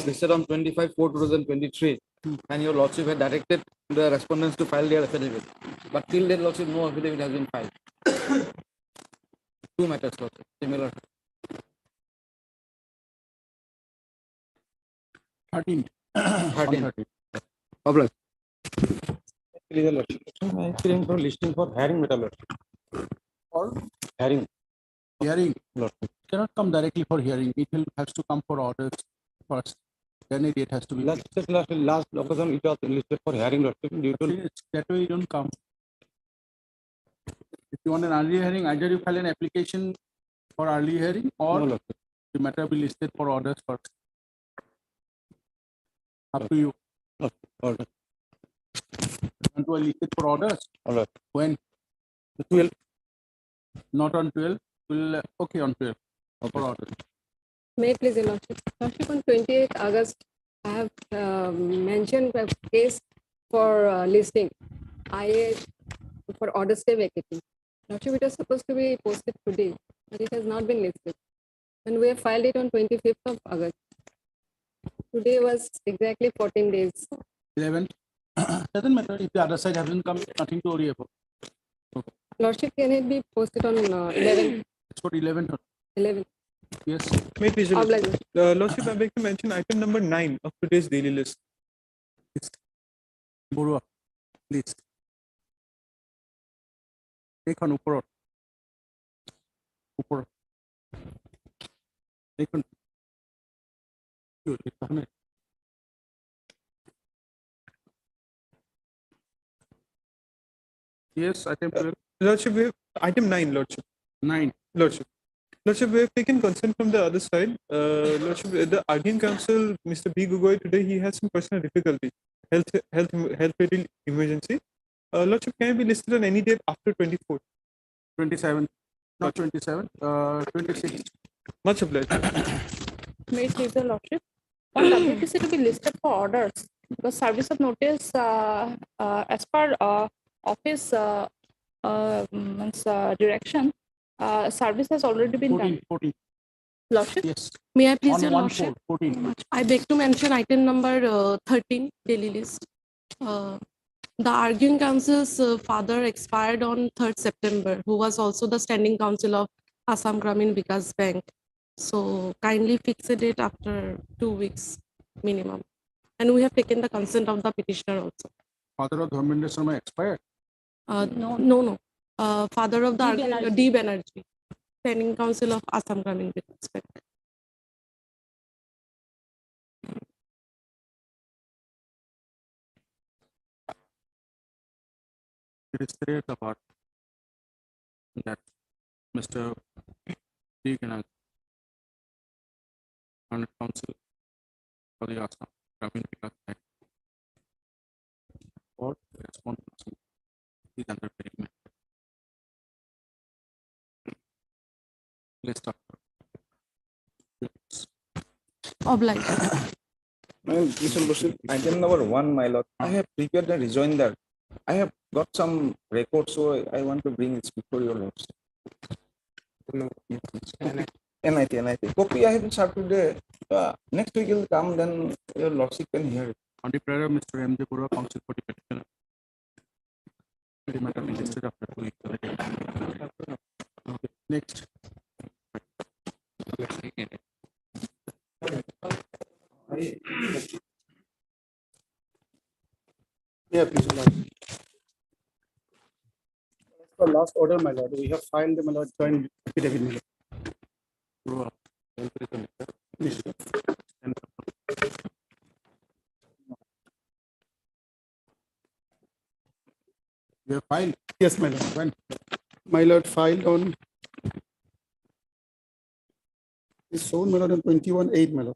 listed on 25/4/2023, and your lordship had directed the respondents to file their affidavit. But till date, lordship, no affidavit has been filed. Two matters, lordship, similar. 13th. 13. Obliged. Please, lordship. I am for listing for hearing matter, lordship. For Hearing, hearing, lordship. cannot come directly for hearing. It will has to come for orders first. Then a date has to be. Last occasion it was listed for hearing, lordship. Due to That way you don't come. If you want an early hearing, either you file an application for early hearing or no, lordship. the matter will be listed for orders first. Up to you. Order. Want to list it for orders? Order. When? 12. Not on 12. Will okay on 12 for Okay. orders. May I please, Your Lordship? Lordship, on 28th August, I have mentioned a case for listing. For order stay vacating. Lordship, it was supposed to be posted today, but it has not been listed. And we have filed it on 25th of August. Today was exactly 14 days. 11th. Doesn't matter if the other side hasn't come. Nothing to worry about. Lordship, can it be posted on 11th? It's for 11th. 11th. Yes. May I please, Obliged. Lordship, I beg to mention item number 9 of today's daily list. Borua, please. Take on upor. Upor. Take on. Yes, I think Lordship, we have item 9, Lordship. 9. Lordship. Lordship, we have taken consent from the other side. Lordship, the arguing counsel, Mr. B. Gugoi, today he has some personal difficulty, health-related emergency. Lordship, can it be listed on any date after 24th? 27. Not 27. 26. Much obliged. May it please the Lordship? On WTC to be listed for orders because service of notice as per office direction, service has already been 14. done. 14. Lordship, Yes. may I please On your 1 Lordship? 4. 14. I beg to mention item number 13 daily list. The arguing counsel's father expired on 3rd September, who was also the standing counsel of Assam Gramin Vikas Bank. So kindly fix a date after 2 weeks minimum. And we have taken the consent of the petitioner also. Father of Dharmendra Sharma expired. No. Father of the D. Banerjee. D. Banerjee, standing counsel of Assam Gramin Vikas Bank. It is clear about that Mr. D. Banerjee and counsel for the Assam Gramin Vikas Bank or responsibility is under treatment. Let's start. Obliged. Mr. Lordship, item number 1, my lord. I have prepared a rejoinder. I have got some records, so I want to bring it before your lordship. NIT. Copy I have served today. Next week will come, then your lordship can hear it. On the prayer of Mr. M. J. Borua, counsel for the petitioner. The matter will be listed after 2 weeks. Okay. Next. Yeah, please. For last order, my lord, we have filed the my lord joint affidavit, my lord. Borua, Yes. you have filed. Yes, my lord. When? My lord filed on. It's shown, my lord, on 21/8, my lord.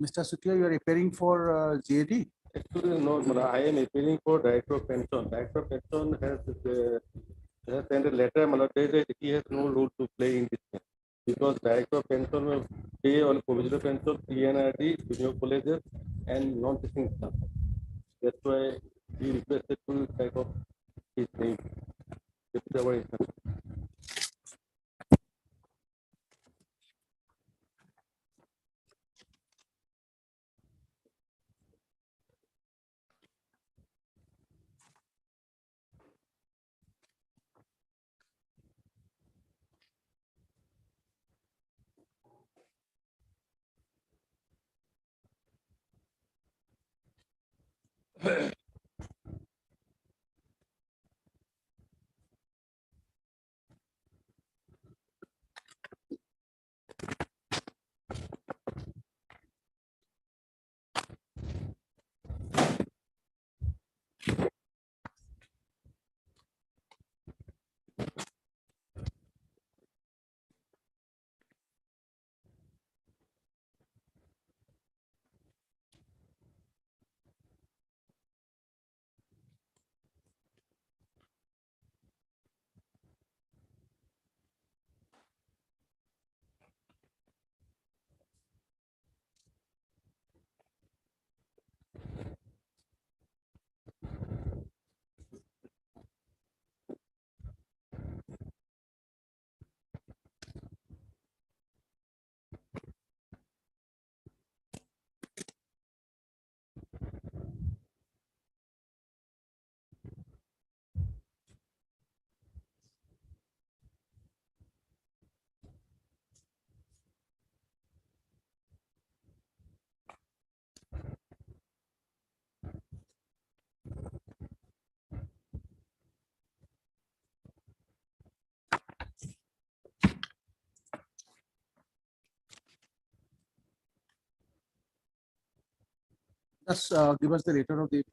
Mr. Sukla, you are appearing for GAD? Actually, no, I am appealing for director of pension. Director of pension has sent a letter, says that he has no role to play in this case. Because director of pension will pay on provisional pension, PNRD, junior colleges, and non-teaching staff. That's why we requested to type of his name. That's our instruction. Just give us the letter of the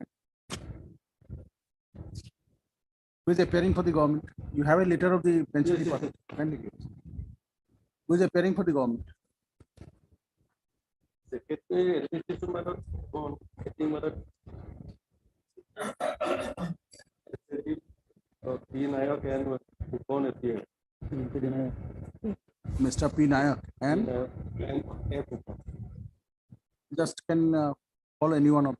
who is appearing for the government. You have a letter of the pension department. Kindly give us. Who is appearing for the government? Secretary, administration, madam, I think, madam. P. Nayak and Upon appear. Mr. P. Nayak and And F. Upon. just can call anyone of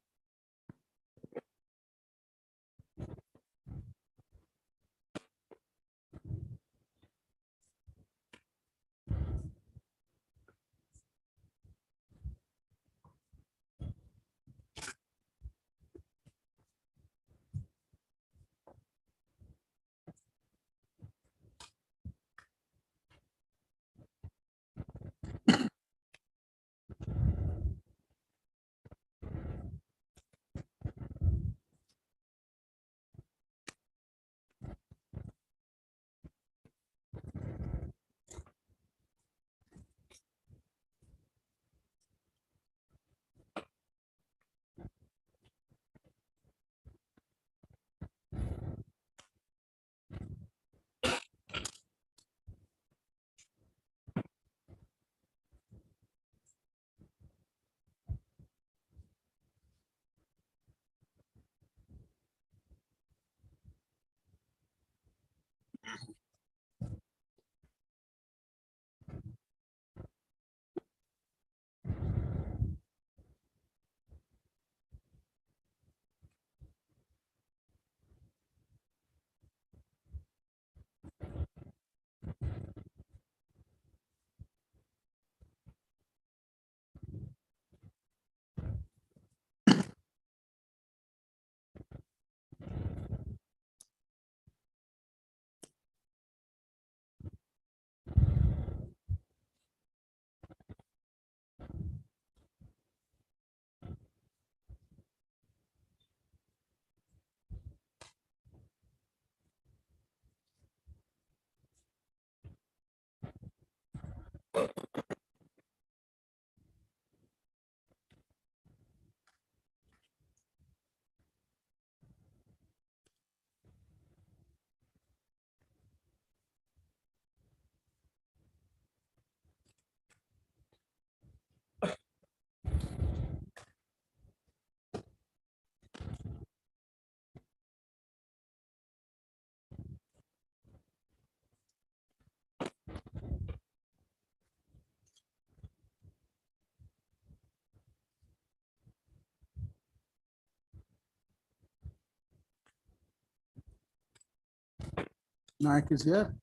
Nayak is here.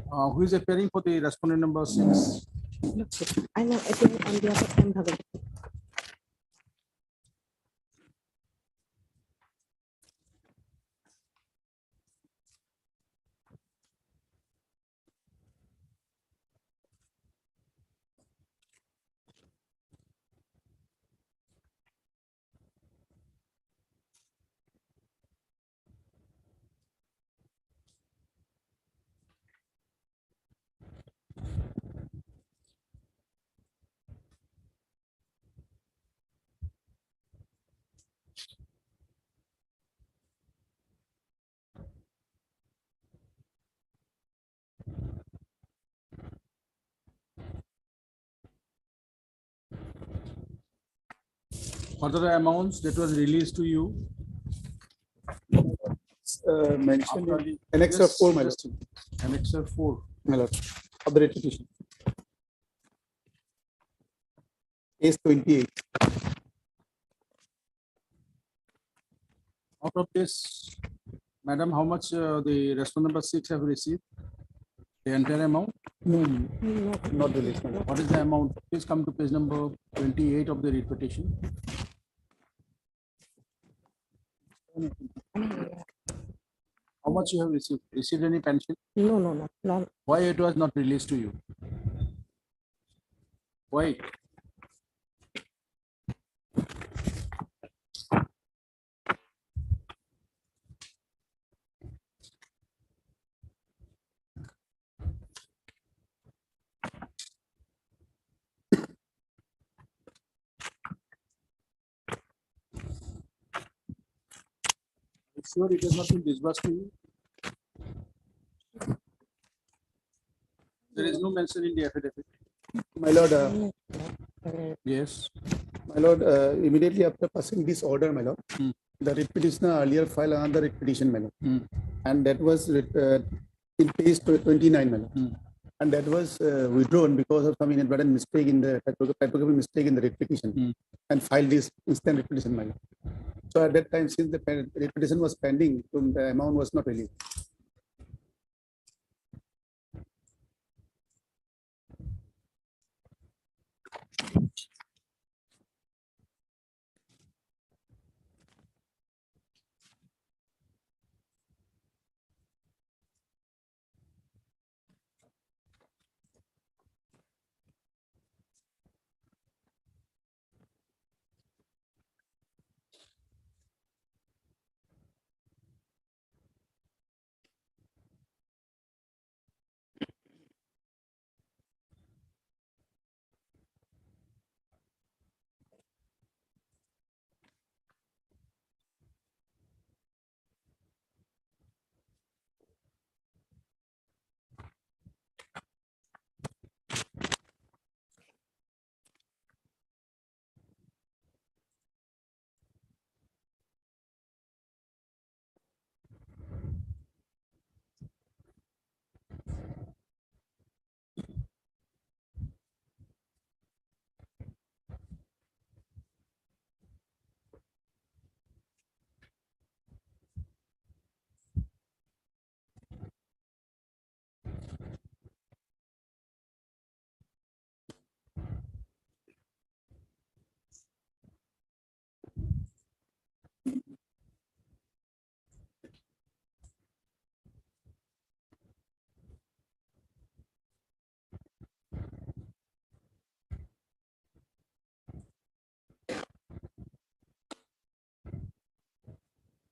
Who is appearing for the respondent number 6? I know appearing on behalf of M. Bhagat. What are the amounts that was released to you? Mentioned After in the- Annex of 4, my lord, Annex 4. my lord, of the writ petition. Case 28. Out of this, madam, how much the respondent number 6 have received? The entire amount? No, No, not released, my lord. What is the amount? Please come to page number 28 of the writ petition. How much you have received? Received any pension? no. Why it was not released to you? Why? Sure, it has not been disbursed to you. There is no mention in the affidavit. My lord, Yes. my lord, immediately after passing this order, my lord, Hmm. the writ petitioner earlier filed another writ petition, my lord, Hmm. and that was in page 29, my lord. Hmm. And that was withdrawn because of some inadvertent mistake in the typographical mistake in the writ petition, Hmm. and filed this instant writ petition, my lord. So at that time, since the writ petition was pending, the amount was not released.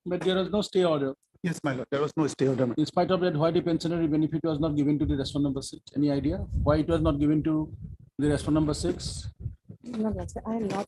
But there was no stay order. Yes, my lord, there was no stay order. In spite of that, why the pensionary benefit was not given to the respondent number 6? Any idea? Why it was not given to the respondent number 6? No, sir, I am not.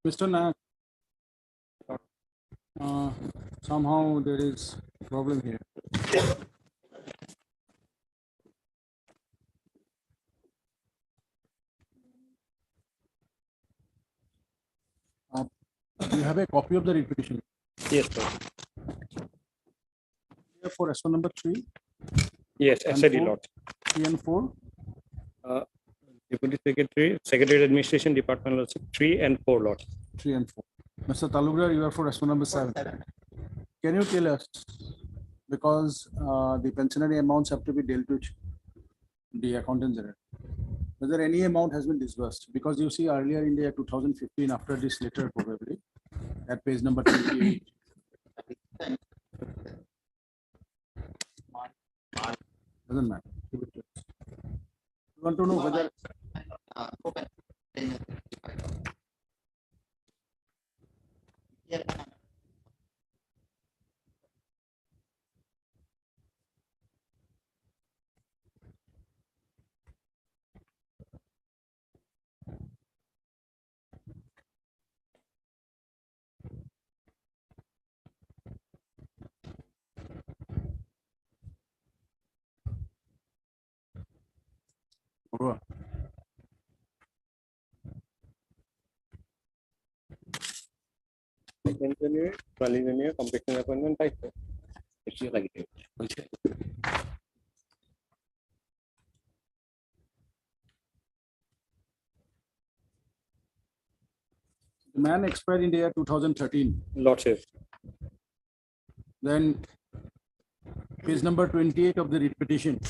Mr. Nayak, somehow there is problem here. Do you have a copy of the writ petition? Yes, sir. For S1 number 3, Yes, And SID four? lot. 3 and 4? Deputy Secretary, Secretary Administration, Department Lordship, 3 and 4 lots. 3 and 4. Mr. Talugra, you are for S1 number 7. Can you tell us, because the pensionary amounts have to be dealt with the accountant general, whether any amount has been disbursed? Because you see earlier in the year 2015, after this letter probably, at page number 28. Doesn't matter. Give it to us. You want to know whether Borua, Engineer, engineer, completion appointment type. the man expired in the year 2013. Lordship. Then page number 28 of the writ petition.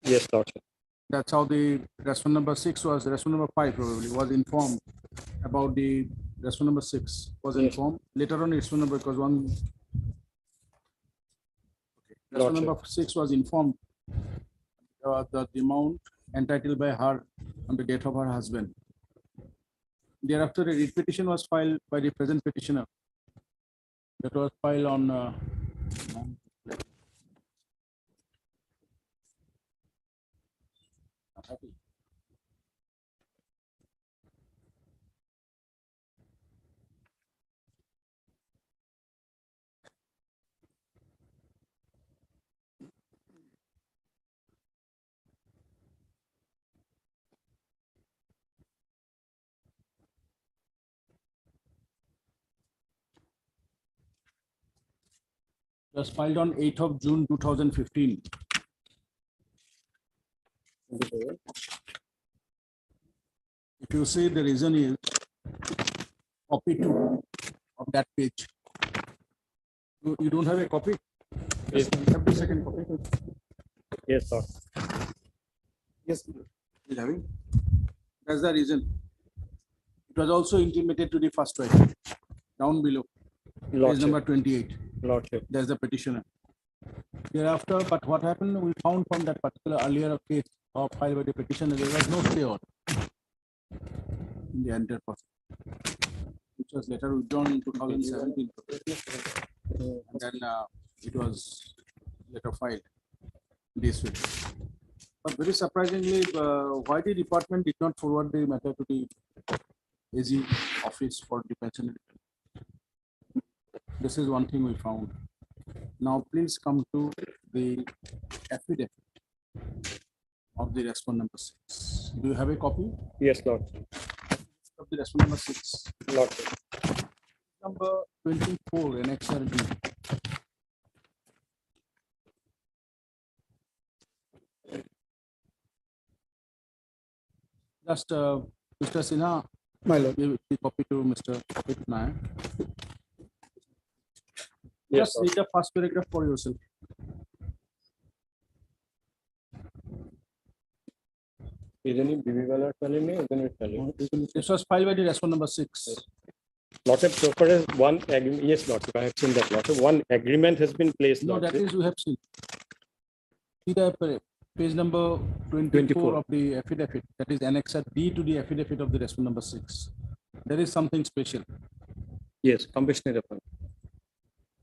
Yes, Lordship. That's how the restaurant number 6 was, restaurant number 5 probably was informed about the restaurant number 6 was Yes. informed. Later on, restaurant number, because one. Restaurant Lordship. number 6 was informed the amount entitled by her on the death of her husband. Thereafter, a writ petition was filed by the present petitioner. That was filed on was filed on 8th of June 2015. If you see, the reason is copy 2 of that page. You don't have a copy? Yes. You have the second copy. Yes, Lord. Yes, he's having. That's the reason. It was also intimated to the first wife. Down below, page number Lordship. 28. Lordship. There's the petitioner. Thereafter, but what happened, we found from that particular earlier case of filed by the petitioner, there was no stay order in the entire process, which was later withdrawn in 2017. And then it was later filed this week. But very surprisingly, why the department did not forward the matter to the AG office for the pensionary? This is one thing we found. Now, please come to the affidavit of the respondent number 6. Do you have a copy Yes, Lord. of the respondent number 6? Lordship. Number 24, annexure B. Just Mr. Sinha, My lord. give the copy to Mr. Nayak. Yes, Just Lord. read the first paragraph for yourself. Isn't BB This was filed by the respondent number 6. Lordship, so far as one agreement, yes, Lordship, I have seen that. Lordship, one agreement has been placed. No, that Lordship. is, we have seen. See the page number 24 24. of the affidavit, that is annexure D to the affidavit of the respondent number 6. There is something special. Yes, compassionate appointment.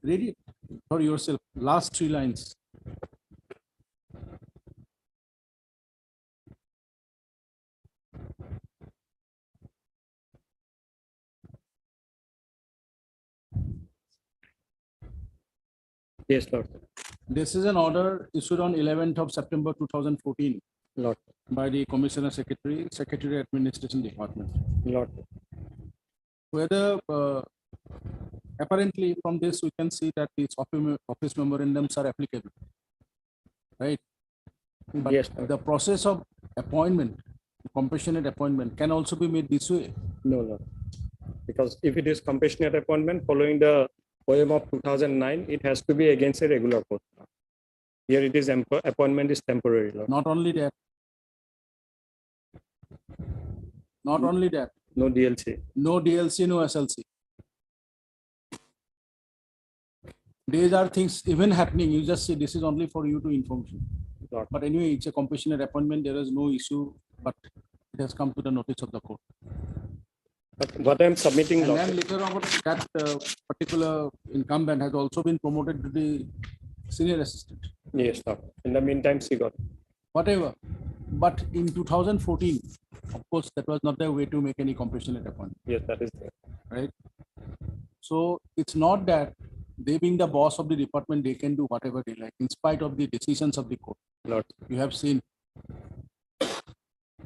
Read it for yourself. Last 3 lines. Yes, Lord. This is an order issued on 11th of September 2014 Lord. by the Commissioner Secretary, Secretary Administration Department. Lord. Whether apparently from this we can see that these office memorandums are applicable, right? But Yes, Lord. the process of appointment, compassionate appointment can also be made this way. No, Lord. Because if it is compassionate appointment following the poem of 2009, it has to be against a regular post. Here it is appointment is temporary, Lord. Not only that, not only that, No DLC. no DLC, no SLC. These are things even happening. You just say this is only for you to inform you. Lord. But anyway, it's a compassionate appointment. There is no issue, but it has come to the notice of the court. But what I'm submitting, And Lord. then later on, that particular incumbent has also been promoted to the senior assistant, Yes, Lord. In the meantime, she got. whatever. But in 2014, of course, that was not the way to make any compassionate appointment, Yes, that is there. right? So it's not that they being the boss of the department, they can do whatever they like, in spite of the decisions of the court. Lord. You have seen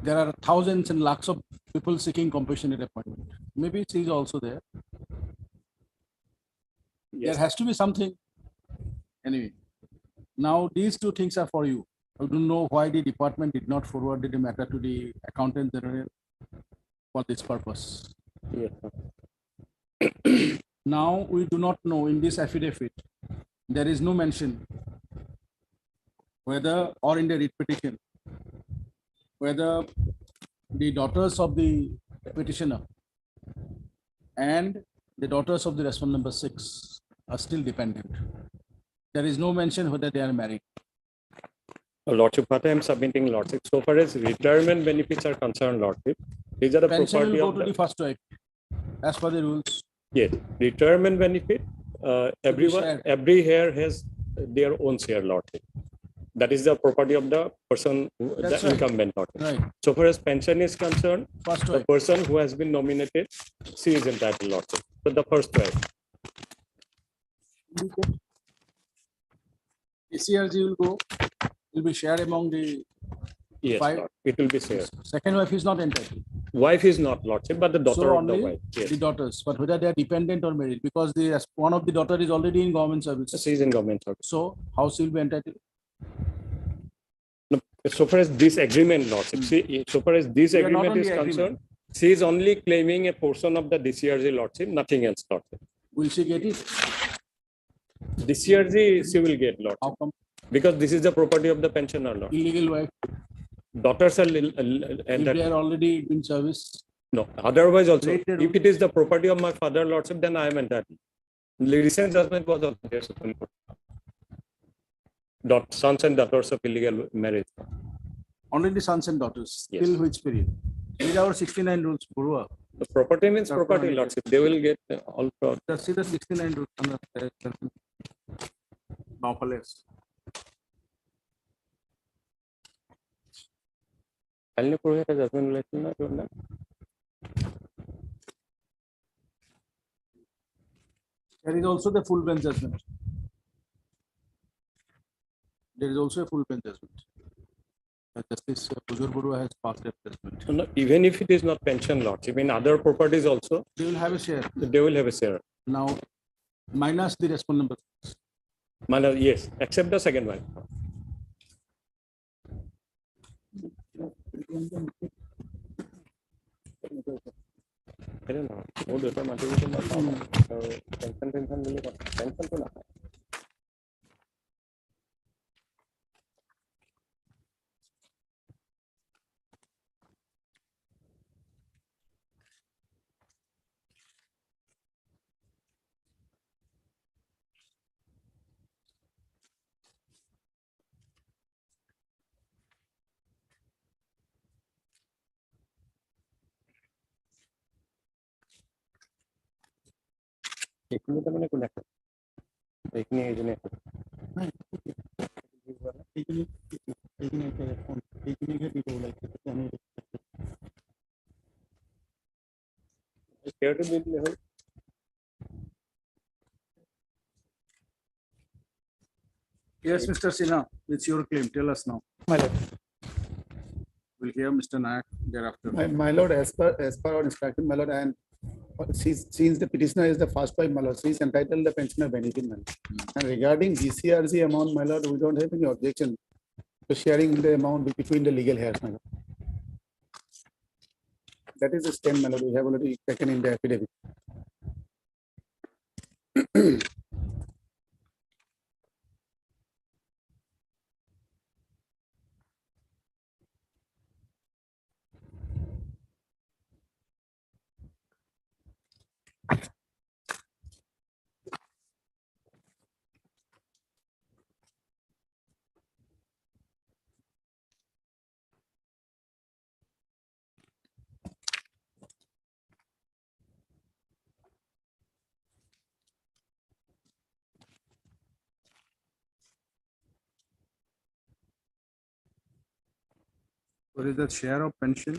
there are thousands and lakhs of people seeking compassionate appointment. Maybe she is also there. Yes. There has to be something. Anyway, now these two things are for you. I don't know why the department did not forward the matter to the accountant general for this purpose. Yes, Now we do not know in this affidavit, there is no mention whether or in the writ petition, whether the daughters of the petitioner and the daughters of the respondent number 6 are still dependent. There is no mention whether they are married. Lordship, what I am submitting, Lordship, so far as retirement benefits are concerned, Lordship, these are the Pension property will of go to the the, first wife as per the rules. yes, retirement benefit, everyone, shared. every hair has their own share, Lordship. That is the property of the person, That's the right. incumbent, Lordship. Right, So far as pension is concerned, first the wife. person who has been nominated, she is entitled, Lordship. So the first wife. ACRG will be shared among the Yes, Five. Lord. It will be shared. second wife is not entitled. Wife is not, Lordship, but the daughter So of the only wife. Yes. the daughters, but whether they are dependent or married, because one of the daughter is already in government service. She is in government service. So how she will be entitled? No, so far as this agreement, Lordship, so far as this We are not agreement on is the agreement. concerned, she is only claiming a portion of the DCRG, Lordship, nothing else, Lordship. Will she get it? DCRG, she will get, Lordship, How come? because this is the property of the pensioner, Lord. Illegal wife, Daughters are, if they are already in service, no, otherwise also, Break the if rule. it is the property of my father, Lordship, then I am entitled. The recent judgment was also there, Supreme Court. Sons and daughters of illegal marriage. only the sons and daughters, Yes. till which period? These are our 69 rules, Burua. The property means That's property, what I Lordship. They will get all. Just see the 69 rules. Now, let's. There There is also the full bench judgment. There is also a full bench judgment. Justice Pujur Burua has passed that judgment. No, even if it is not pension, Lordship, in other properties also, They will have a share. they will have a share. Now, minus the respondent number. Yes, except the second one. I don't know. What is the material? Pension. এইখিনি তাৰমানে কোনে খায়? এইখিনি এইজনে খায়। শ্বেয়াৰটো দি দিলে হ'ল। Yes, Mr. Sinha, it's your claim. Tell us now. My lord, We'll hear Mr. Nayak thereafter. my lord, as per our instruction, my lord, and since the petitioner is the first wife, my lord, she is entitled the pensioner benefit, my lord. And regarding GCRC amount, my lord, we don't have any objection to sharing the amount between the legal heirs, my lord. That is the stand, my lord, we have already taken in the affidavit. What is the share of pension?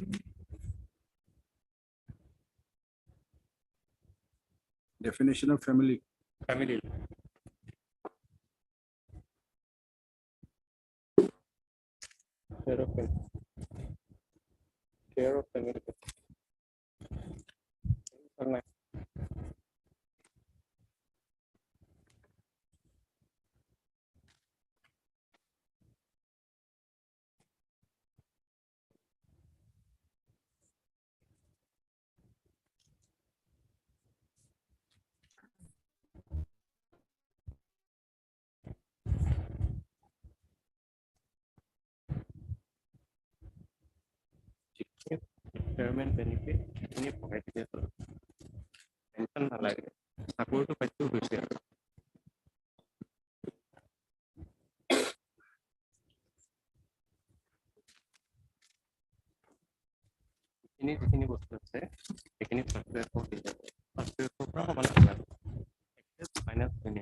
Definition of family. Family. Share of family. Share of family. Retirement benefit ini provide dia tuh pension lagi aku itu pasti bisa ini di sini bos saya ini software code dia software code berapa mana kan finance ini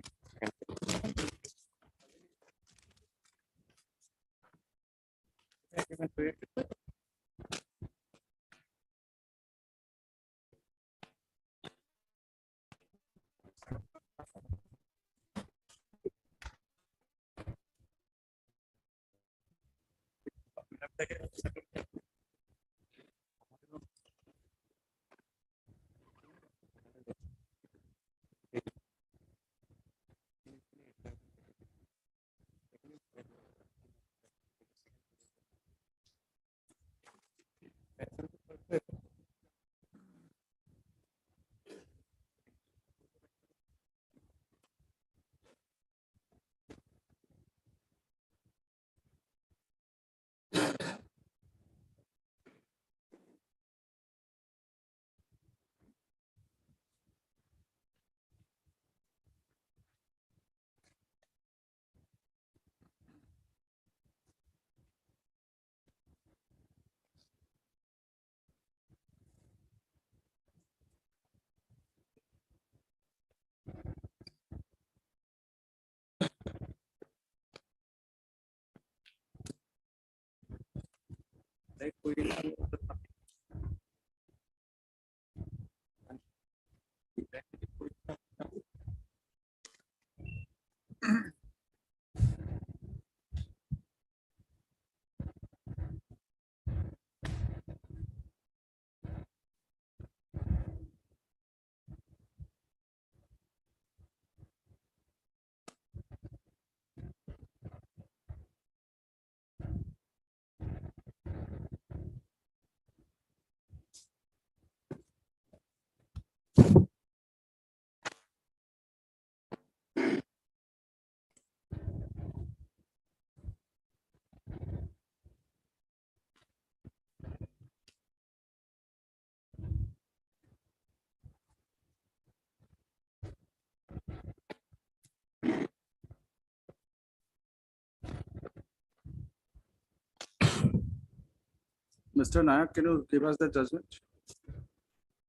Mr. Nayak, can you give us the judgment?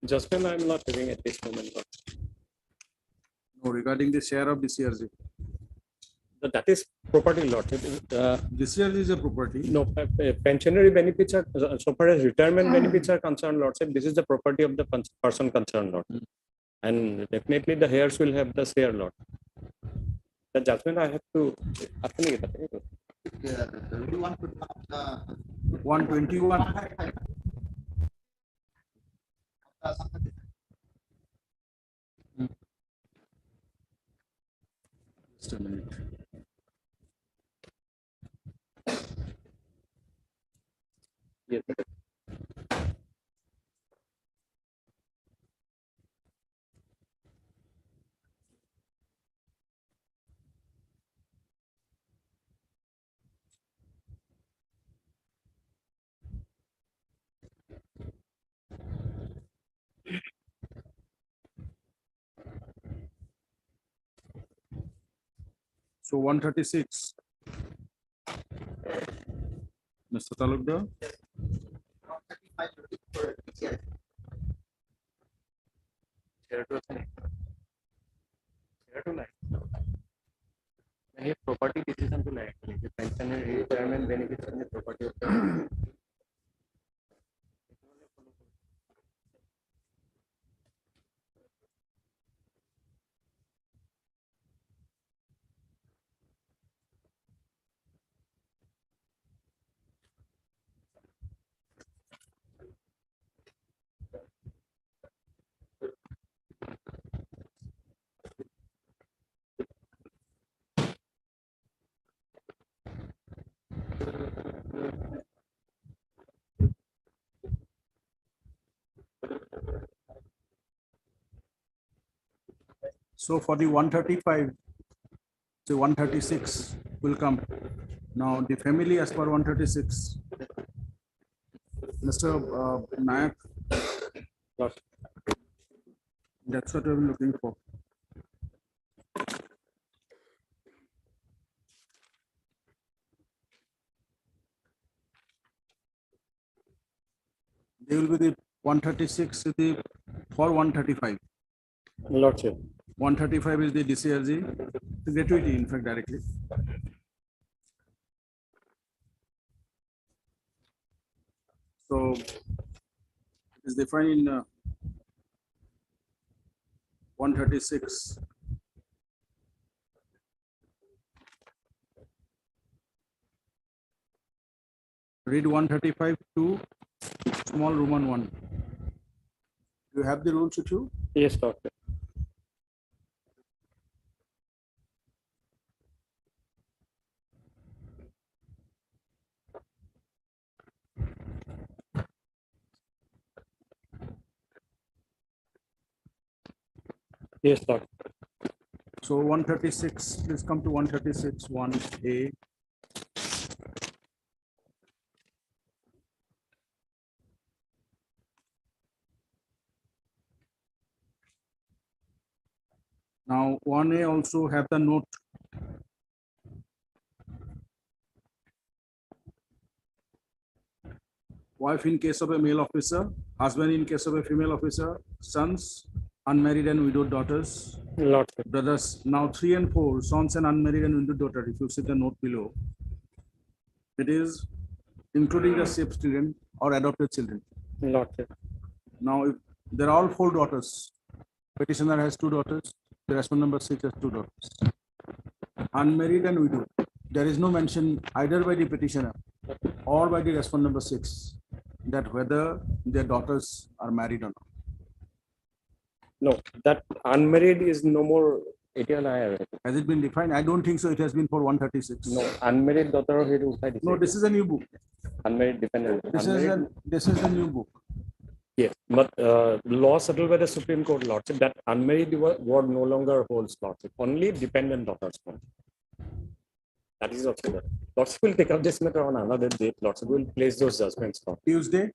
Judgment I am not having at this moment. No, regarding the share of DCRG. That is property lot. DCRG is a property. No, pensionary benefits are, so far as retirement benefits are concerned, Lord said, this is the property of the person concerned, Lord. And definitely the heirs will have the share, Lord. The judgment I have to. 121. Just a minute. Yes. So 136. Mr. Talukdar. Property decision to like pension and retirement benefits and the property of the So for the 135, so 136 will come. Now the family as per 136. Mr. Nayak. That's what I'm looking for. They will be the 136 is the for 135. Lordship. 135 is the DCRG, the gratuity, in fact, directly. So it is defined in 136. Read 135 to small Roman 1. You have the rules with you? Yes, doctor. Yes, doctor. So 136, please come to 136, 1A. Now 1A also have the note. Wife in case of a male officer, husband in case of a female officer, sons, unmarried and widowed daughters, Lordship. brothers. Now 3 and 4, sons and unmarried and widowed daughter, if you see the note below, it is including the safe children or adopted children. Lordship. Now, if they're all 4 daughters, petitioner has 2 daughters, the respondent number 6 has 2 daughters. Unmarried and widowed, there is no mention either by the petitioner or by the respondent number 6 that whether their daughters are married or not. No, that unmarried is no more 81 IR. Has it been defined? I don't think so. It has been for 136. No, unmarried daughter of it. No, this is a new book. Unmarried dependent. This is a new book. Yes, but law settled by the Supreme Court, Lordship, that unmarried word no longer holds, Lordship. Only dependent daughters hold. That is also there. Lordship will take up this matter on another date. Lordship will place those judgments on Tuesday.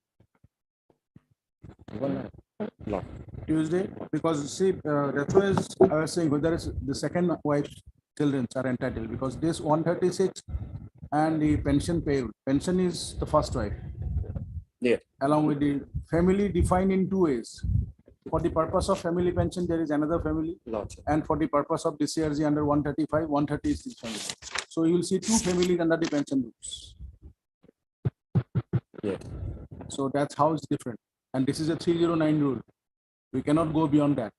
Lord. Tuesday, because see, that's why I was saying whether it's the second wife's children are entitled, because this 136 and the pension payable. Pension is the first wife. Yeah. Along with the family defined in 2 ways. For the purpose of family pension, there is another family. Lordship. And for the purpose of DCRG under 135, 130 is the family. So you will see 2 families under the pension rules. Yeah. So that's how it's different. And this is a 309 rule. We cannot go beyond that.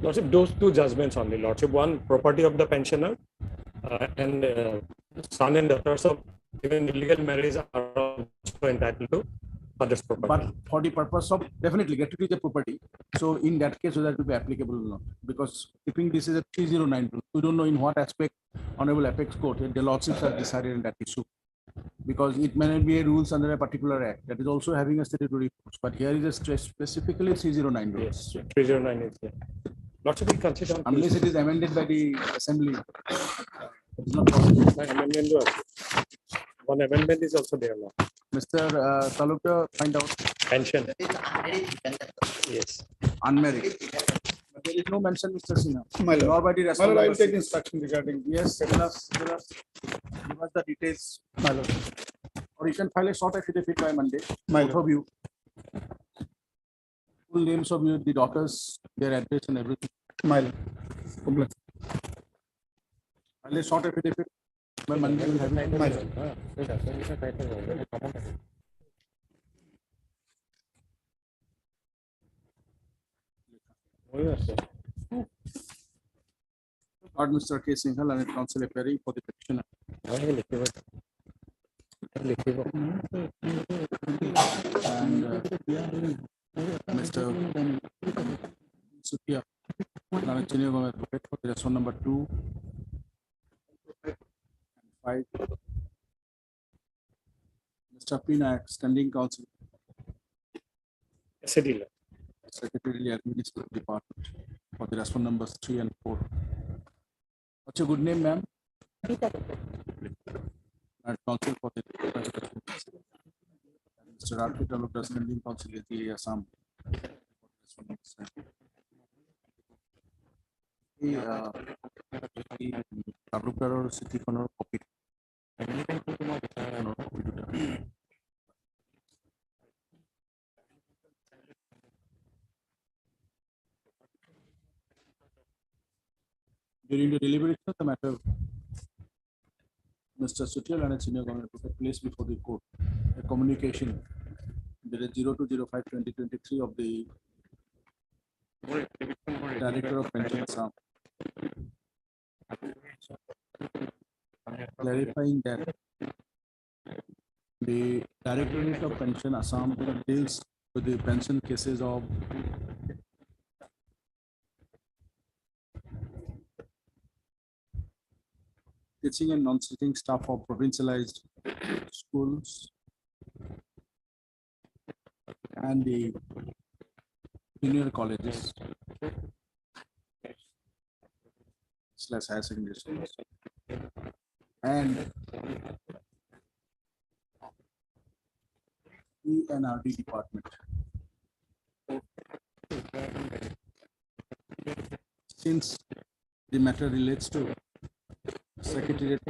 Lordship, those 2 judgments only, Lordship. One, property of the pensioner, and son and daughters of even illegal marriage are also entitled to father's property. But for the purpose of, definitely gratuity is a property. So in that case, whether it will be applicable or not, because keeping this is a 309 rule, we don't know in what aspect Honorable Apex Court, the lordships have decided in that issue. Because it may not be a rules under a particular act that is also having a statutory force, but here is a stress specifically 309 rules. Yes, 309 is there. Lordship will consider on Unless it is amended by the assembly. It is not possible. amendment. One amendment is also there now. Mr. Talukdar, find out Pension. Yes. unmarried. But there is no mention, Mr. Sinha. My lord. Nor by the My lord, I responsible. will take instruction regarding. Yes, give us the details, My lord. or you can file a short affidavit by Monday, My both of you. Full names of you, the daughters, their address and everything. My lord. Complex. File a short affidavit by Monday, we'll have it. My lord. Or Mr. K. Singhal and counsel appearing for the petitioner. And Mr. Sukhia, advocate for the restaurant number 2 and 5. Mr. Pina, standing counsel, Cedilla. secretary administrative department for the restaurant numbers 3 and 4. What's your good name, ma'am? And counsel for the Mr. Arpit Talukdar, standing counsel is the Assam. Talukdar city corner copy. During the deliberation of the matter, Mr. Sutil and a senior government took place before the court. A communication, there is 0205/2023 of the Director of Pension Assam, clarifying that the Directorate of Pension Assam deals with the pension cases of teaching and non-teaching staff of provincialized schools and the junior colleges / higher secondary schools and ENRD department. Since the matter relates to Secretariat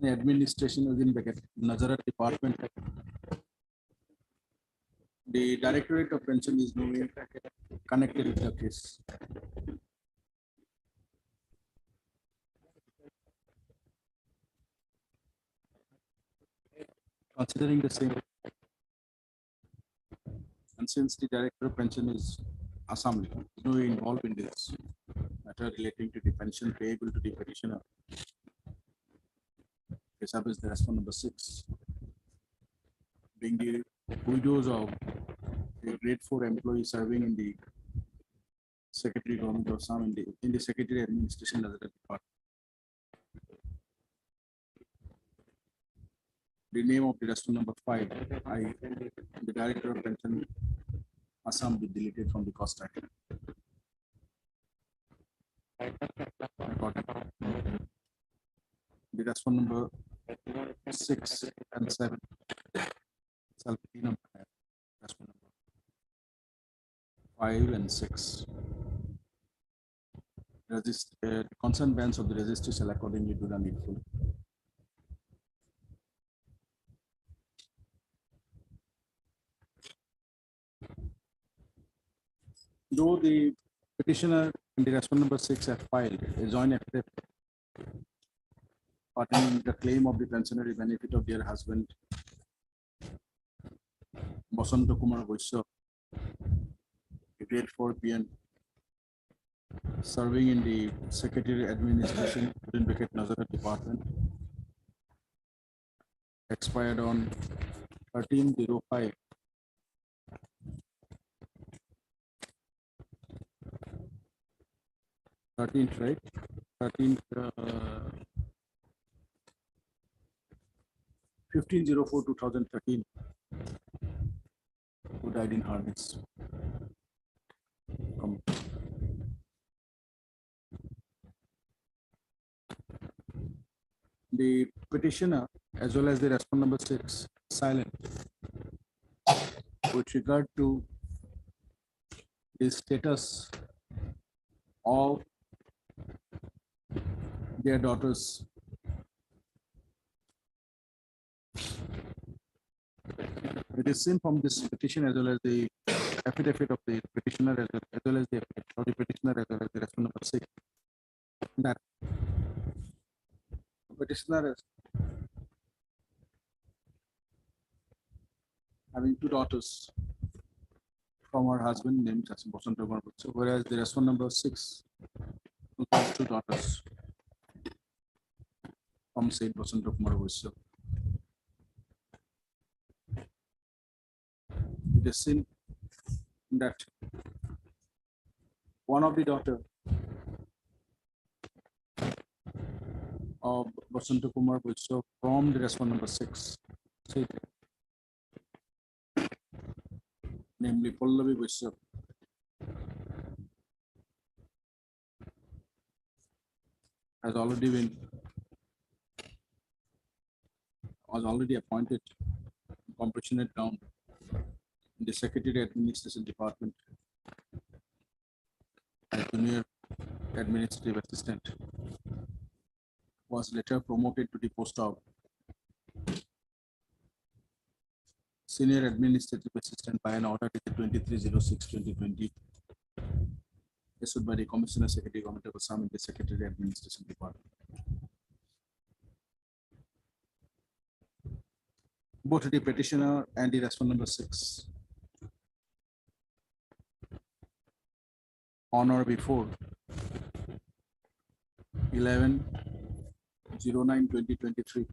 Administration within Nazarat department, the Directorate of Pension is no way connected with the case. Considering the same, and since the Director of Pension is Assam, no way involved in this matter relating to the pension payable to the petitioner. Established the response number 6, being the widows of a grade 4 employee serving in the Secretary Government of Assam in the Secretary Administration as a department. The name of the restaurant number 5, the Director of Pension Assam, be deleted from the cost item. The restaurant number 6 and 7. Restaurant number 5 and 6. The consent bands of the registry shall accordingly do the needful. Though the petitioner in the response number 6 have filed a joint affidavit pertaining the claim of the pensionary benefit of their husband Basanta Kumar Vaishya, a grade 4 PN serving in the Secretary Administration within Bracket Nazareth Department, expired on 13/05. 13th, right? 13th, 15/04/2013, who died in harness. The petitioner, as well as the respondent number 6, silent with regard to the status of their daughters. It is seen from this petition as well as the affidavit of the petitioner as well as the affidavit of the petitioner as well as the respondent number 6, that petitioner is having two daughters from her husband named as Basanta Kumar Butsu, whereas the respondent number 6 who has two daughters from said Basanta Kumar Butsu. It is seen that one of the daughter of Basanta Kumar Butsu from the respondent number 6, said, namely Pallavi Butsu, was already appointed compassionate ground in the Secretary Administration Department as junior administrative assistant, was later promoted to the post of senior administrative assistant by an order dated 23/06/2020, issued by the Commissioner Secretary Government of Assam in the Secretary Administration Department. Both the petitioner and the respondent number 6 on or before 11/09/2023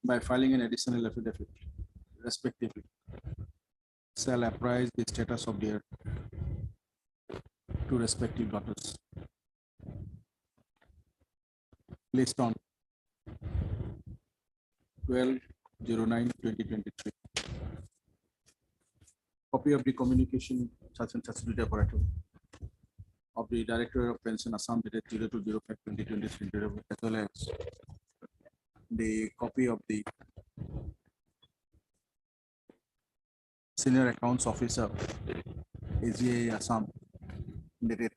by filing an additional affidavit respectively shall apprise the status of their two respective daughters placed on 12/09/2023. Copy of the communication such and such data operator of the Director of Pension Assam dated 02/05/2023, as well as the copy of the Senior Accounts Officer AGA Assam dated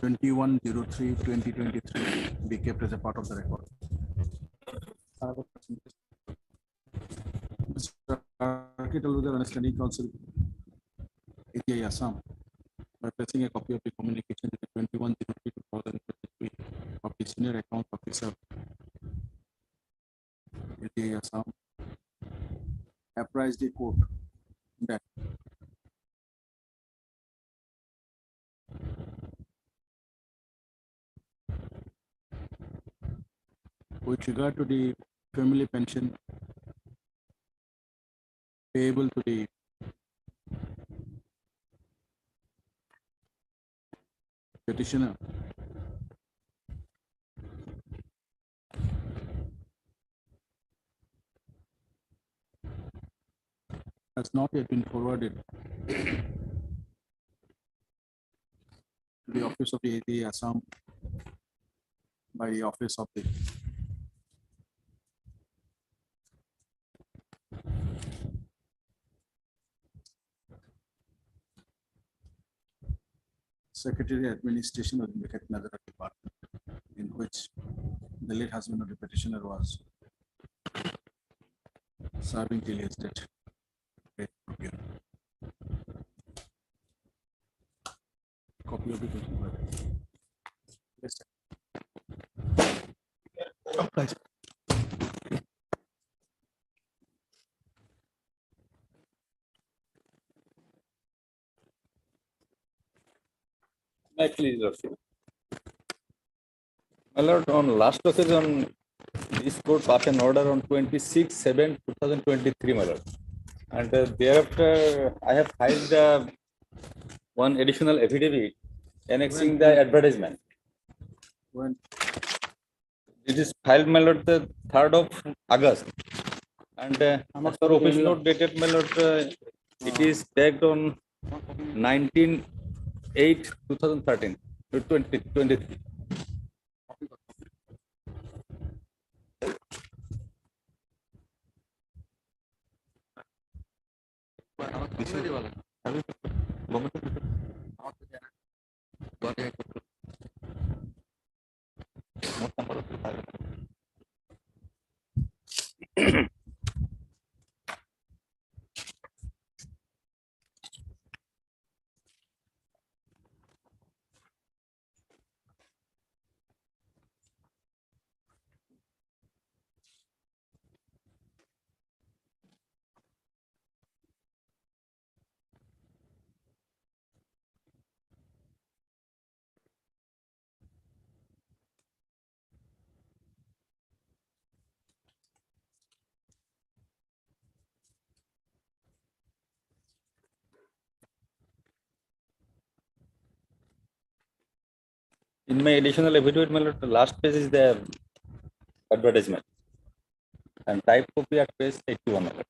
21/03/2023 be kept as a part of the record. Mr. Standing Council AGA Assam, by placing a copy of the communication dated 21/03/2023 of the Senior Account Officer AGA Assam, apprised the court that with regard to the family pension payable to the petitioner, has not yet been forwarded to the office of the AGA Assam by the office of the Secretary Administration of the Nazareth Department, in which the late husband of the petitioner was serving till his death. Copy of the petition. Yes, sir. Please, Lordship. My lord, on last occasion, this court passed an order on 26/7/2023, my lord. And thereafter, I have filed one additional affidavit annexing the advertisement. When It is filed, my lord, the 3rd of August. And as per official note dated, my lord, it is tagged on 19/8/2013 to 2023. In my additional affidavit, my lord, the last page is the advertisement. And type copy at page 81, my lord.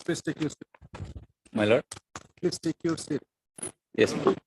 Please take your seat. My lord. Please take your seat. Yes, my lord.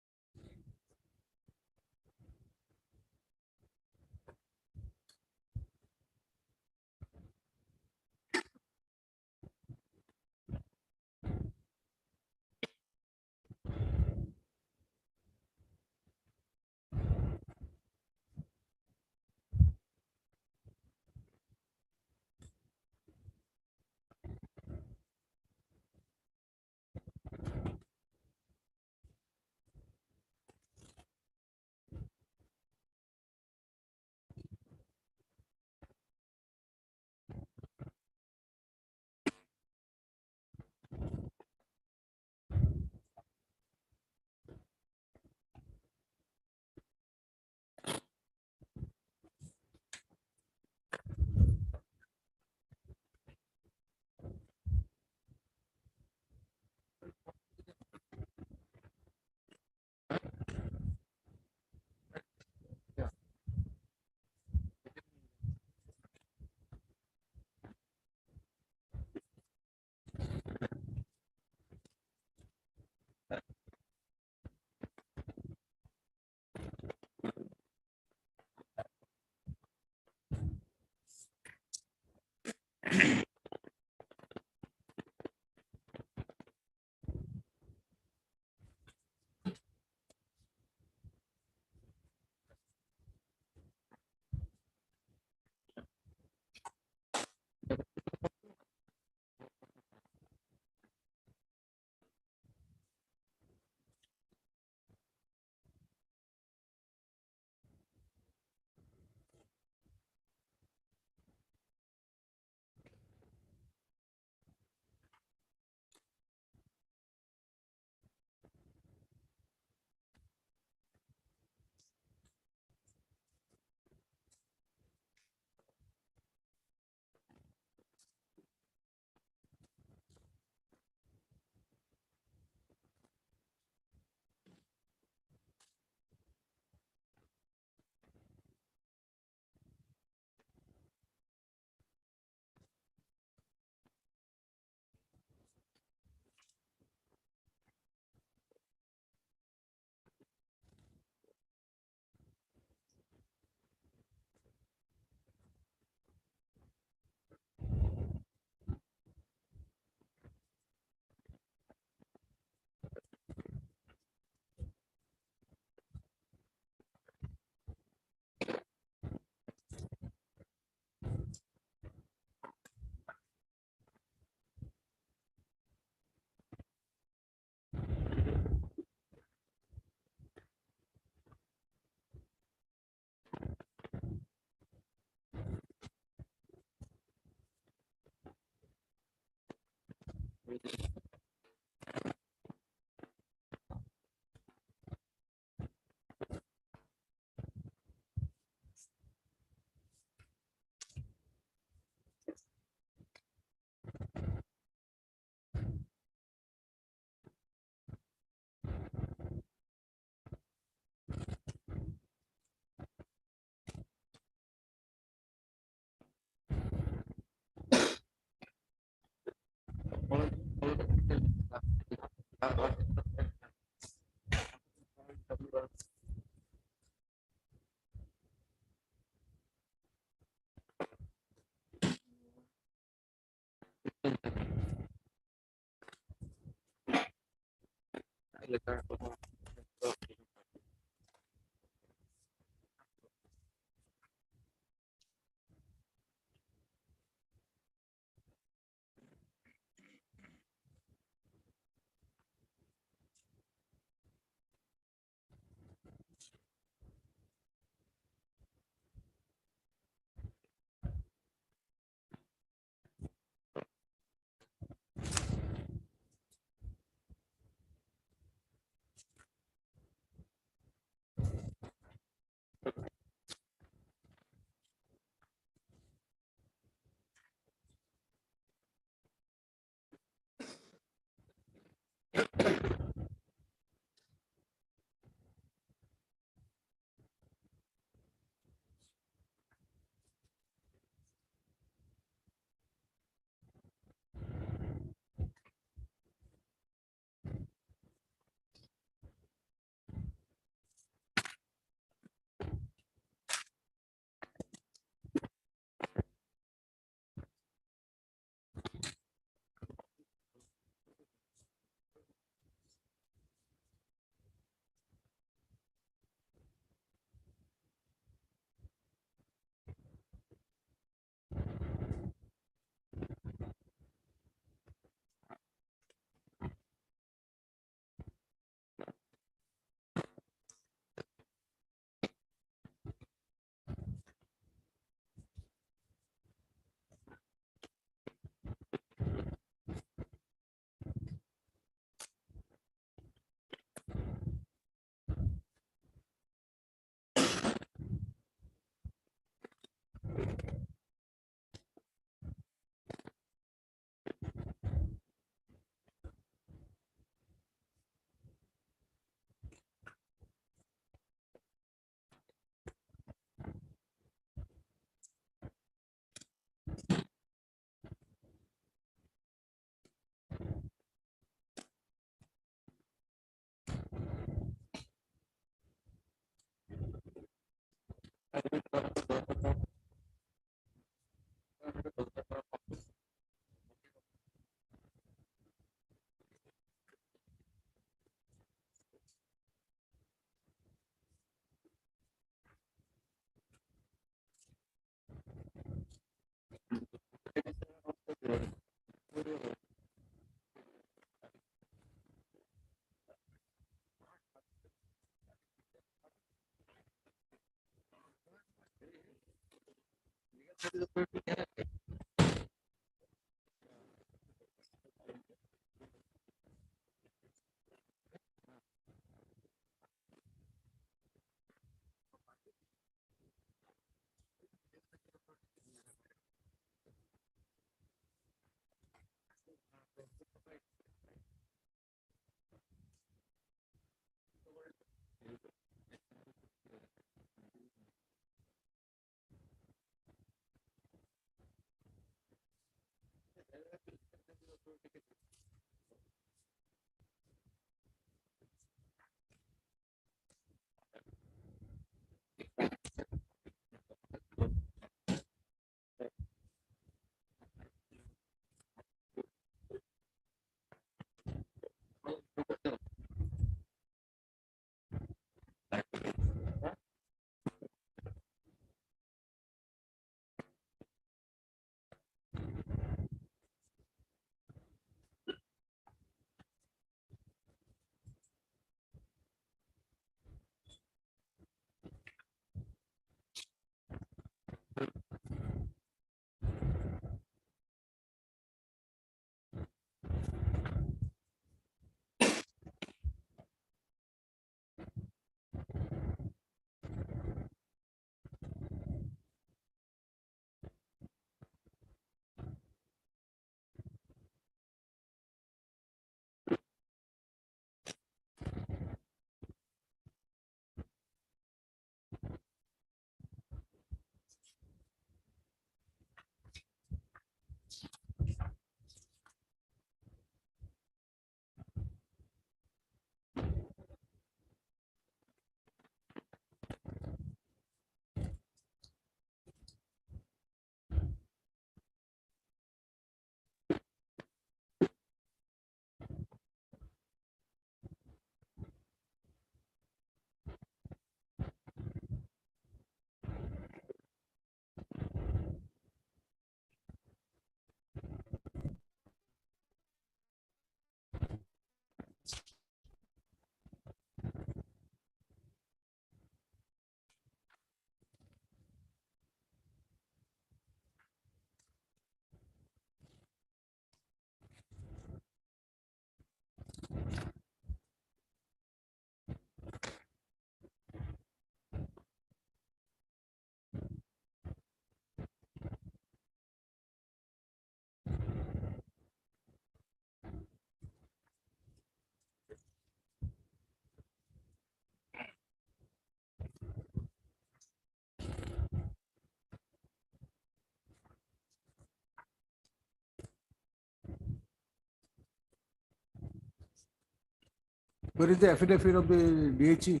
Where is the affidavit of the DHE?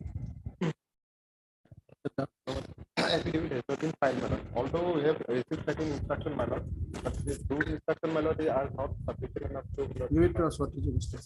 Affidavit has not been filed, my lord. Although we have received certain instruction, my lord, but those instruction, my lord, they are not sufficient enough to. Give it to us, what is the mistake?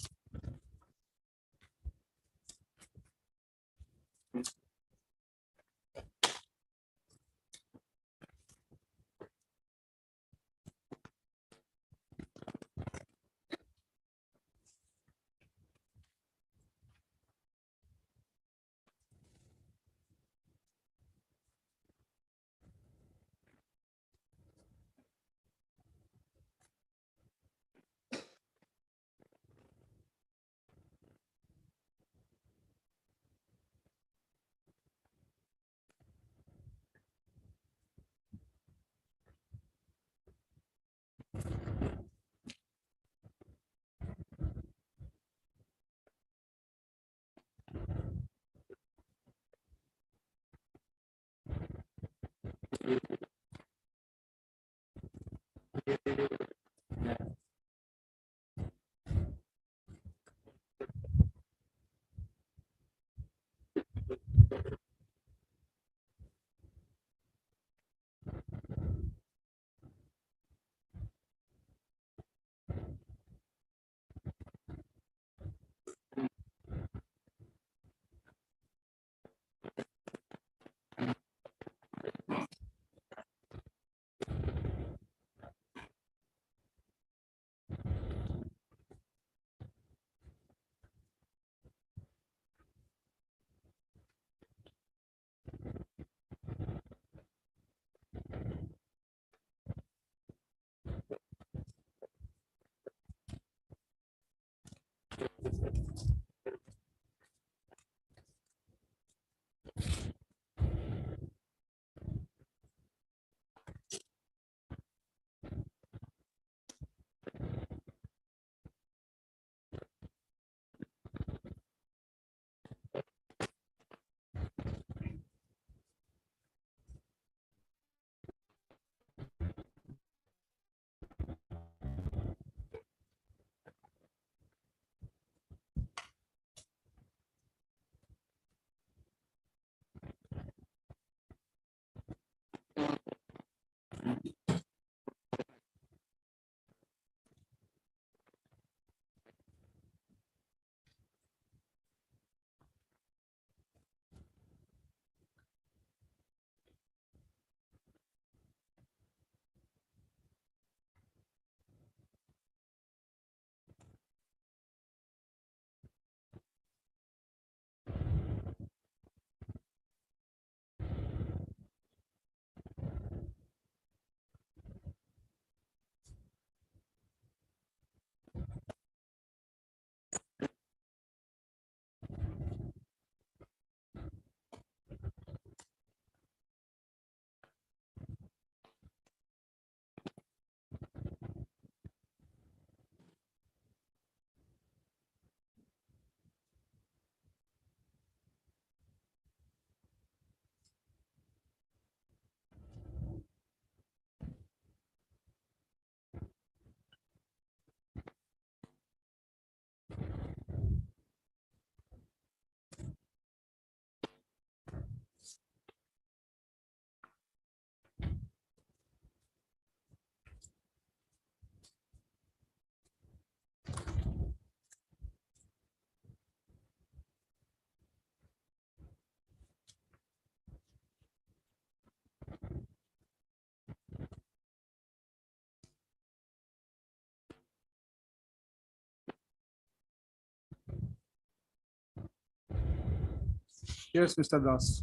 Yes, Mr. Das.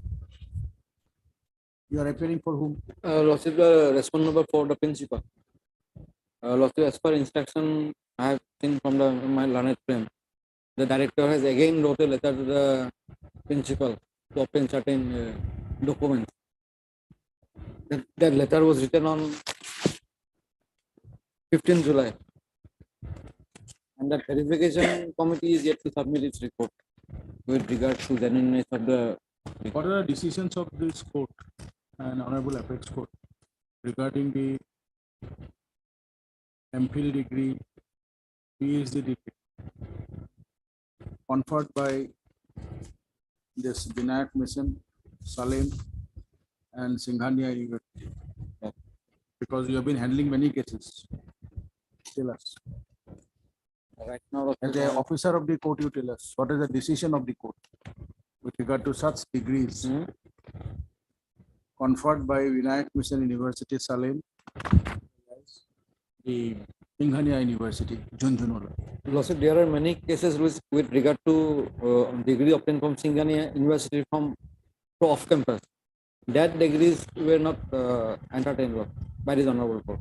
You are appearing for whom? Lordship, response number for the principal. Lordship, as per instruction I have seen from my learned friend, the director has again wrote a letter to the principal to obtain certain documents. That letter was written on 15 July. And the verification committee is yet to submit its report with regard to genuineness of the. What are the decisions of this court and Honorable Apex Court regarding the MPhil degree, PhD degree? conferred by this Vinayak Mission, Salem, and Singhania University? Because you have been handling many cases. Tell us. Right now, As an officer of the court, you tell us, what is the decision of the court with regard to such degrees conferred by Vinayak Mission University, Salem, the Singhania University, Junjunur? Lordship, there are many cases with regard to degree obtained from Singhania University from off campus. That degrees were not entertained by this honorable court.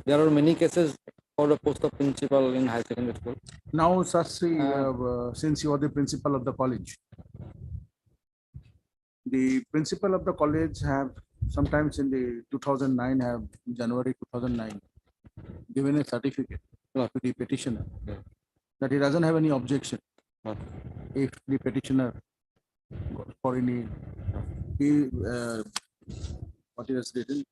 There are many cases for the post of principal in high secondary school. Now, Sastri, since you are the principal of the college, the principal of the college have sometimes in the 2009 have January 2009 given a certificate to the petitioner that he doesn't have any objection if the petitioner for any he what he has written.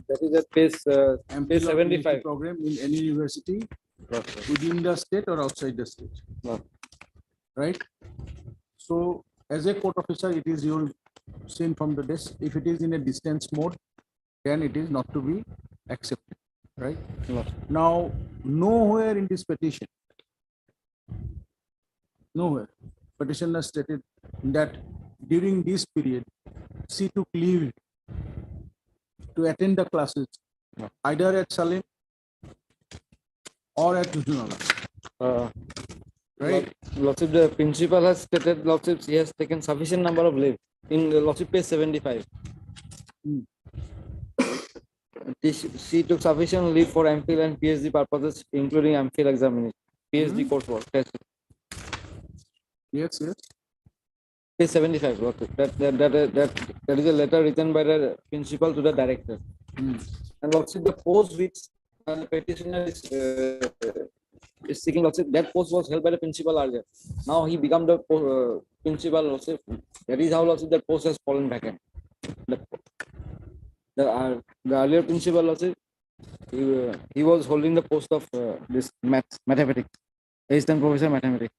That is at page MPhil page or 75. PhD program in any university within the state or outside the state. Right? So as a court officer, it is your sin from the desk. If it is in a distance mode, then it is not to be accepted. Right? Now, nowhere in this petition, nowhere, petitioner stated that during this period, she took leave to attend the classes either at Salem or at Junjunala. Right? Lordship, the principal has stated, Lordship, he has taken sufficient number of leave in Lordship page 75. She took sufficient leave for MPhil and PhD purposes, including MPhil examination, PhD coursework. Test. Yes, yes. Page 75. Lordship. That is a letter written by the principal to the director. And Lordship, the post which the petitioner is seeking, Lordship, that post was held by the principal earlier. Now he become the principal, Lordship. That is how, Lordship, that post has fallen vacant. The earlier principal, Lordship, he was holding the post of this mathematics, assistant professor mathematics.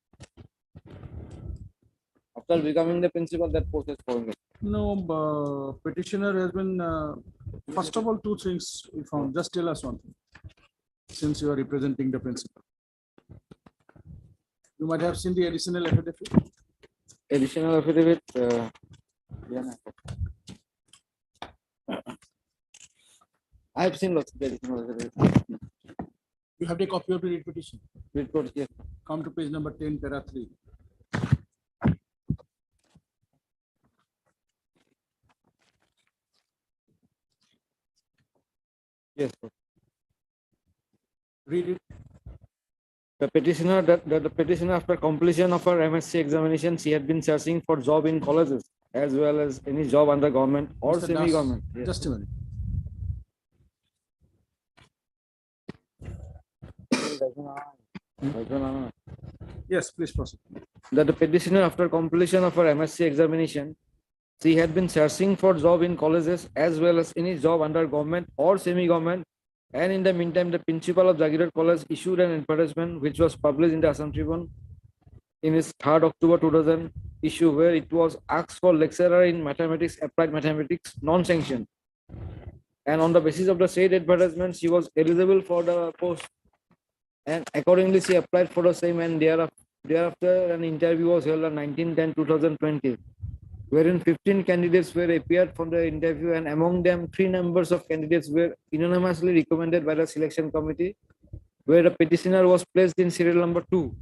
After becoming the principal, that post has fallen vacant. No, petitioner has been, first of all, two things we found. Just tell us one thing, since you are representing the principal. You might have seen the additional affidavit. Additional affidavit. I have seen lots of additional affidavit. You have the copy of the petition. Report here. Come to page number 10, para 3. Yes, sir. Read it. The petitioner, the petitioner, after completion of her MSc examination, she had been searching for job in colleges as well as any job under government or Mr. Das, semi-government. Yes. Just a minute. Yes, please proceed. That the petitioner, after completion of her MSc examination, she had been searching for job in colleges as well as any job under government or semi-government. And in the meantime, the principal of Jagirat College issued an advertisement which was published in the Assam Tribune in its 3rd October 2000 issue, where it was asked for lecturer in mathematics, applied mathematics, non-sanctioned. And on the basis of the said advertisement, she was eligible for the post. And accordingly, she applied for the same, and thereafter an interview was held on 19/10/2020, wherein 15 candidates were appeared from the interview, and among them 3 numbers of candidates were unanimously recommended by the selection committee, where the petitioner was placed in serial number 2,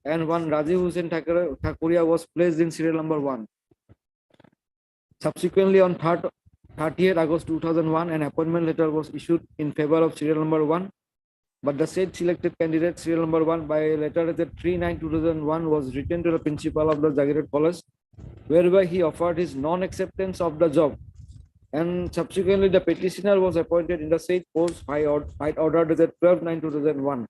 and one Rajiv Hussain Thakuria was placed in serial number 1. Subsequently, on 30th August 2001, an appointment letter was issued in favor of serial number 1, but the said selected candidate, serial number 1, by a letter dated 3/9/2001 was written to the principal of the Jagirat College, whereby he offered his non-acceptance of the job. And subsequently, the petitioner was appointed in the said post by order dated 12/9/2001,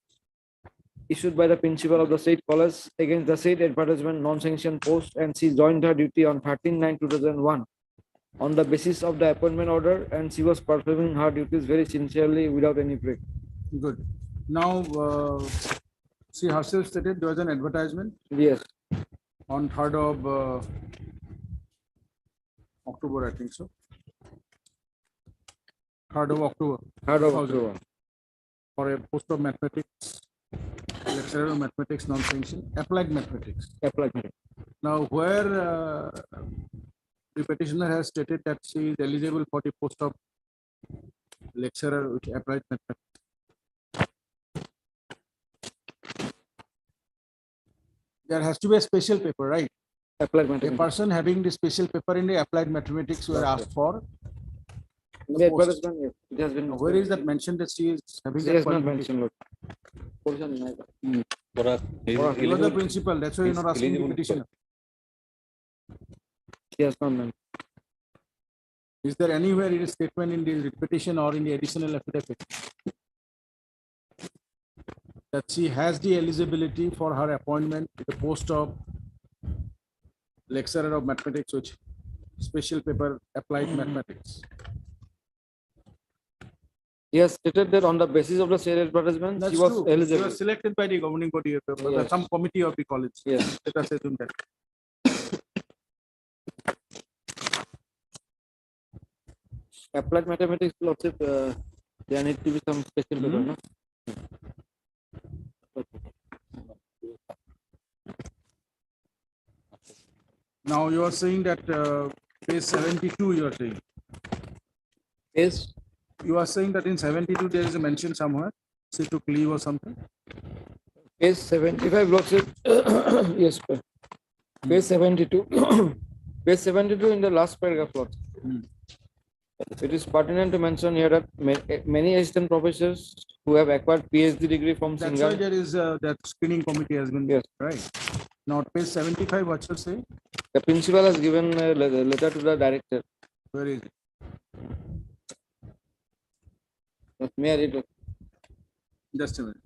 issued by the principal of the said college against the said advertisement non-sanctioned post, and she joined her duty on 13/9/2001 on the basis of the appointment order, and she was performing her duties very sincerely without any break. Good. Now, she herself stated there was an advertisement Yes, on 3rd of October, I think so. 3rd of October. 3rd of 2000, October. For a post of mathematics, lecturer of mathematics non-sanction, applied mathematics. Applied. Now, where the petitioner has stated that she is eligible for the post of lecturer with applied mathematics. There has to be a special paper, right? Applied A mathematics. person having the special paper in the applied mathematics were asked for. The advertisement, yes, it has been. Where is that mentioned that she is having She that has not qualification? mentioned. Portion, For a, he is You are the eligible- principal, that's why you're He's not asking the eligible for- petitioner. She has not mentioned. Is there anywhere in a statement in the petition or in the additional affidavit that she has the eligibility for her appointment to the post of lecturer of mathematics, which special paper applied mathematics? He has stated that on the basis of the said advertisement, That's she was true. She eligible. was selected by the governing body, Yes. some committee of the college. Yes. Let us assume that. Applied mathematics, lots of, there need to be some special paper, no? Now you are saying that page 72 you are saying. Yes. You are saying that in 72 there is a mention somewhere, she took leave or something. Page 75 blocks it. Yes, sir. Page 72. Page 72 in the last paragraph blocks. It is pertinent to mention here that many assistant professors who have acquired PhD degree from That's why single. there is that screening committee has been, Yes. right? Now page 75, what you say? The principal has given a letter to the director. Where is it? May I read it? Just a minute.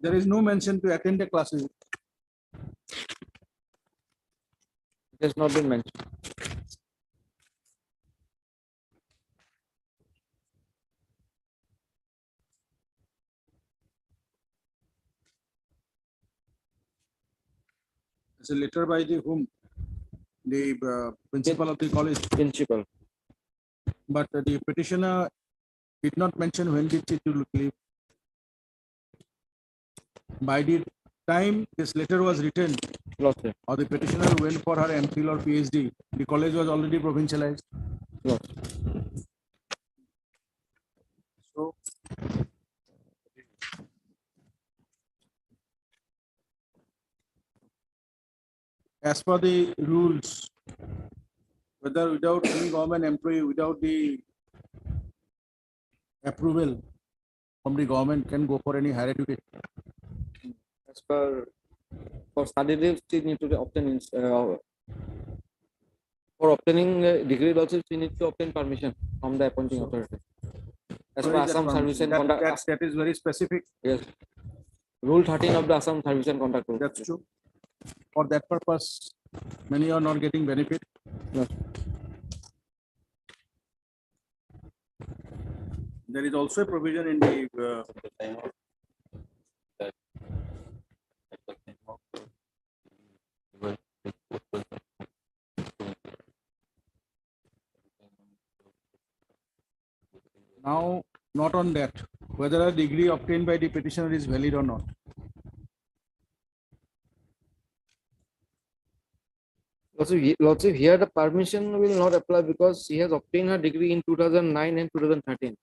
There is no mention to attend the classes. It has not been mentioned. It's a letter by the whom? The principal of the college. Principal. But the petitioner did not mention when did she took leave. By the time this letter was written, Lost it. or the petitioner went for her MPhil or PhD, the college was already provincialized. Lost. So, as per the rules, whether without any government employee, without the approval from the government, can go for any higher education. As per for study leave, she need to obtain for obtaining a degree also she needs to obtain permission from the appointing authority. As per Where is that Assam Service and permission? Conduct. That is very specific. Yes. Rule 13 of the Assam Service and Conduct Rule. That's true. For that purpose, many are not getting benefit. Yes. There is also a provision in the now, not on that, whether a degree obtained by the petitioner is valid or not. Also here the permission will not apply because she has obtained her degree in 2009 and 2013.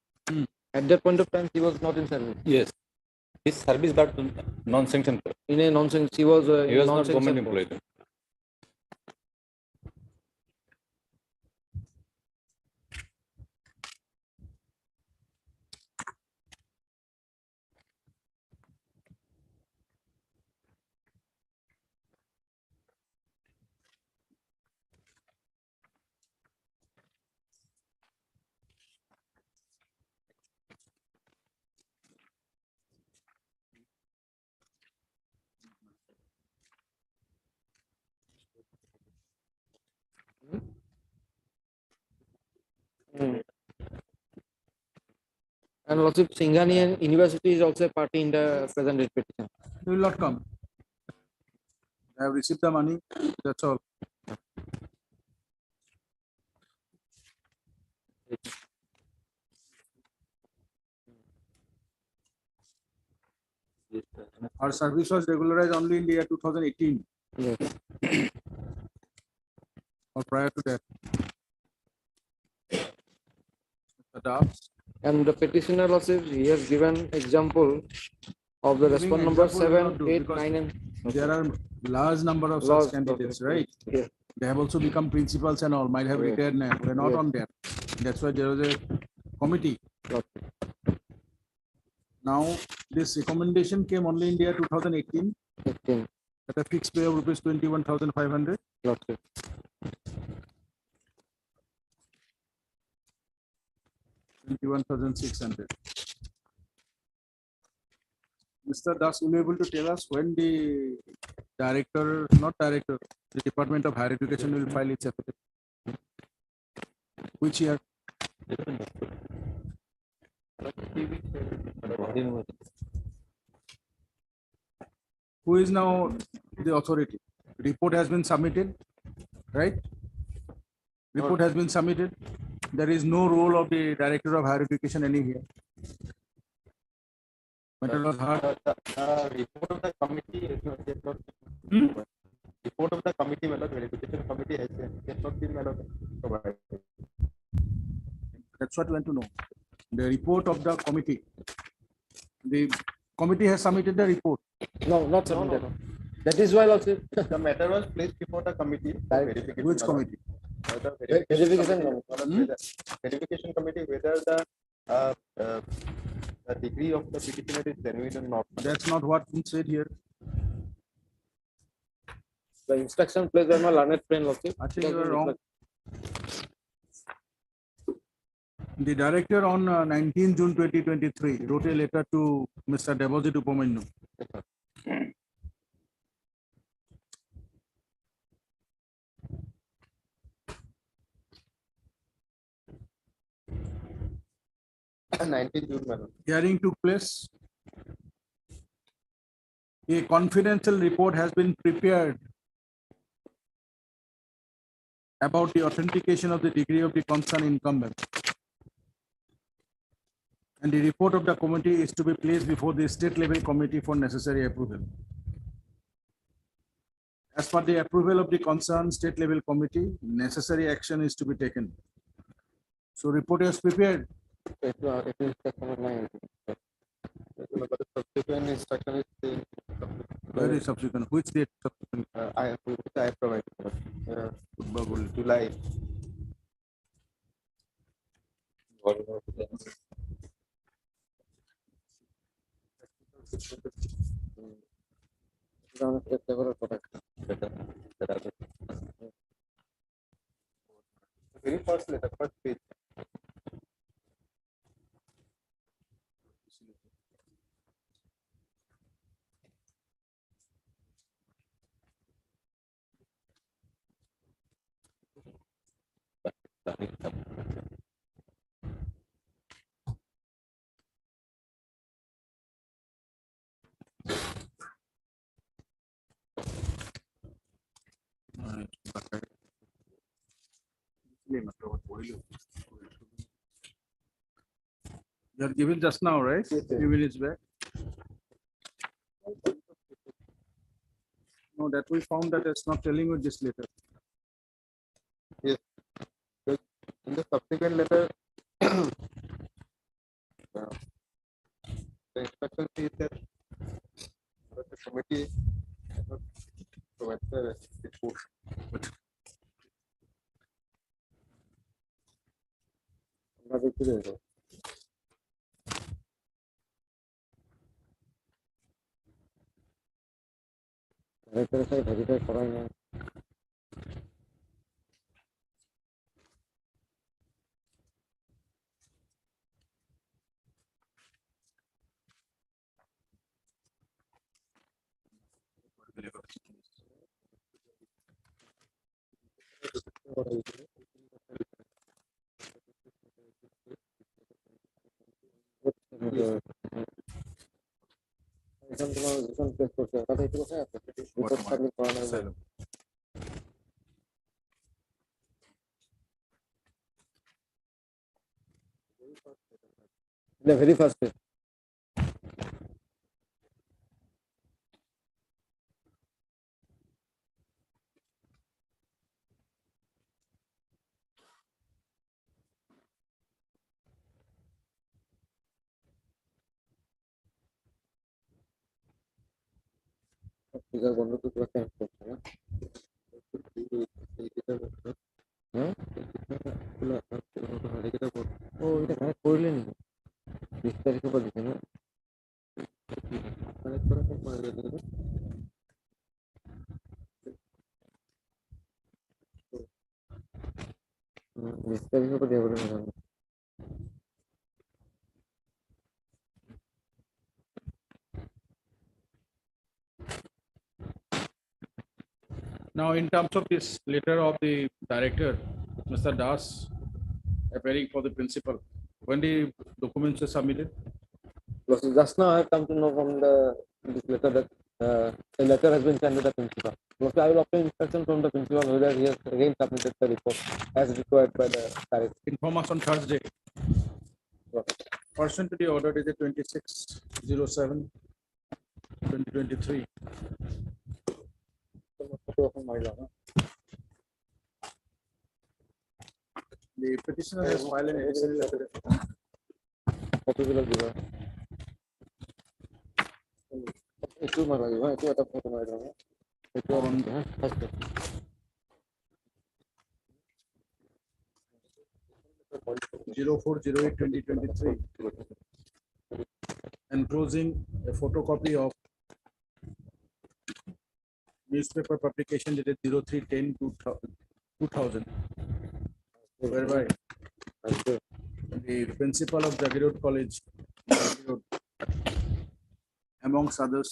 At that point of time, she was not in service. Yes. His service but non-sanctioned. In a nonsense, she was He was not government employee. And Lordship, Singhanian University is also a party in the present writ petition. They will not come. I have received the money, that's all. Our service was regularized only in the year 2018 Yes. or prior to that. Mr. Das, And the petitioner Lordship, he has given example of the Giving respond number example will not 7, do 8, because 9, and there are large number of Large such candidates, right? Yes. They have also become principals and all, might have Yes. retired now. We're not Yes. on that. That's why there was a committee. Lordship. Now, this recommendation came only in the year 2018 15. at a fixed pay of rupees 21,500. Lordship. 21,600. Mr. Das, will you be able to tell us when the director, not director, the Department of Higher Education will file its affidavit? Which year? Who is now the authority? Report has been submitted, right? Report has been submitted. There is no role of the Director of Higher Education any here. Matter was heard. Report of the committee is not yet not. Report of the committee, verification committee has not been provided. That's what we want to know. The report of the committee. The committee has submitted the report. No, not submitted. That is why Lordship. The matter was placed before the committee. for verification. Which committee? The Verification verification committee, whether the degree of the petitioner is genuine or not. That's not what we said here. The instruction placed by my learned friend Lordship. I think you are wrong. The director on 19 June 2023 wrote a letter to Mr. Debojit Upamanyu. June, madam. Hearing took place. A confidential report has been prepared about the authentication of the degree of the concerned incumbent. And the report of the committee is to be placed before the state level committee for necessary approval. As per the approval of the concerned state level committee, necessary action is to be taken. So report is prepared. It is instruction 9. But the subsequent instruction is saying, Where is subsequent? Which date subsequent? I have provided, July. Very first letter, first page. You are given just now, right? Few minutes back. No, that we found that it's not telling you this letter. Yes. In the subsequent letter, the instruction is that the committee provide the report. এখন তোমার যখন press করতে কথা একটু কথা আছে report submit করা নাই the very first page. Figure বন্ধ তো পুরো চেঞ্জ করছে না হ্যাঁ ও এটা কানেক্ট করলেন 20 তারিখে পর দিছে না কানেক্ট করা পরে দিতে 20 তারিখে পর দিয়ে বলেন Now, in terms of this letter of the director, Mr. Das, appearing for the principal, when the documents are submitted? So just now I have come to know from this letter that the letter has been sent to the principal. So I will obtain instruction from the principal whether he has again submitted the report as required by the director. Inform us on Thursday. Pursuant to the order dated 26/07/2023. The petitioner has filed an additional affidavit. Procedural giver. Itu mana juga? Itu ada foto mana? Itu On first. 04/08/2023, enclosing a photocopy of newspaper publication dated 03/10/2000, whereby the principal of Jagiroad College, Jagiroad, amongst others,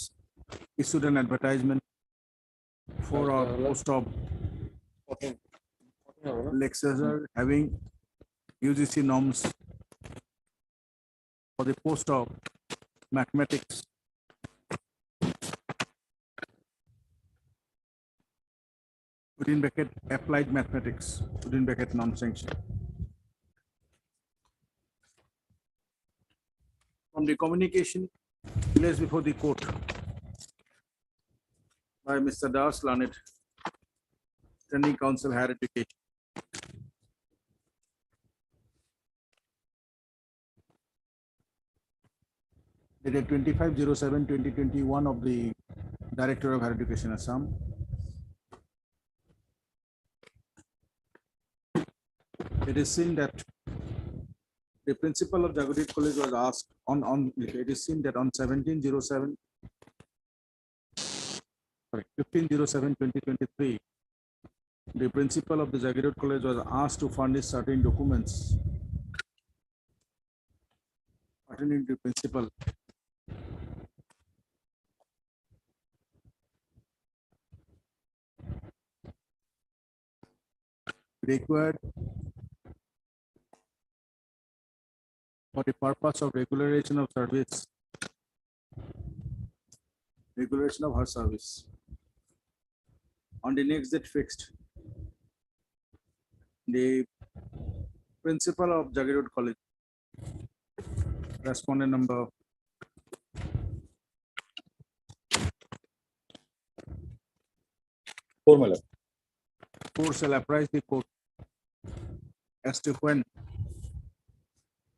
issued an advertisement for our post of lecturer having UGC norms for the post of mathematics within bracket applied mathematics within bracket non-sanctioned. From the communication placed before the court by Mr. Das Lanet, Standing Counsel Higher Education, dated 25/07/2021 of the Director of Higher Education, Assam. It is seen that the principal of Jagiroad College was asked it is seen that on 15/07/2023, the principal of the Jagiroad College was asked to furnish certain documents pertaining to the principal required for the purpose of regulation of service, regulation of her service. On the next date fixed, the principal of Jagiroad College, respondent number 4, my lord. 4 shall apprise the court as to when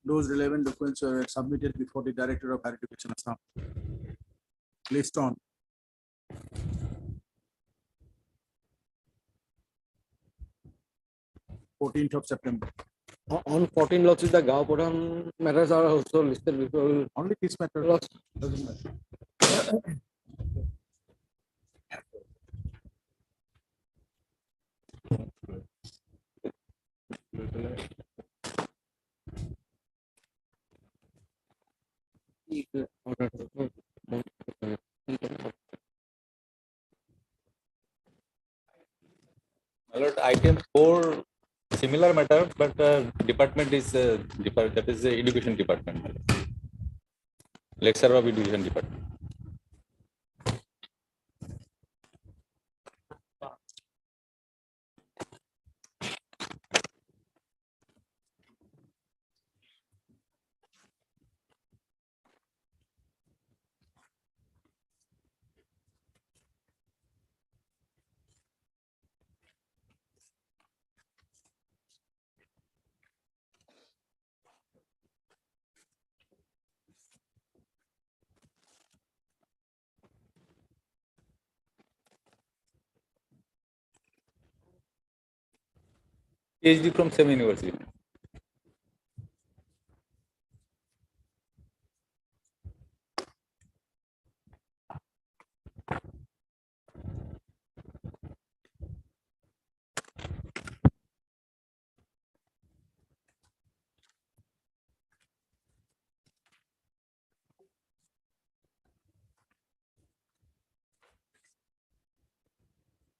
those relevant documents were submitted before the Director of Higher Education, Assam, list on 14th of September. On 14 lots the Gao Podam matters are also listed before. Only this matter Lots. doesn't matter. My lord, item 4, similar matter, but department is that is the education department. My lord. lecturer of Education Department. PhD from same university.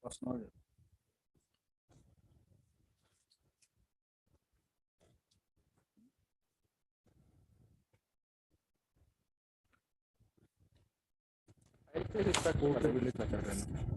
Personal. Portability better than-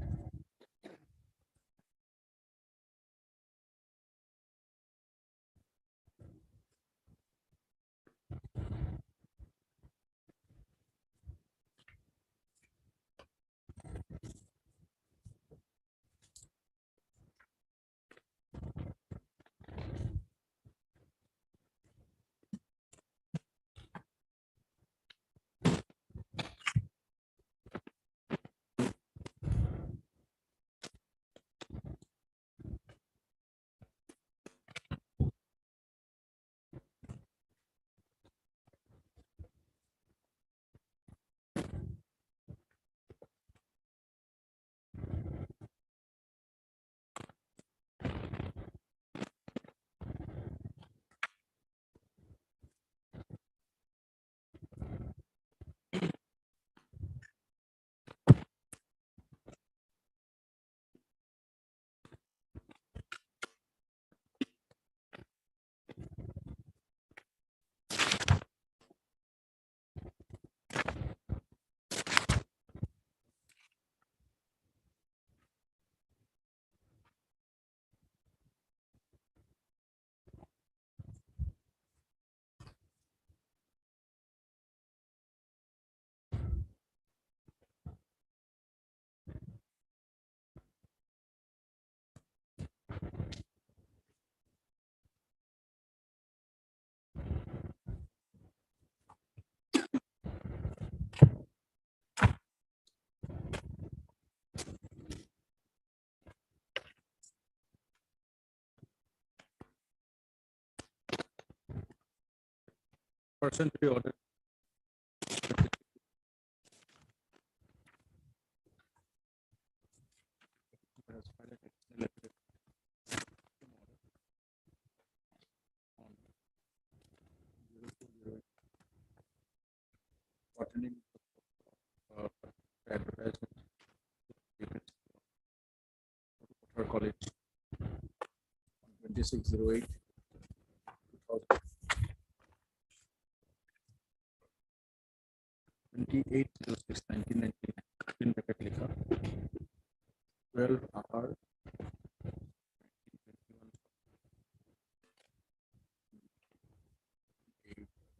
Person to be ordered. Pertaining, advertisement. Her college. 2608. 2806/1999 in bracket लिखा 12 hour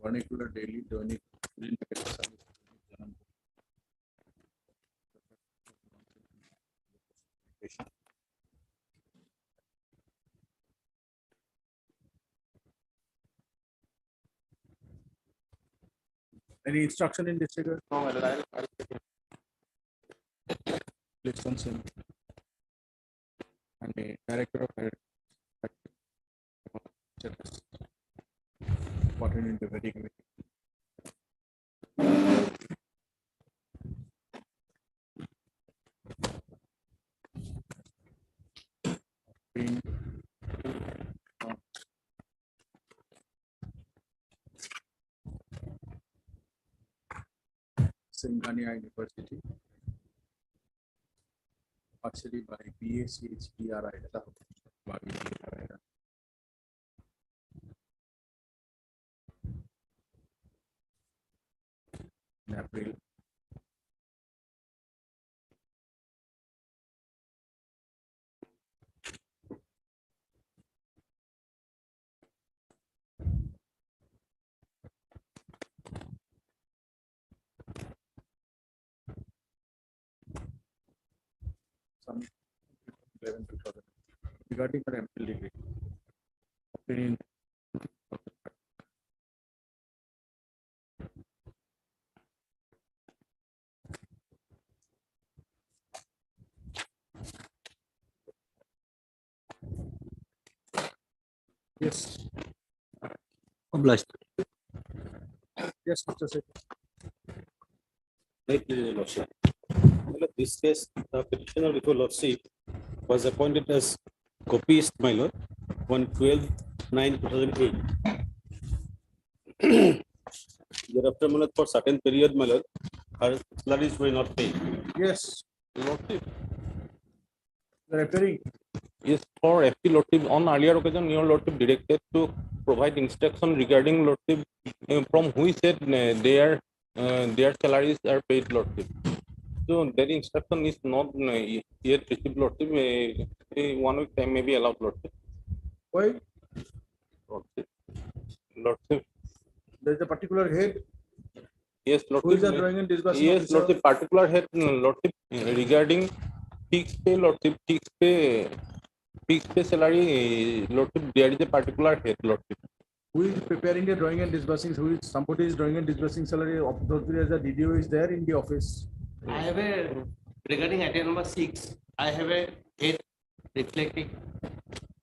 vernacular daily Dainik in bracket लिखा Any instruction in this regard? No, I'll listens in and the director of important in the very committee. Being, Singhania University, partially by BACHDRI. in April. Some 11 2000 regarding the MPL degree. Opinion. Yes. Obliged. Yes, Mr. Seth. Right, Your Lordship. Well, this case, the petitioner before Lordship was appointed as copyist, my lord, on 12/9/2008. Thereafter, my lord, for certain period, my lord, her salaries were not paid. Yes, Lordship. you're appearing. Yes, for FP Lordship, on earlier occasion, your Lordship directed to provide instruction regarding Lordship, from which said their salaries are paid, Lordship. So that instruction is not yet received, Lordship. A 1 week time may be allowed, Lordship. Why? Lordship. Lordship. There's a particular head. Yes, Who is Lordship. the drawing and disbursing Yes, officer? Lordship. Particular head, Lordship, regarding fixed pay, Lordship. Fixed pay salary, Lordship. There is a particular head, Lordship. Who is preparing the drawing and disbursing? Who is somebody is drawing and disbursing salary? Obviously, as a DDO is there in the office. I have a, regarding item number 6, I have a head reflecting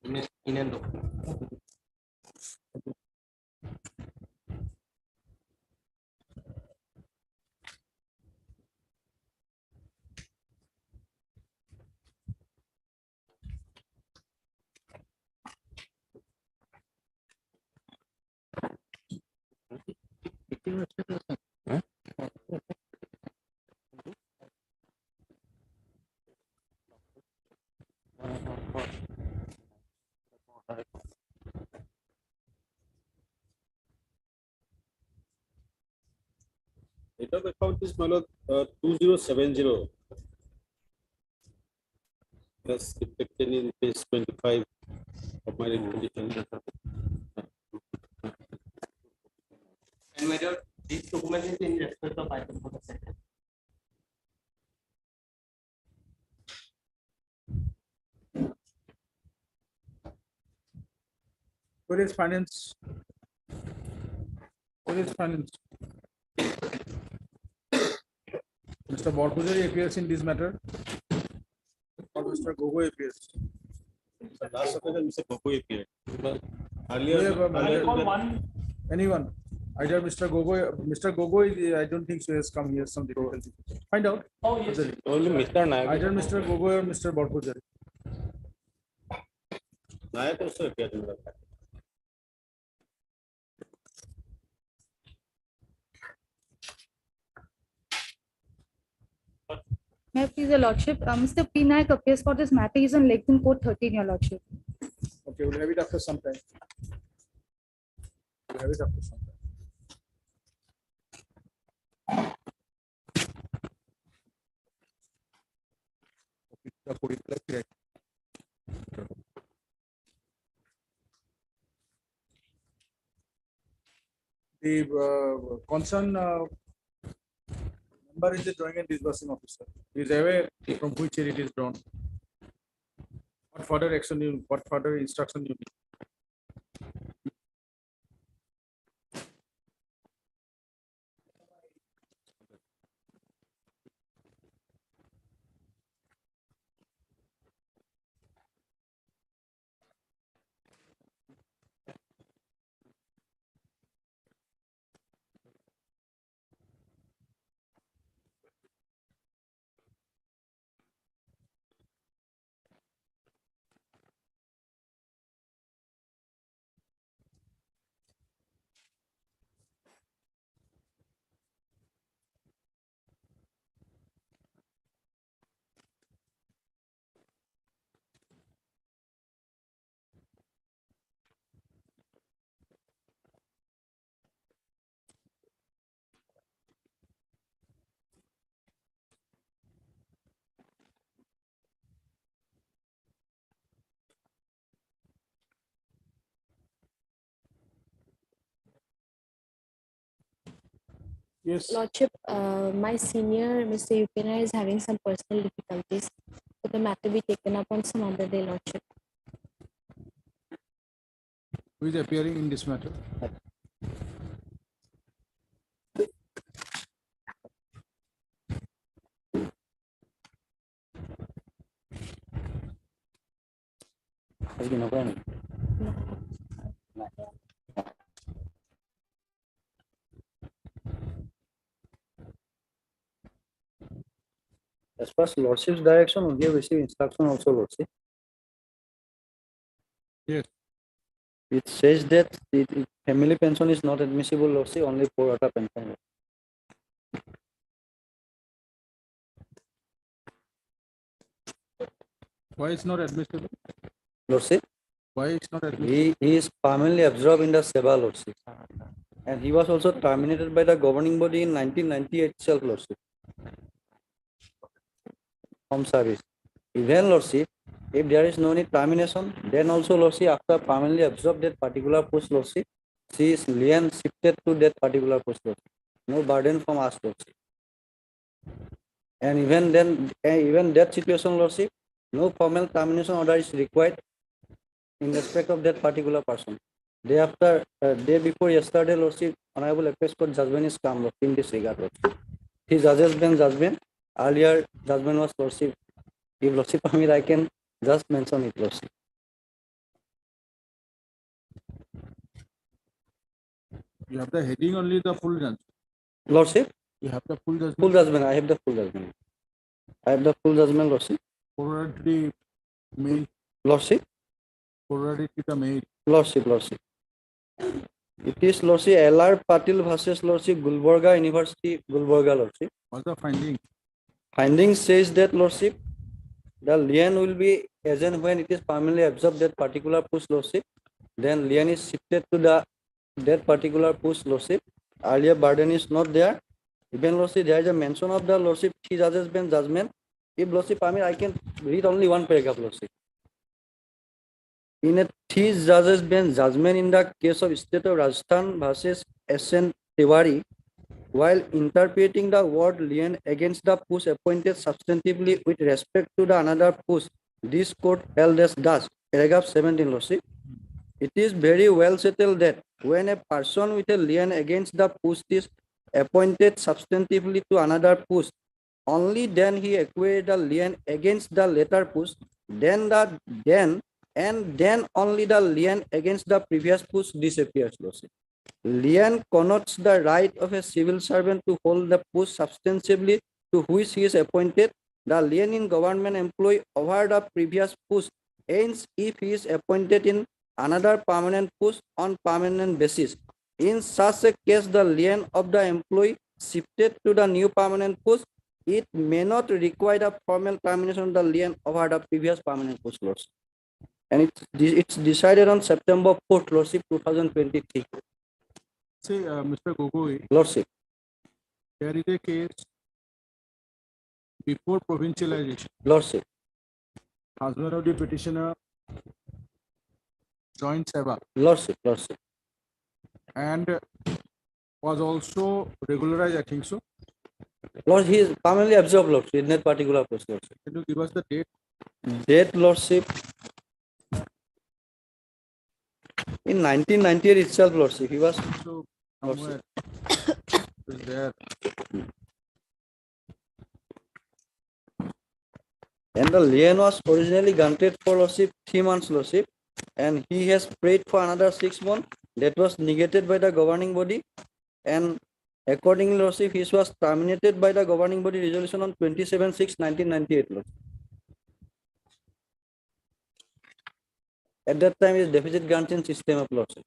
in a document. Date of account is, my lord, 2070. That's reflected in page 25 of my recommendation. And my lord, this document is in respect of item number 7. Where is finance? Where is finance? Mr. Borpujari appears in this matter. Or Mr. Gogoi appears. The last occasion, Mr. Gogoi appeared. But We have a earlier, matter. Anyone? Either Mr. Gogoi, I don't think so has come here, some difficulty. Find out. Oh, yes. only Mr. Nayak. Either Mr. Gogoi or Mr. Borpujari. Nayak also appeared in the May I please, Your Lordship? Mr. P. Naik appears for this matter. He's on Lexington Court 13, Your Lordship. Okay, we'll have it after some time. We'll have it after some time. The concern member is the drawing and disbursing officer. He is aware from which year it is drawn. What further action you, what further instruction you need? Yes. Lordship, my senior, Mr. Upena, is having some personal difficulties. So the matter be taken up on some other day, Lordship. Who is appearing in this matter? As far as Lordship's direction, we have received instruction also, Lordship. Yes. It says that family pension is not admissible, Lordship, only pro rata pension. Why it's not admissible? Lordship, Why it's not admissible? he is permanently absorbed in the Seva, Lordship. And he was also terminated by the governing body in 1998 itself, Lordship. From service. Even, Lordship, if there is no need termination, then also, Lordship, after permanently absorbed that particular post, Lordship, she is lien shifted to that particular post, Lordship. No burden from us, Lordship. And even then, even that situation, Lordship, no formal termination order is required in respect of that particular person. Day after, day before yesterday, Lordship, Honorable Appeals Court judgment is come, Lordship, in this regard, Lordship. His judgment, earlier judgment was, Lordship. If Lordship permit, I can just mention it, Lordship. You have the heading only the full judgment. Lordship, You have the full judgment. full judgment, I have the full judgment. I have the full judgment, Lordship. Forwarded to the mail. Lordship, Forwarded to the mail. Lordship. It is, Lordship, L.R. Patil versus, Lordship, Gulbarga University, Gulbarga, Lordship. What's the finding? Finding says that, Lordship, the lien will be as and when it is permanently absorbed that particular post, Lordship, then lien is shifted to that particular post, Lordship. Earlier burden is not there. Even, Lordship, there is a mention of the, Lordship, three judges bench judgment. If, Lordship permit, I can read only one paragraph, Lordship. In a three judges bench judgment in the case of State of Rajasthan versus S.N. Tiwari, while interpreting the word lien against the post appointed substantively with respect to the another post, this court held as thus, paragraph 17, Lordship. It is very well settled that when a person with a lien against the post is appointed substantively to another post, only then he acquired the lien against the latter post, then only the lien against the previous post disappears, Lordship. Lien connotes the right of a civil servant to hold the post substantively to which he is appointed. The lien in government employee over the previous post ends if he is appointed in another permanent post on permanent basis. In such a case, the lien of the employee shifted to the new permanent post, it may not require a formal termination of the lien over the previous permanent post, Lordship. And it's decided on September 4th, Lordship, 2023. Say, Mr. Gogoi, Lordship, there is a case before provincialization. Lordship, Husband of the petitioner joined Seva Lordship, and was also regularized, I think so. Lord, he is permanently absorbed, Lordship, in that particular post, Lordship. Can you give us the date? Date, Lordship, in 1998 itself, Lordship, he was, So somewhere is there. and the lien was originally granted for, Lordship, 3 months, Lordship, and he has prayed for another 6 months. That was negated by the governing body, and accordingly, Lordship, he was terminated by the governing body resolution on 27/6/1998, Lordship. At that time, is deficit granting system of, Lordship.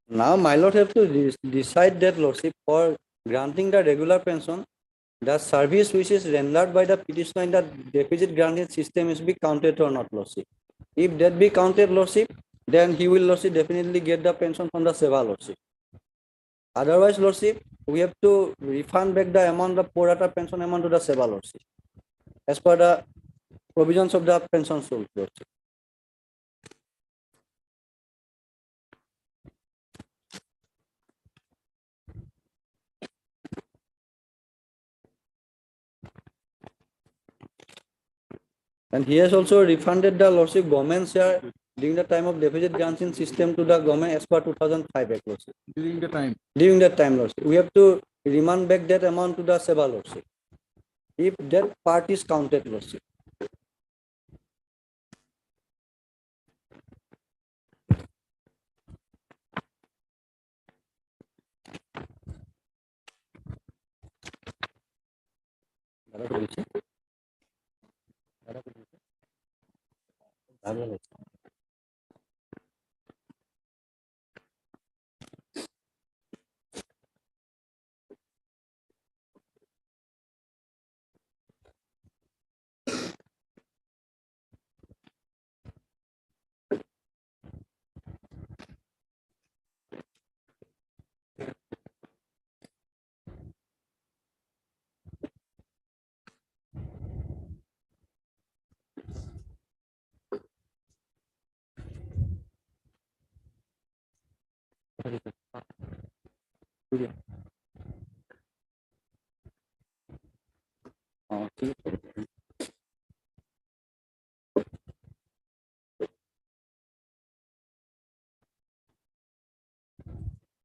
Now, my lord have to decide that, Lordship, for granting the regular pension, the service which is rendered by the petitioner in the deficit granting system is be counted or not, Lordship. If that be counted, Lordship, then he will, Lordship, definitely get the pension from the Seva, Lordship. Otherwise, Lordship, we have to refund back the amount of pro rata pension amount to the Seva, Lordship, as per the provisions of the pension rules, Lordship. And he has also refunded the lordship government share during the time of deficit granting system to the government as per 2005 Act, lordship. During the time. During that time, lordship. We have to remand back that amount to the Seva, lordship. If that part is counted, lordship.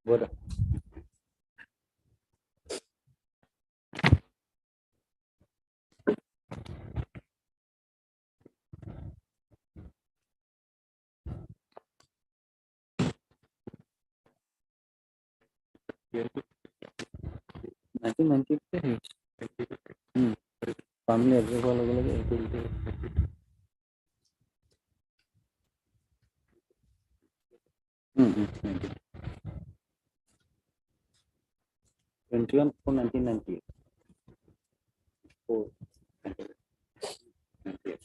What? 1990 family address वाला वाला Hmm. 21 for 1998. Oh. 98.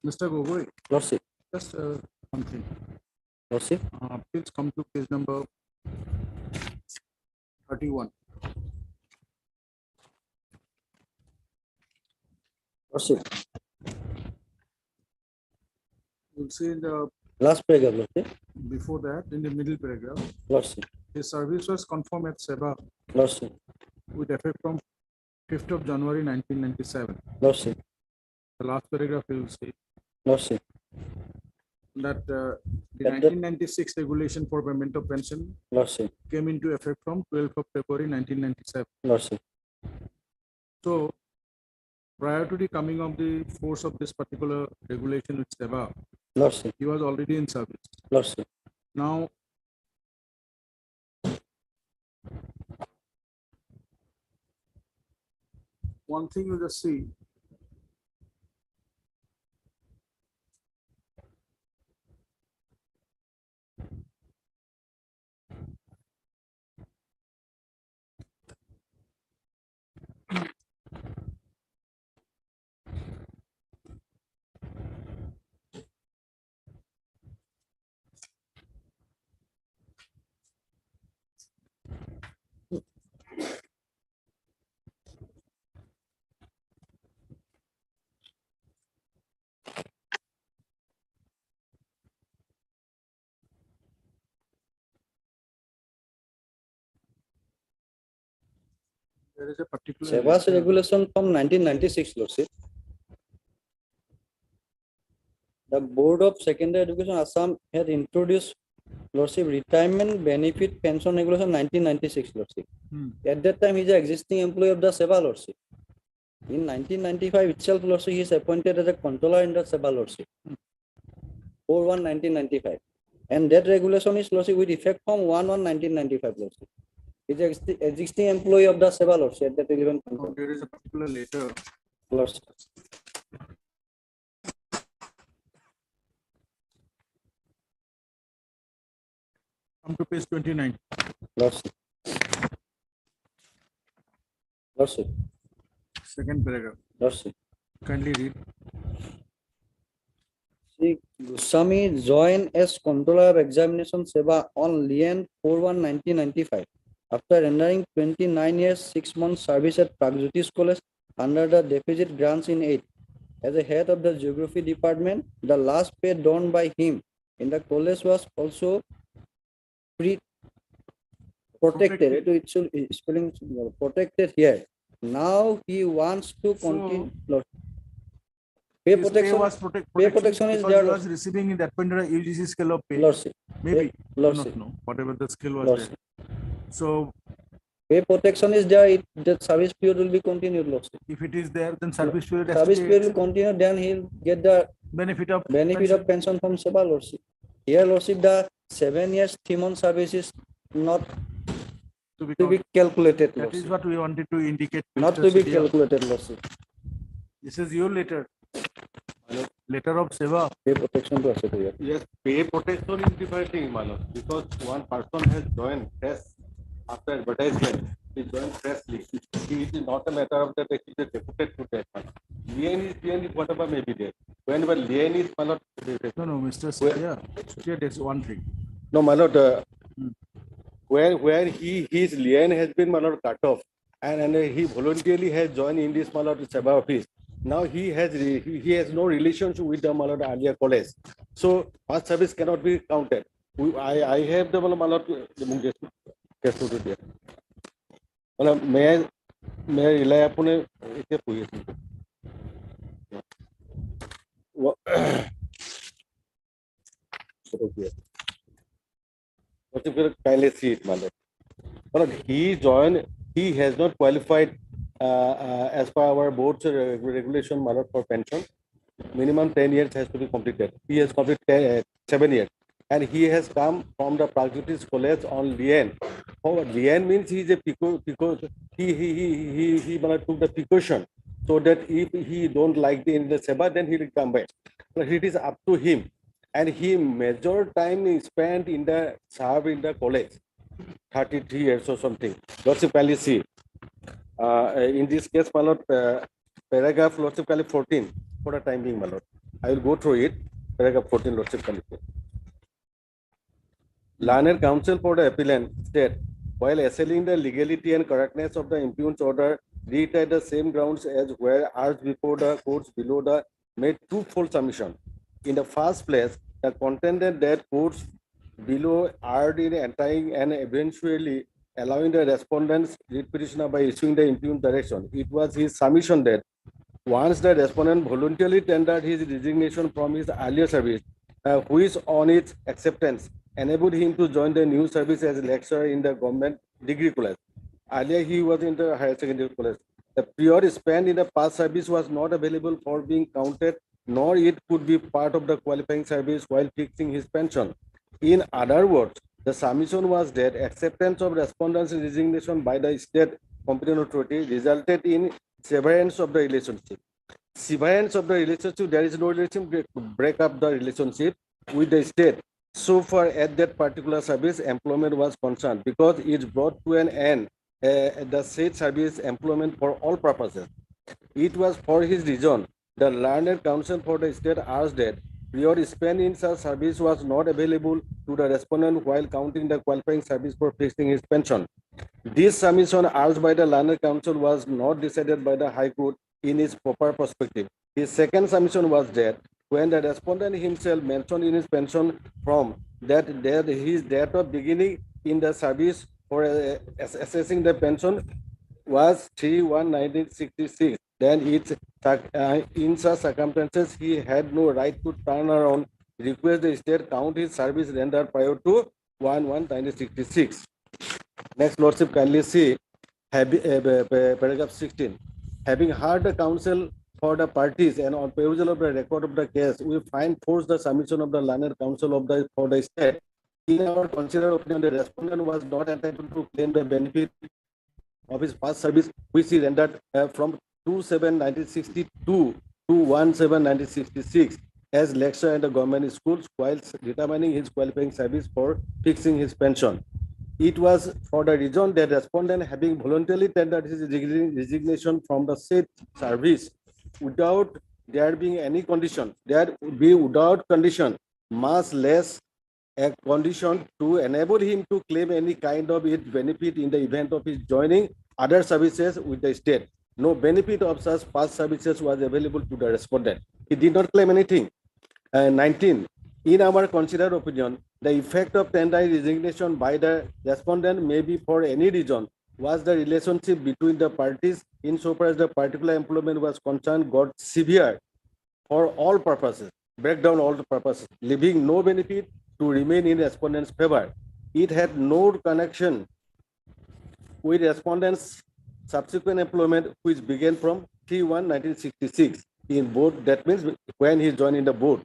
Mr. Gogoi, Lordship. just one thing. Lordship. Please come to page number 31. Lordship. You'll see in the Last paragraph, Lordship. before that, in the middle paragraph, Lordship. his service was confirmed at SEBA Lordship. with effect from 5th of January 1997. Lordship. The last paragraph you will see Lordship. that the That the- 1996 regulation for payment of pension Lordship. came into effect from 12th of February 1997. Lordship. So prior to the coming of the force of this particular regulation with SEBA, Lordship, He was already in service. Lordship. Now, one thing you just see, there is a particular Seva's letter. regulation from 1996, Lordship. The Board of Secondary Education Assam had introduced, Lordship, retirement benefit pension regulation 1996, Lordship. At that time, he is an existing employee of the Seva, Lordship. In 1995 itself, Lordship, he is appointed as a controller in the Seva, Lordship. 4/1/1995. And that regulation is, Lordship, with effect from 1/1/1995, Lordship. He is an existing employee of the Seva, Lordship, at that relevant Now, there is a particular letter. Lordship. Come to page 29. Lordship. Lordship. Second paragraph. Lordship. Kindly read. Sri Goswami joined as Controller of Examination Seva on lien 4/1/1995 after rendering 29 years 6 months service at Pragjyotish College under the deficit grants in 8. As a head of the Geography Department, the last pay done by him in the college was also protected. It should spelling protected here. Now he wants to continue. Pay His protection. was Pay protection is because there. he was receiving in that point a UGC scale of pay. Lordship. Maybe. Lordship. No, whatever the skill was Lordship. there. So Pay protection is there. The service period will be continued, Lordship. if it is there, then service period has Service to be period will continue. Then he'll get the benefit of pension from Seva, Lordship. Here, Lordship, the 7 years 3 months service is not to be calculated. That is Lordship. what we wanted to indicate. Not Mr. to be Setia. calculated, Lordship. This is your letter. Letter of Seva. Pay protection to asset here. Yes, pay protection is different thing, my lord, because one person has joined fresh after advertisement. He joined freshly. It is not a matter of that he is deputed to that. Lien is whatever may be there. Whenever lien is, my lord. No, Mr. Setia. Setia, that's one thing. No, my lord. Where his lien has been, my lord, cut off, and he voluntarily has joined in this, my lord, Seva office. Now he has no relationship with the, my lord, earlier college. So past service cannot be counted. I have the, my lord, may I rely upon a kindly see it, my lord. But he has not qualified as per our board's regulation, my lord, for pension. Minimum 10 years has to be completed. He has completed 7 years. And he has come from the Pragjyotish College on lien. Oh, lien means he is a he took the precaution so that if he don't like in the Seva, then he will come back. But it is up to him. And he major time spent in the serve in the college, 33 years or something. Lordship kindly see. In this case, my lord, paragraph Lordship kindly 14 for the time being, my lord. I will go through it. Paragraph 14, Lordship kindly. Learned counsel for the appellant state, while assailing the legality and correctness of the impugned order, reiterated the same grounds as were urged before the courts below the made twofold submission. In the first place, the contended that courts below erred in entering and eventually allowing the respondent's lead petitioner by issuing the impugned direction. It was his submission that once the respondent voluntarily tendered his resignation from his earlier service, which on its acceptance enabled him to join the new service as a lecturer in the government degree college. Earlier, he was in the higher secondary college. The period spent in the past service was not available for being counted nor it could be part of the qualifying service while fixing his pension. In other words, the submission was that acceptance of respondent's resignation by the state competent authority resulted in severance of the relationship. Severance of the relationship, there is no relationship, break up the relationship with the state so far as that particular service employment was concerned, because it brought to an end the said service employment for all purposes. It was for his reason the learned counsel for the state asked that prior spent in such service was not available to the respondent while counting the qualifying service for fixing his pension. This submission urged by the learned counsel was not decided by the High Court in its proper perspective. His second submission was that when the respondent himself mentioned in his pension form that his date of beginning in the service for assessing the pension was 3/1/1966, then in such circumstances he had no right to turn around, request the state count his service rendered prior to 1/1/1966. Next, Lordship, kindly see paragraph 16. Having heard the counsel for the parties and on perusal of the record of the case, we find force the submission of the learned counsel of the for the state. In our considered opinion, the respondent was not entitled to claim the benefit of his past service, which he rendered from 2/7/1962 to 1/7/1966 as lecturer in the government schools while determining his qualifying service for fixing his pension. It was for the reason that respondent, having voluntarily tendered his resignation from the said service without there being any condition, there would be without condition, much less a condition to enable him to claim any kind of its benefit in the event of his joining other services with the state. No benefit of such past services was available to the respondent. He did not claim anything. 19. In our considered opinion, the effect of tendering resignation by the respondent may be for any reason was the relationship between the parties insofar as the particular employment was concerned got severe for all purposes, break down all the purposes, leaving no benefit to remain in respondent's favor. It had no connection with respondent's subsequent employment, which began from 3/1/1966 in board. That means when he joined in the board.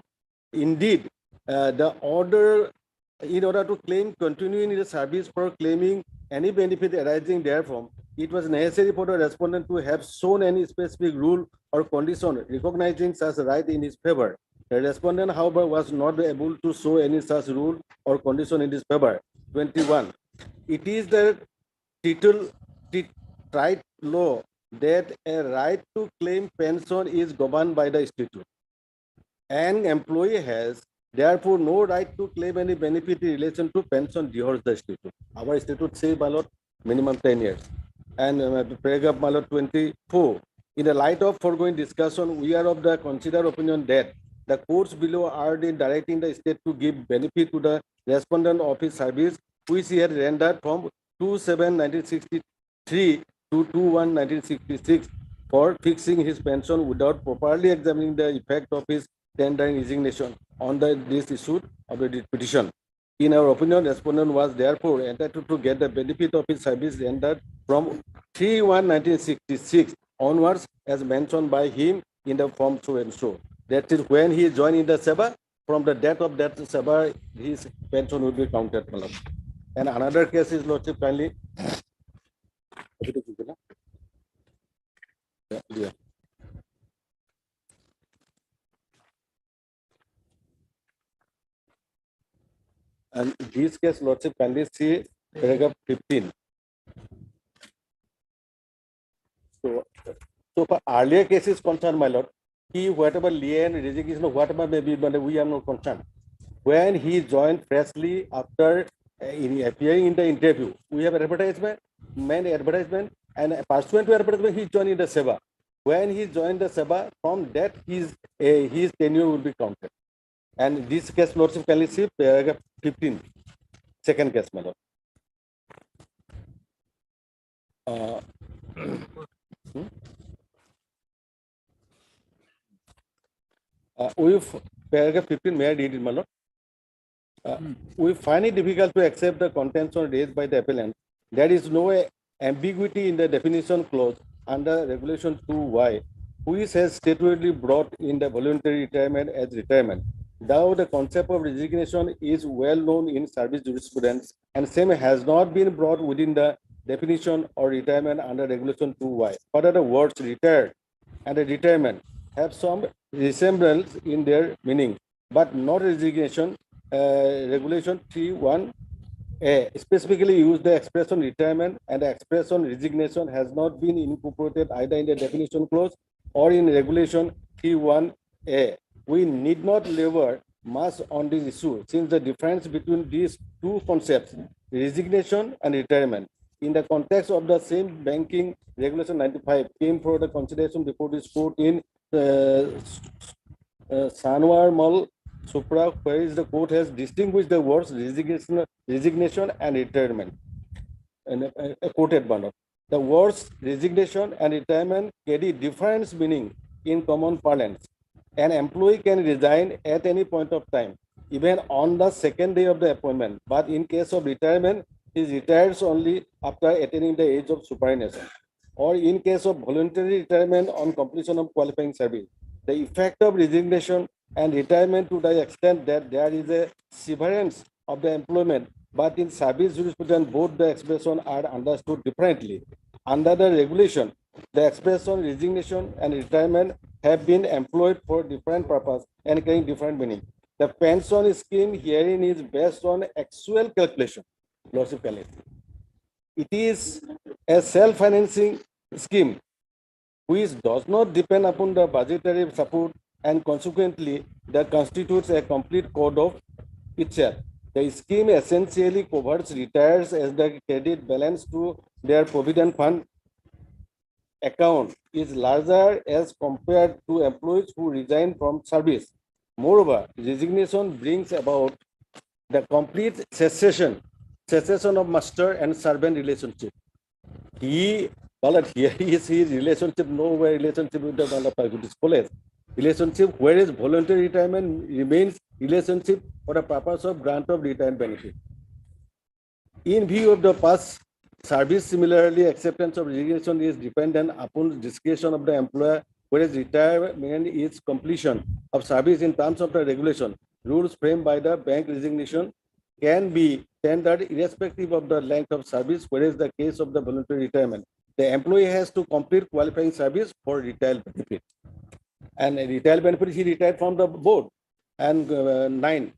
Indeed, in order to claim continuing in the service for claiming any benefit arising therefrom, it was necessary for the respondent to have shown any specific rule or condition recognizing such right in his favor. The respondent, however, was not able to show any such rule or condition in his favor. 21. It is the right law that a right to claim pension is governed by the statute. An employee has therefore no right to claim any benefit in relation to pension due the statute. Our statute says, my lord, minimum 10 years. And paragraph, my lord, 24. In the light of foregoing discussion, we are of the considered opinion that the courts below are in directing the state to give benefit to the respondent of his service, which he had rendered from 2/7/1963 to 2/1/1966 for fixing his pension without properly examining the effect of his tendering resignation on this issue of the petition. In our opinion, respondent was therefore entitled to get the benefit of his service rendered from 3/1/1966 onwards, as mentioned by him in the form so and so. That is when he joined in the Seva, from the date of that Seva, his pension will be counted. And another case is, Lordship, kindly. Yeah. And this case, Lordship, kindly see paragraph 15. So for earlier cases concerned, my lord, he whatever lien, resignation, whatever may be, but we are not concerned. When he joined freshly after appearing in the interview, we have advertisement, and pursuant to advertisement, he joined in the Seva. When he joined the Seva, from that his tenure will be counted. And this case, Lordship, can you see paragraph 15, second case, my lord. With paragraph 15, may I read it, my lord? We find it difficult to accept the contention raised by the appellant. There is no ambiguity in the definition clause under regulation 2Y which has statutorily brought in the voluntary retirement as retirement. Though the concept of resignation is well known in service jurisprudence, and same has not been brought within the definition or retirement under Regulation 2Y. Further, the words retired and retirement have some resemblance in their meaning, but not resignation. Regulation 3(1)(a) specifically use the expression retirement, and the expression resignation has not been incorporated either in the definition clause or in Regulation 3(1)(a). We need not labor much on this issue, since the difference between these two concepts, resignation and retirement, in the context of the same banking Regulation 95, came for the consideration before this court in Sanwar Mal Supra, where the court has distinguished the words resignation and retirement. And quoted one. The words resignation and retirement carry different meaning in common parlance. An employee can resign at any point of time, even on the second day of the appointment. But in case of retirement, he retires only after attaining the age of superannuation. Or in case of voluntary retirement on completion of qualifying service. The effect of resignation and retirement to the extent that there is a severance of the employment, but in service jurisprudence, both the expression are understood differently. Under the regulation, the expression resignation and retirement have been employed for different purpose and carrying different meaning. The pension scheme herein is based on actual calculation. Lordship calculation. It is a self-financing scheme which does not depend upon the budgetary support, and consequently that constitutes a complete code of itself. The scheme essentially covers retirees as the credit balance to their provident fund account is larger as compared to employees who resign from service. Moreover, resignation brings about the complete cessation of master and servant relationship. Here is his relationship, nowhere relationship with the college. Relationship, whereas voluntary retirement remains relationship for the purpose of grant of retirement benefit. In view of the past service, similarly, acceptance of resignation is dependent upon discretion of the employer, whereas retirement is completion of service in terms of the regulation. Rules framed by the bank resignation can be tendered irrespective of the length of service, whereas the case of the voluntary retirement, the employee has to complete qualifying service for retirement benefit. And retirement benefit, he retired from the board. And 9,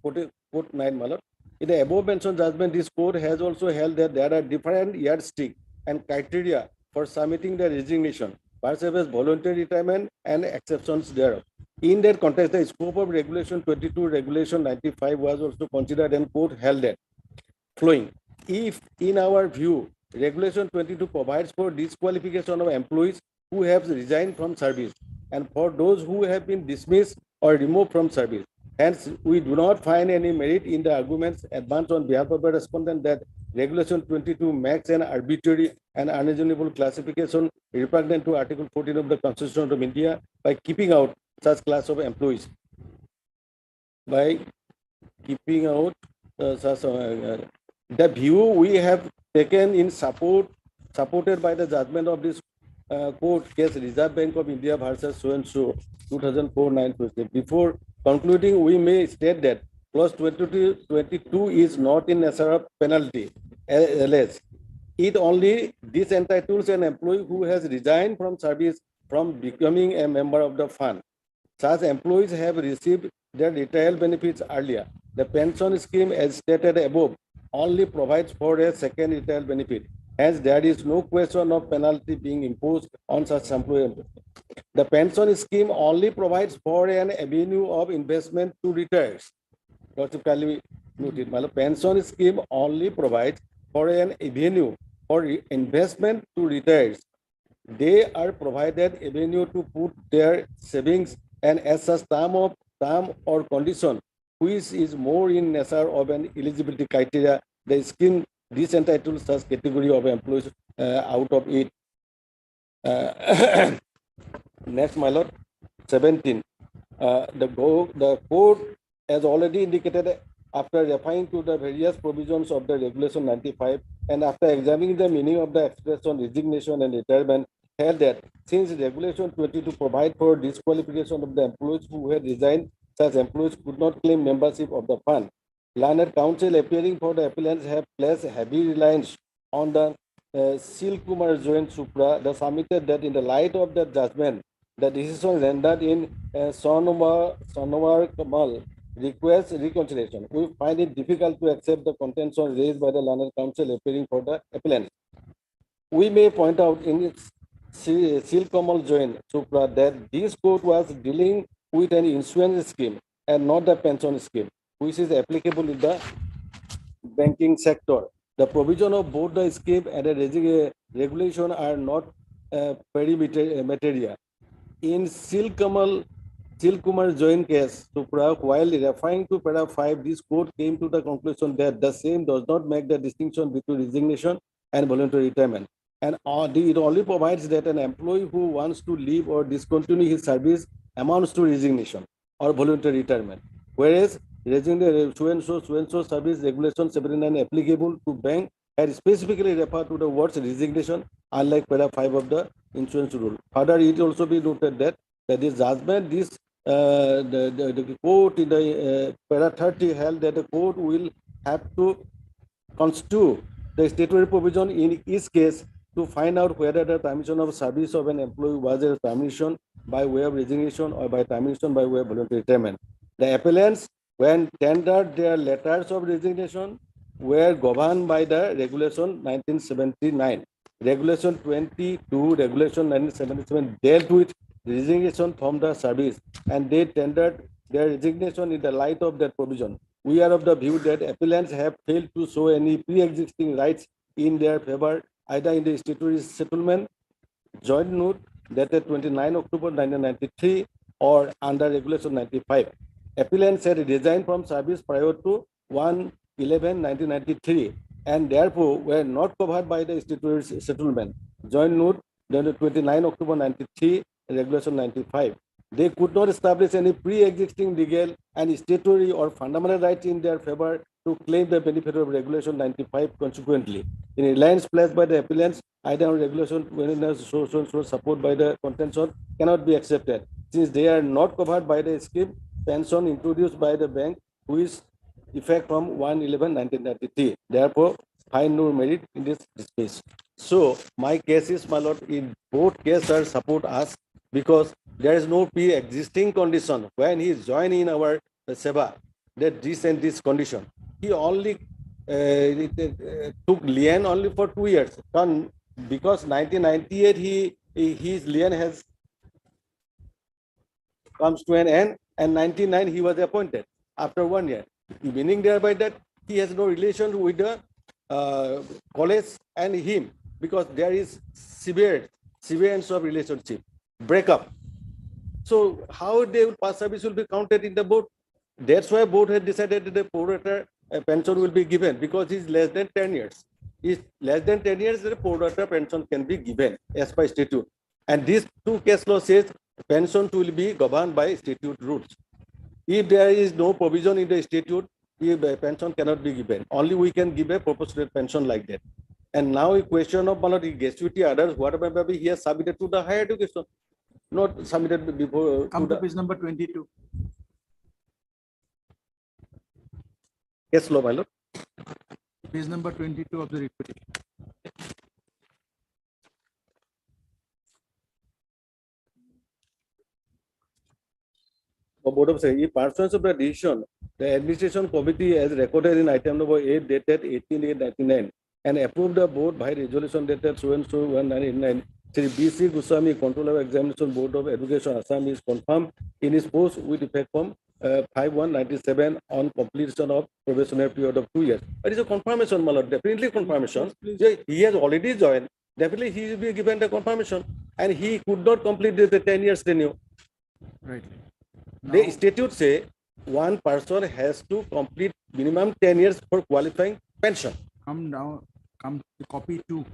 quote 9, Malad. In the above mentioned judgment, this court has also held that there are different yardstick and criteria for submitting the resignation, versus voluntary retirement and exceptions thereof. In that context, the scope of Regulation 22, Regulation 95 was also considered, and court held that flowing. If, in our view, Regulation 22 provides for disqualification of employees who have resigned from service and for those who have been dismissed or removed from service. Hence, we do not find any merit in the arguments advanced on behalf of the respondent that Regulation 22 makes an arbitrary and unreasonable classification repugnant to Article 14 of the Constitution of India by keeping out such class of employees. By keeping out the view we have taken in supported by the judgment of this court case Reserve Bank of India versus so and so 2004-9. Before concluding, we may state that clause 22 is not in nature of penalty, LS. It only disentitles an employee who has resigned from service from becoming a member of the fund. Such employees have received their retirement benefits earlier. The pension scheme, as stated above, only provides for a second retirement benefit. Hence, there is no question of penalty being imposed on such employees. The pension scheme only provides for an avenue of investment to retirees. The pension scheme only provides for an avenue for investment to retirees. They are provided avenue to put their savings, and as such term or condition, which is more in nature of an eligibility criteria, the scheme disentitles such category of employees out of it. Next, my lord, 17. The court has already indicated, after referring to the various provisions of the Regulation 95 and after examining the meaning of the expression resignation and retirement, held that since Regulation 22 provide for disqualification of the employees who had resigned, such employees could not claim membership of the fund. Learned counsel appearing for the appellants have placed heavy reliance on the Sil Kumar Joint Supra, the submitted that in the light of the judgment, the decision rendered in Sonomar Kamal requests reconciliation. We find it difficult to accept the contention raised by the learned counsel appearing for the appellant. We may point out in its Silkamal Joint Supra that this court was dealing with an insurance scheme and not the pension scheme, which is applicable in the banking sector. The provision of both the scheme and the regulation are not perimeter. In Silkumar Joint case, Supra, while referring to paragraph 5, this court came to the conclusion that the same does not make the distinction between resignation and voluntary retirement. And it only provides that an employee who wants to leave or discontinue his service amounts to resignation or voluntary retirement. Whereas so-and-so service regulation 79 applicable to bank had specifically referred to the words resignation, unlike paragraph 5 of the insurance rule. Further, it also be noted that this judgment, the court in the para 30 held that the court will have to construe the statutory provision in each case to find out whether the termination of service of an employee was a termination by way of resignation or by termination by way of voluntary retirement. The appellants, when tendered their letters of resignation, were governed by the Regulation 1979. Regulation 22, Regulation 1977 dealt with resignation from the service, and they tendered their resignation in the light of that provision. We are of the view that appellants have failed to show any pre-existing rights in their favor, either in the statutory settlement, joint note dated 29 October 1993, or under Regulation 95. Appellants had resigned from service prior to 1/11/1993 and therefore were not covered by the statutory settlement, joint note dated 29 October 93, Regulation 95. They could not establish any pre-existing legal and statutory or fundamental rights in their favor to claim the benefit of Regulation 95. Consequently, in reliance placed by the appellants, either on Regulation 29 so support by the contention cannot be accepted, since they are not covered by the scheme pension introduced by the bank, who is effect from 1/11/1993. Therefore, find no merit in this case. So, my case is, my lord, in both cases are support us, because there is no pre-existing condition when he is joined in our seva, that this and this condition. He only took lien only for 2 years. Because 1998 his lien has comes to an end, and 99 he was appointed after 1 year. Meaning thereby that he has no relation with the college and him, because there is severance of relationship, breakup. So how they will pass service will be counted in the board. That's why board had decided that the prorata pension will be given, because he's less than 10 years. Is less than 10 years, the prorata pension can be given as per statute. And these two case law says pension will be governed by statute rules. If there is no provision in the statute, if pension cannot be given. Only we can give a proportionate pension like that. And now a question of gratuity others, whatever maybe he has submitted to the higher education, not submitted before. Come to page number 22. Yes, law, my lord. Page number 22 of the report. Board of Say, pursuance of the decision, the administration committee as recorded in item number 8 dated 18/8/99 and approved the board by resolution dated so and so 1989. Sri B.C. Goswami, Controller of Examination Board of Education, Assam, is confirmed in his post with effect from 5/1/97 on completion of probationary period of 2 years. It is a confirmation, my lord, definitely confirmation. He has already joined. Definitely he will be given the confirmation, and he could not complete the 10 years tenure. Right. The statute say one person has to complete minimum 10 years for qualifying pension. Come to copy 2.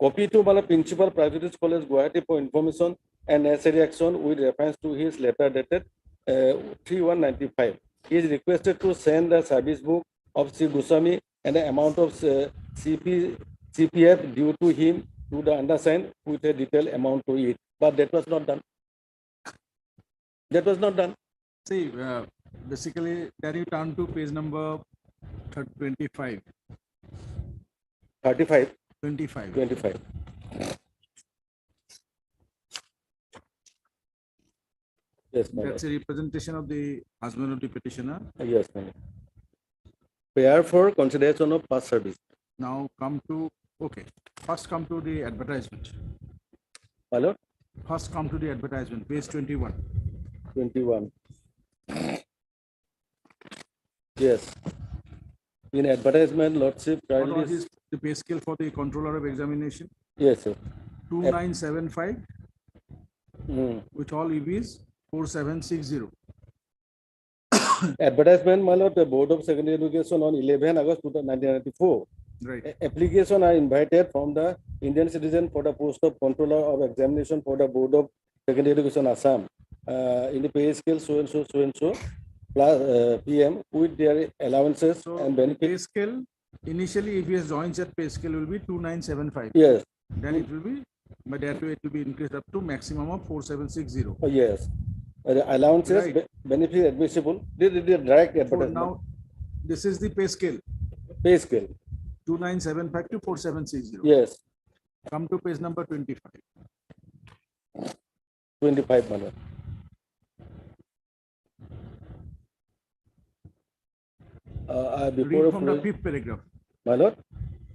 Copy 2, Principal Private College, Guwahati, for information and necessary action with reference to his letter dated 3/1/95. He is requested to send the service book of Sri Goswami and the amount of CPF due to him to the undersigned with a detailed amount to it, but that was not done. That was not done. See, basically, then you turn to page number 25. 35, 25. 25. Yes, my That's lord. a representation of the husband of the petitioner. Yes, my lord. Pair for consideration of past service. Now come to, okay, first come to the advertisement. My lord, First come to the advertisement, page 21. 21. Yes. In advertisement, lordship, What kindly. was his, the pay scale for the controller of examination? Yes, sir. 2975, Hmm. which all EVs 4760. Advertisement, my lord, the Board of Secondary Education on 11 August 1994. Right. Application are invited from the Indian citizen for the post of controller of examination for the Board of Secondary Education Assam. In the pay scale so and so plus PM with their allowances So and the pay benefits. scale, initially EVS joins at pay scale will be 2975. Yes. Then it will be, by that way it will be increased up to maximum of 4760. Oh, yes. Allowances, Right. benefit admissible. This is the direct For advertisement. now, this is the pay scale, Pay scale. 2975 to 4760. Yes. Come to page number 25. 25, my lord. Before Read from the fifth paragraph. my lord,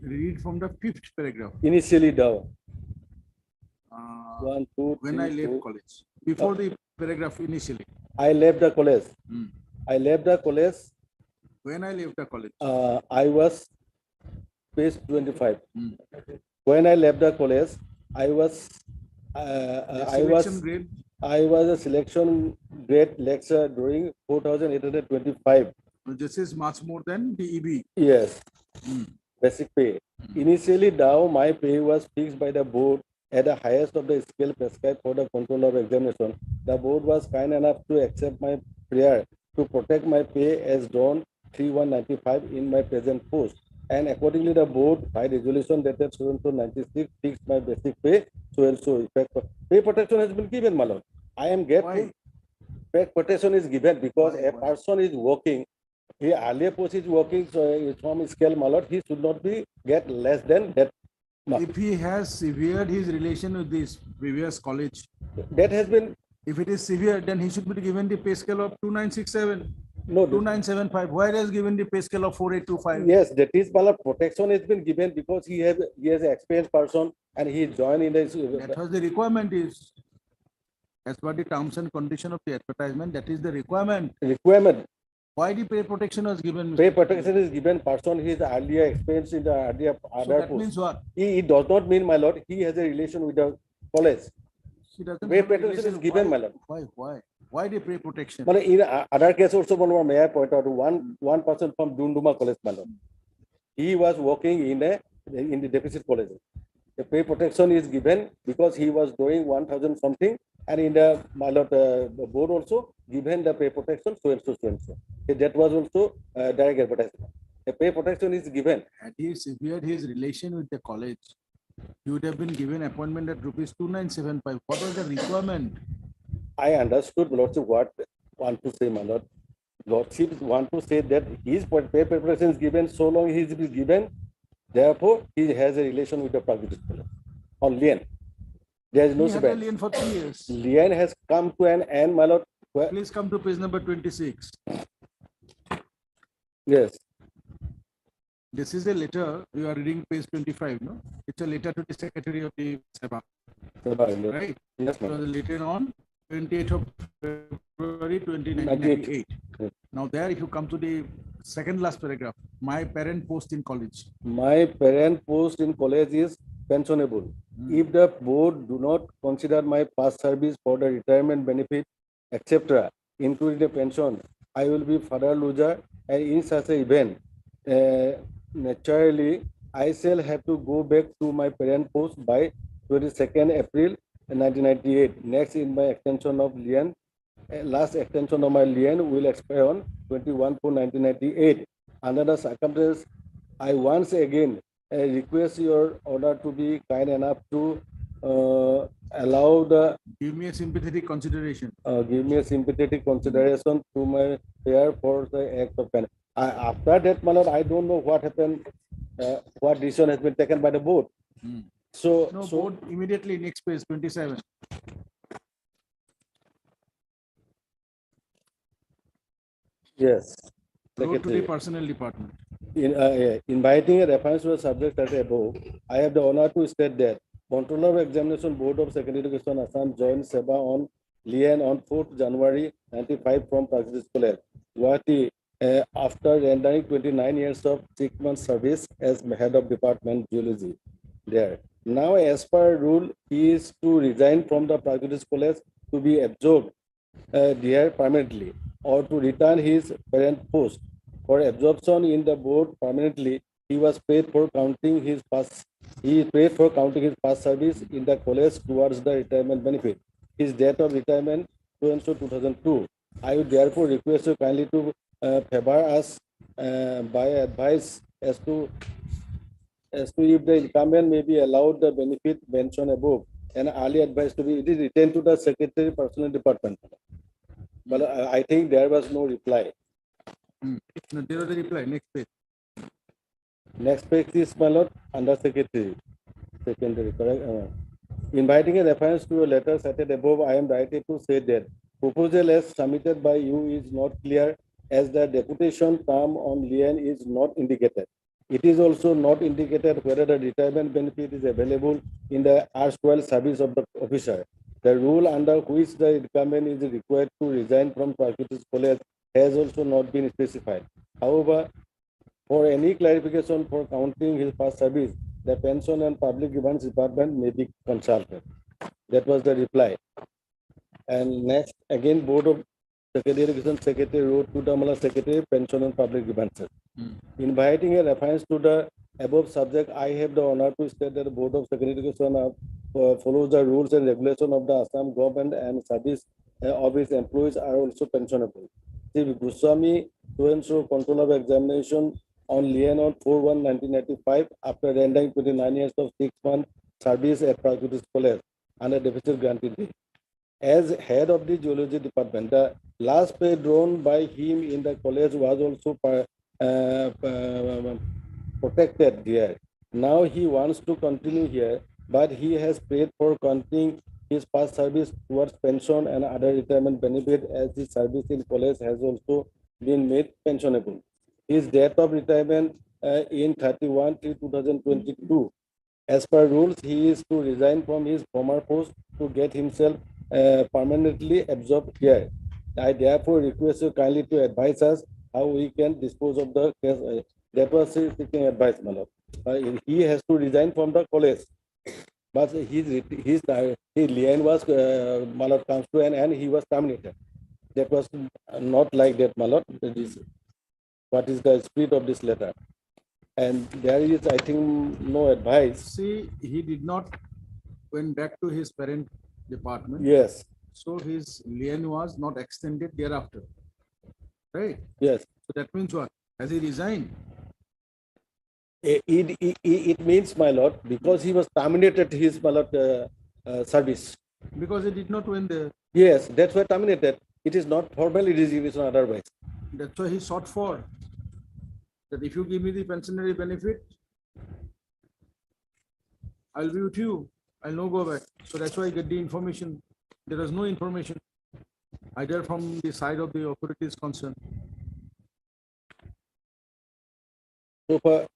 Read from the fifth paragraph. initially down. Uh, 1, 2, when 3, I left 4. college, before the paragraph initially. I left the college. Hmm. I left the college. When I left the college. I was page 25. Hmm. When I left the college, I was Selection grade. I was a selection grade lecturer during 4,825. This is much more than the EB. Yes. Hmm. Basic pay. Initially, now my pay was fixed by the board at the highest of the scale prescribed for the control of examination. The board was kind enough to accept my prayer to protect my pay as drawn 3195 in my present post. And accordingly, the board by resolution dated 96 fixed my basic pay so and so effect. Pay protection has been given, my lord. I am grateful. Why? Pay protection is given because Why? a person is working. He earlier post is working, so it's from scale, my lord. He should not be get less than that. If he has severed his relation with this previous college, That has been if it is severe, then he should be given the pay scale of 2967, no. 2975. Why has given the pay scale of 4825? Yes, that is, my lord, protection has been given because he has an experienced person and he joined in this. That was the requirement is, as per the terms and condition of the advertisement, that is the requirement. Requirement. Why the pay protection was given? Pay protection is given person he is earlier experienced in the earlier So other that post. means what? It does not mean, my lord, he has a relation with the college. She doesn't Pay have a protection relation. is given, Why? my lord. Why? Why the pay protection? But in other case also, may I point out one person from Dunduma College, my lord. He was working in the deficit college. The pay protection is given because he was doing 1,000 something, and in the my lord, the board also given the pay protection so and so so and so. That was also direct advertisement. The pay protection is given. Had he severed his relation with the college, he would have been given appointment at rupees 2975. What was the requirement? I understood lordship what want to say, my lord. Lordship want to say that his pay protection is given so long he is given. Therefore, he has a relation with the private school on lien. There is no He had a severance. lien for 3 years. Lien has come to an end, my lord. Please come to page number 26. Yes. This is a letter, you are reading page 25, no? It's a letter to the Secretary of the Sabha, right? Yes, So ma'am. the letter on 28th of February 1998. Yes. Now there, if you come to the second last paragraph, my parent post in college. My parent post in college is pensionable. If the board do not consider my past service for the retirement benefit, etc., including the pension, I will be further loser. And in such an event, naturally, I shall have to go back to my parent post by 22nd April 1998. Next, in my extension of lien, last extension of my lien will expire on 21/4/1998. Under the circumstances, I once again request your order to be kind enough to allow the Give me a sympathetic consideration. give me a sympathetic consideration to my prayer for the act of penance. After that, my lord, I don't know what happened, what decision has been taken by the board. So, No, so board immediately next page, 27. yes, Wrote to the Secretary. personnel department. In inviting a reference to the subject as above, I have the honor to state that Controller of Examination Board of Secondary Education Assam joined Seva on lien on 4th January 95 from Practice College, Guwahati, after rendering 29 years of 6 months service as head of department geology there. Now, as per rule, he is to resign from the Practice College to be absorbed there permanently or to return his parent post. For absorption in the board permanently, he was paid for counting his past. He paid for counting his past service in the college towards the retirement benefit. His date of retirement so and so 2002. I would therefore request you kindly to favor us by advice as to if the incumbent may be allowed the benefit mentioned above, and early advice to be it is returned to the secretary personnel department. But I think there was no reply. No, there was a reply, next page. Next page is my lord, under secretary, secondary, correct? Inviting a reference to a letter cited above, I am delighted to say that proposal as submitted by you is not clear as the deputation term on lien is not indicated. It is also not indicated whether the retirement benefit is available in the erstwhile service of the officer. The rule under which the incumbent is required to resign from Practice College has also not been specified. However, for any clarification for counting his past service, the Pension and Public Grants Department may be consulted. That was the reply. And next, again, Board of Secretary Education Secretary wrote to the Mala Secretary, Pension and Public Grievances. Inviting a reference to the above subject, I have the honor to state that the Board of Secretary Education follows the rules and regulations of the Assam government and service of its employees are also pensionable. Sri Goswami, so Controller of Examination on lien on 4/1/1995 after rendering 29 years of 6 months service at Practice College under deficit granted. As head of the geology department, the last pay drawn by him in the college was also protected here. Now he wants to continue here, but he has paid for continuing his past service towards pension and other retirement benefit as his service in college has also been made pensionable. His date of retirement in 31/3/2022. As per rules, he is to resign from his former post to get himself permanently absorbed here. I therefore request you kindly to advise us how we can dispose of the case. That was seeking advice, my lord. He has to resign from the college, but his lien was my lord comes to an end. He was terminated. That was not like that, my lord. That is what is the spirit of this letter. And there is, I think, no advice. See, he did not went back to his parent department. Yes. So his lien was not extended thereafter. Right? Yes. So that means what? Has he resigned? It means, my lord, because he was terminated his, my lord, service. Because he did not win there. Yes, that's why terminated. It is not formally resignation otherwise. That's why he sought for that if you give me the pensionary benefit, I'll be with you. I'll no go back. So that's why I get the information. There is no information either from the side of the authorities concerned. So far,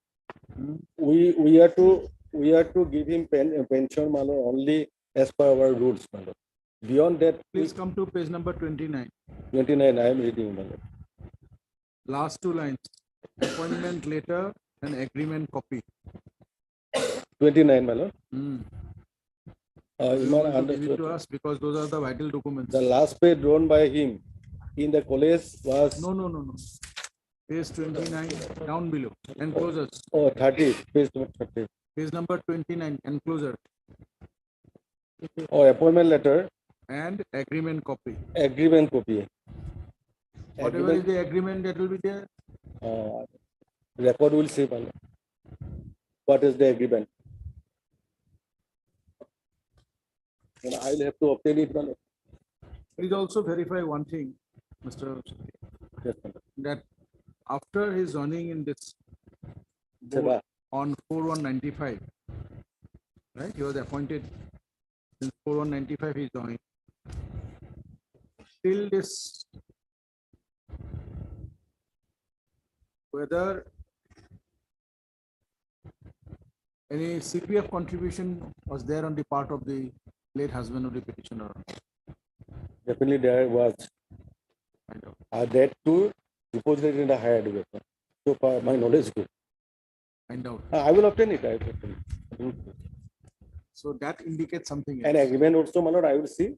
we are to give him pension, my lord, only as per our rules, my lord. Beyond that, please come to page number 29. 29, I am reading, my lord. Last two lines. Appointment letter and agreement copy. 29, my lord. You want to give it to us because those are the vital documents. The last page drawn by him in the college was... No. Page 29, down below, enclosures. Oh, 30, page number 30. Page number 29, enclosure. Oh, appointment letter. And agreement copy. Agreement copy. Whatever is the agreement that will be there? Record will say, my lord. What is the agreement? And I'll have to obtain it. Malad. Please also verify one thing, Mr. Yes, Malad. that after his joining in this Seva. board on 4/1/95, right? He was appointed since 4/1/95 he joined. Till this, whether any CPF contribution was there on the part of the late husband of the petitioner? Definitely there was. That too deposited in the higher education. So far, my knowledge is good. Find out. I will obtain it. I will obtain it. So that indicates something else. An agreement also, my lord, I will see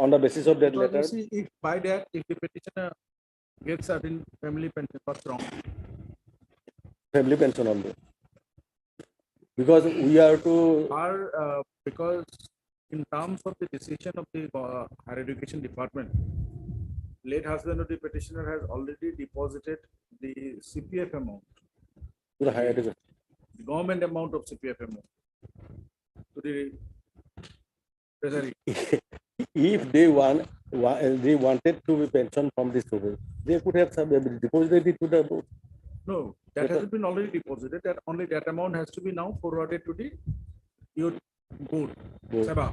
on the basis of that Because you letter. see, if by that, if the petitioner gets certain family pension, what's wrong? Family pension only. Because we are to. Because in terms of the decision of the higher education department, late husband of the petitioner has already deposited the CPF amount. To the higher education. The government amount of CPF amount to the treasury. If they wanted to be pensioned from this student, they could have deposited it to the board. No, that has been already deposited. That only that amount has to be now forwarded to the youth board. Seva.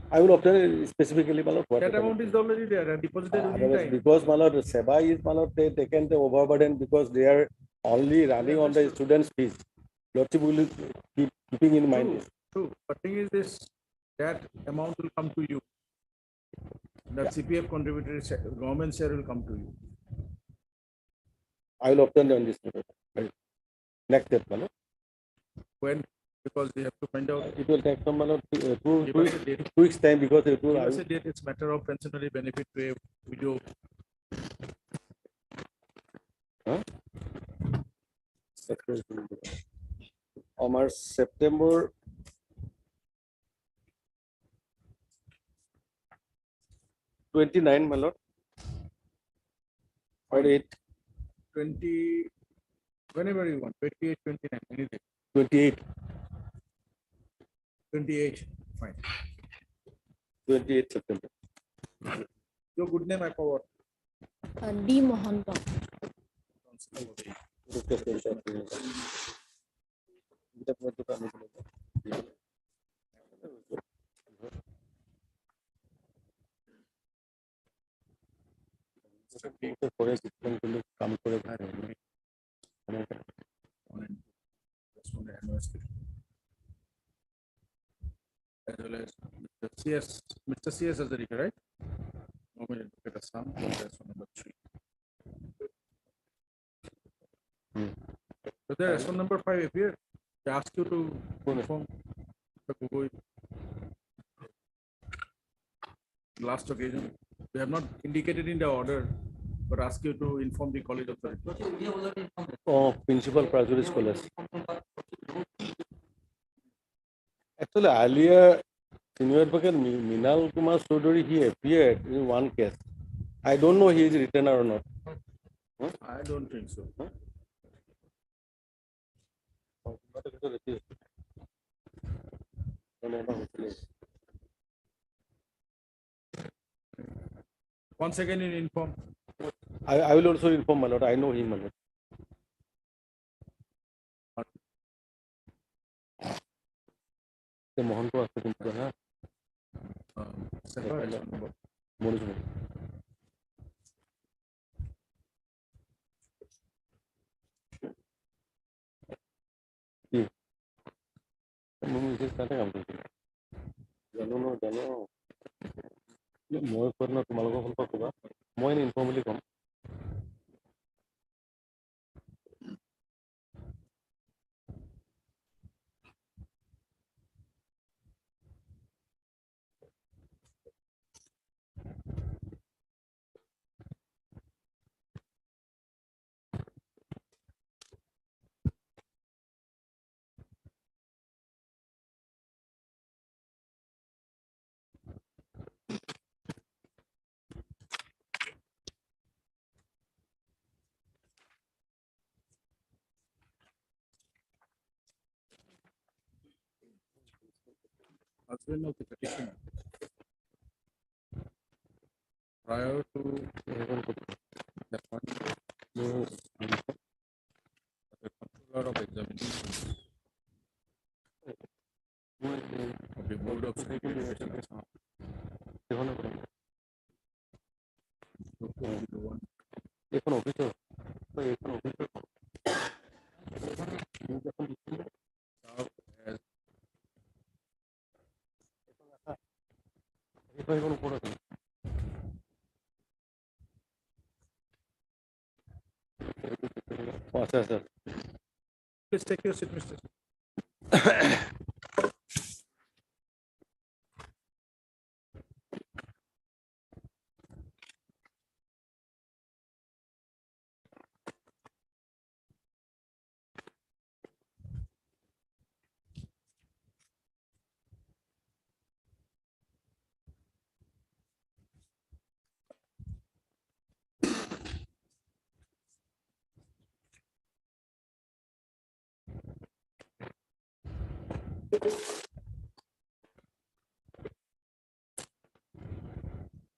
I will obtain it specifically, my lord. That amount is already there and deposited within time. Because, my lord, Seva is, my lord, they taken the overburden because they are only running on the students' fees. Lordship will keep keeping in mind this. True. But thing is this, that amount will come to you. That CPF contributory government share will come to you. I will obtain on this. Next step, my lord. When? Because we have to find out. It will take some 2 Give us a date. weeks time because it will. Give us a date. It's matter of pensionary benefit to a widow. Huh? Omar September 29, my lord. Or 8. 20, whenever you want, 28, 29, anything. 28. 28, fine. 28 September. Your good name, I forgot. D. Mohanta. As well as Mr. CS as the record, right? Moment, look at Assam, that's number 3. But there is one number 5 appeared. They ask you to inform the Google. Last occasion, they have not indicated in the order, but ask you to inform the college authority. Oh, Principal Procedural College. Actually, earlier, Senior Advocate Minal Kumar Sodori, he appeared in one case. I don't know he is retainer or not. Huh? I don't think so. Huh? Once again, in inform. I will also inform my lord. I know him, my lord. The Mohan ko aste kintu na. Mohan. জানো মই কৈ ন তোমালোকৰ ফালৰ পৰা ক'বা মই inform বুলি ক'ম husband of the petitioner prior to the appointment of the controller of examination of the board of certification. Please take your seat, Mr.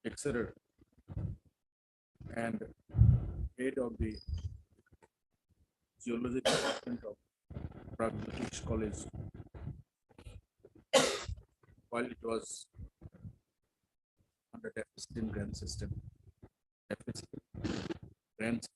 Exeter and head of the geology department of British College while it was under deficit in grant system. Deficit grants.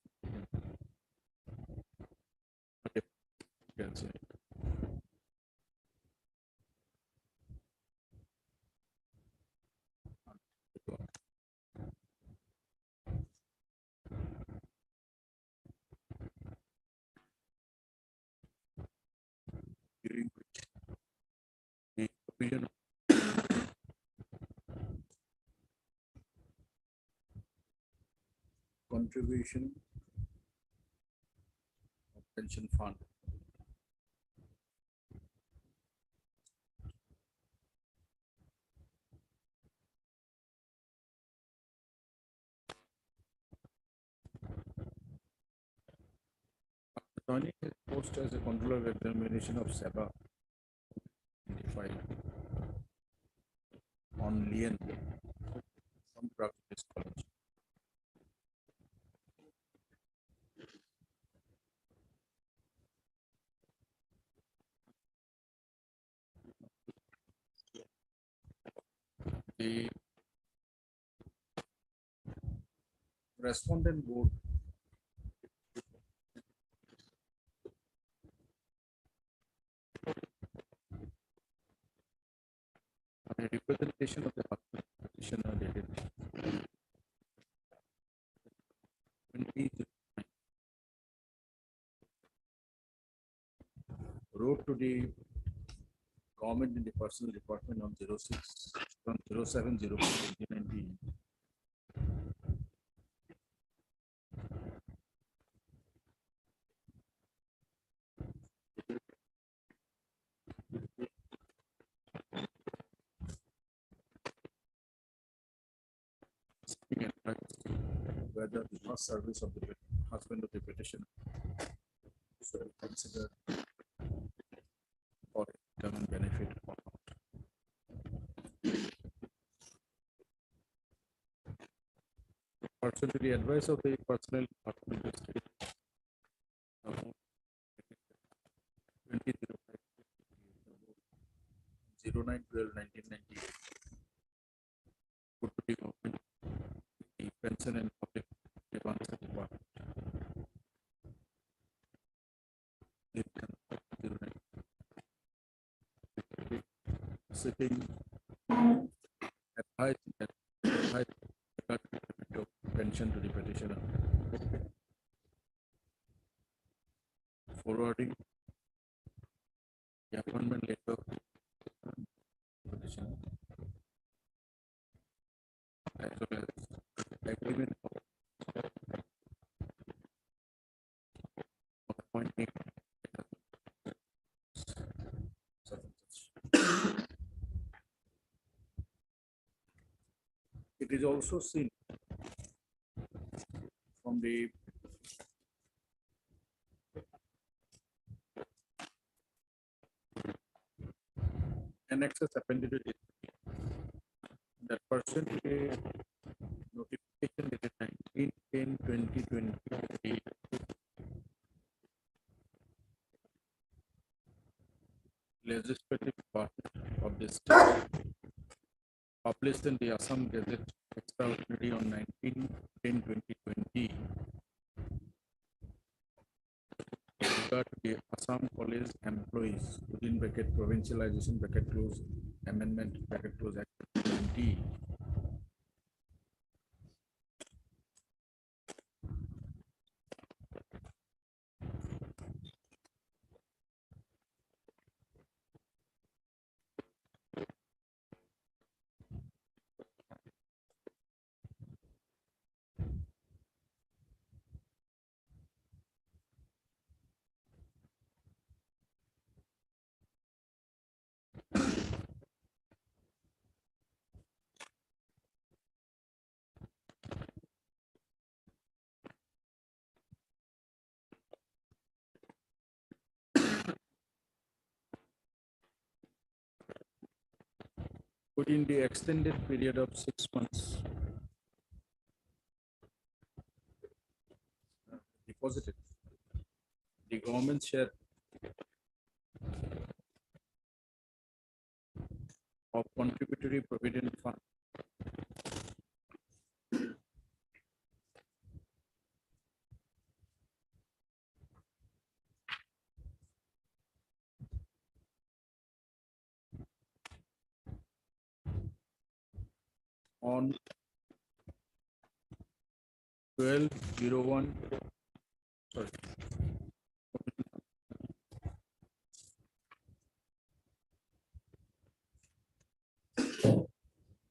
During which the provision contribution of pension fund joining his post as a controller of examination of SEBA 25 on lien from Practice College. The respondent board on a representation of the petitioner dated 20 wrote to the government in the personal department on 06 from 07/04/2019 seeking advice whether the first service of the husband of the petitioner should be considered for common benefit or not. Pursuant to the advice of the personnel department of state 09/12/1990 put to the government the pension and public advance department. Sitting at high pension to the petitioner, forwarding the appointment letter to the petitioner, as well as agreement of appointing such and such. It is also seen from the annexes appended to it. That person notification dated 19/10/2023. Legislative Department of the state published in the Assam Gazette Extraordinary on 19/10/2020 with regard to the Assam College employees within bracket provincialization bracket close amendment bracket close Act 20. Within the extended period of 6 months deposited the government share of contributory provident fund on 12/01 sorry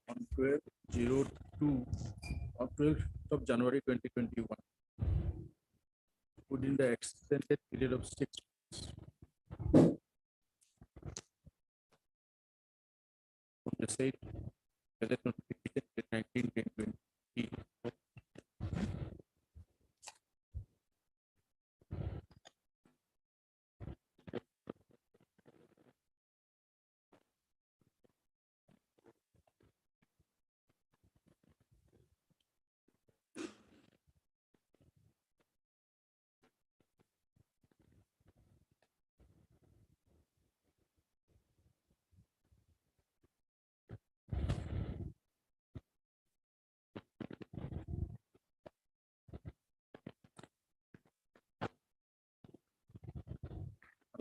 on 12/02 or 12th of January 2021 within the extended period of 6 months from the said Gazette notification dated 19/10/2020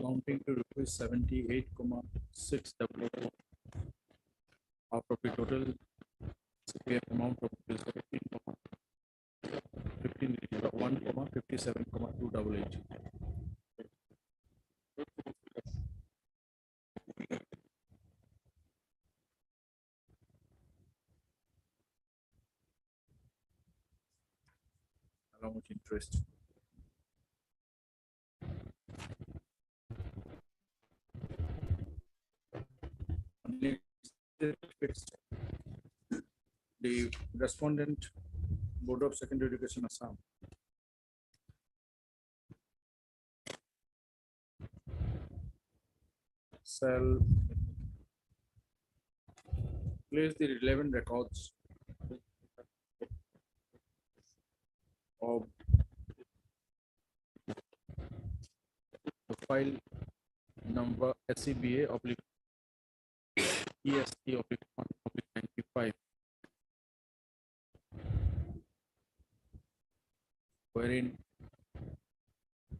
amounting to rupees 78,600 out of the total CPF amount of rupees 1,57,288. Along with interest. The respondent Board of Secondary Education Assam shall place the relevant records of the file number SCBA oblique EST oblique 1/95 wherein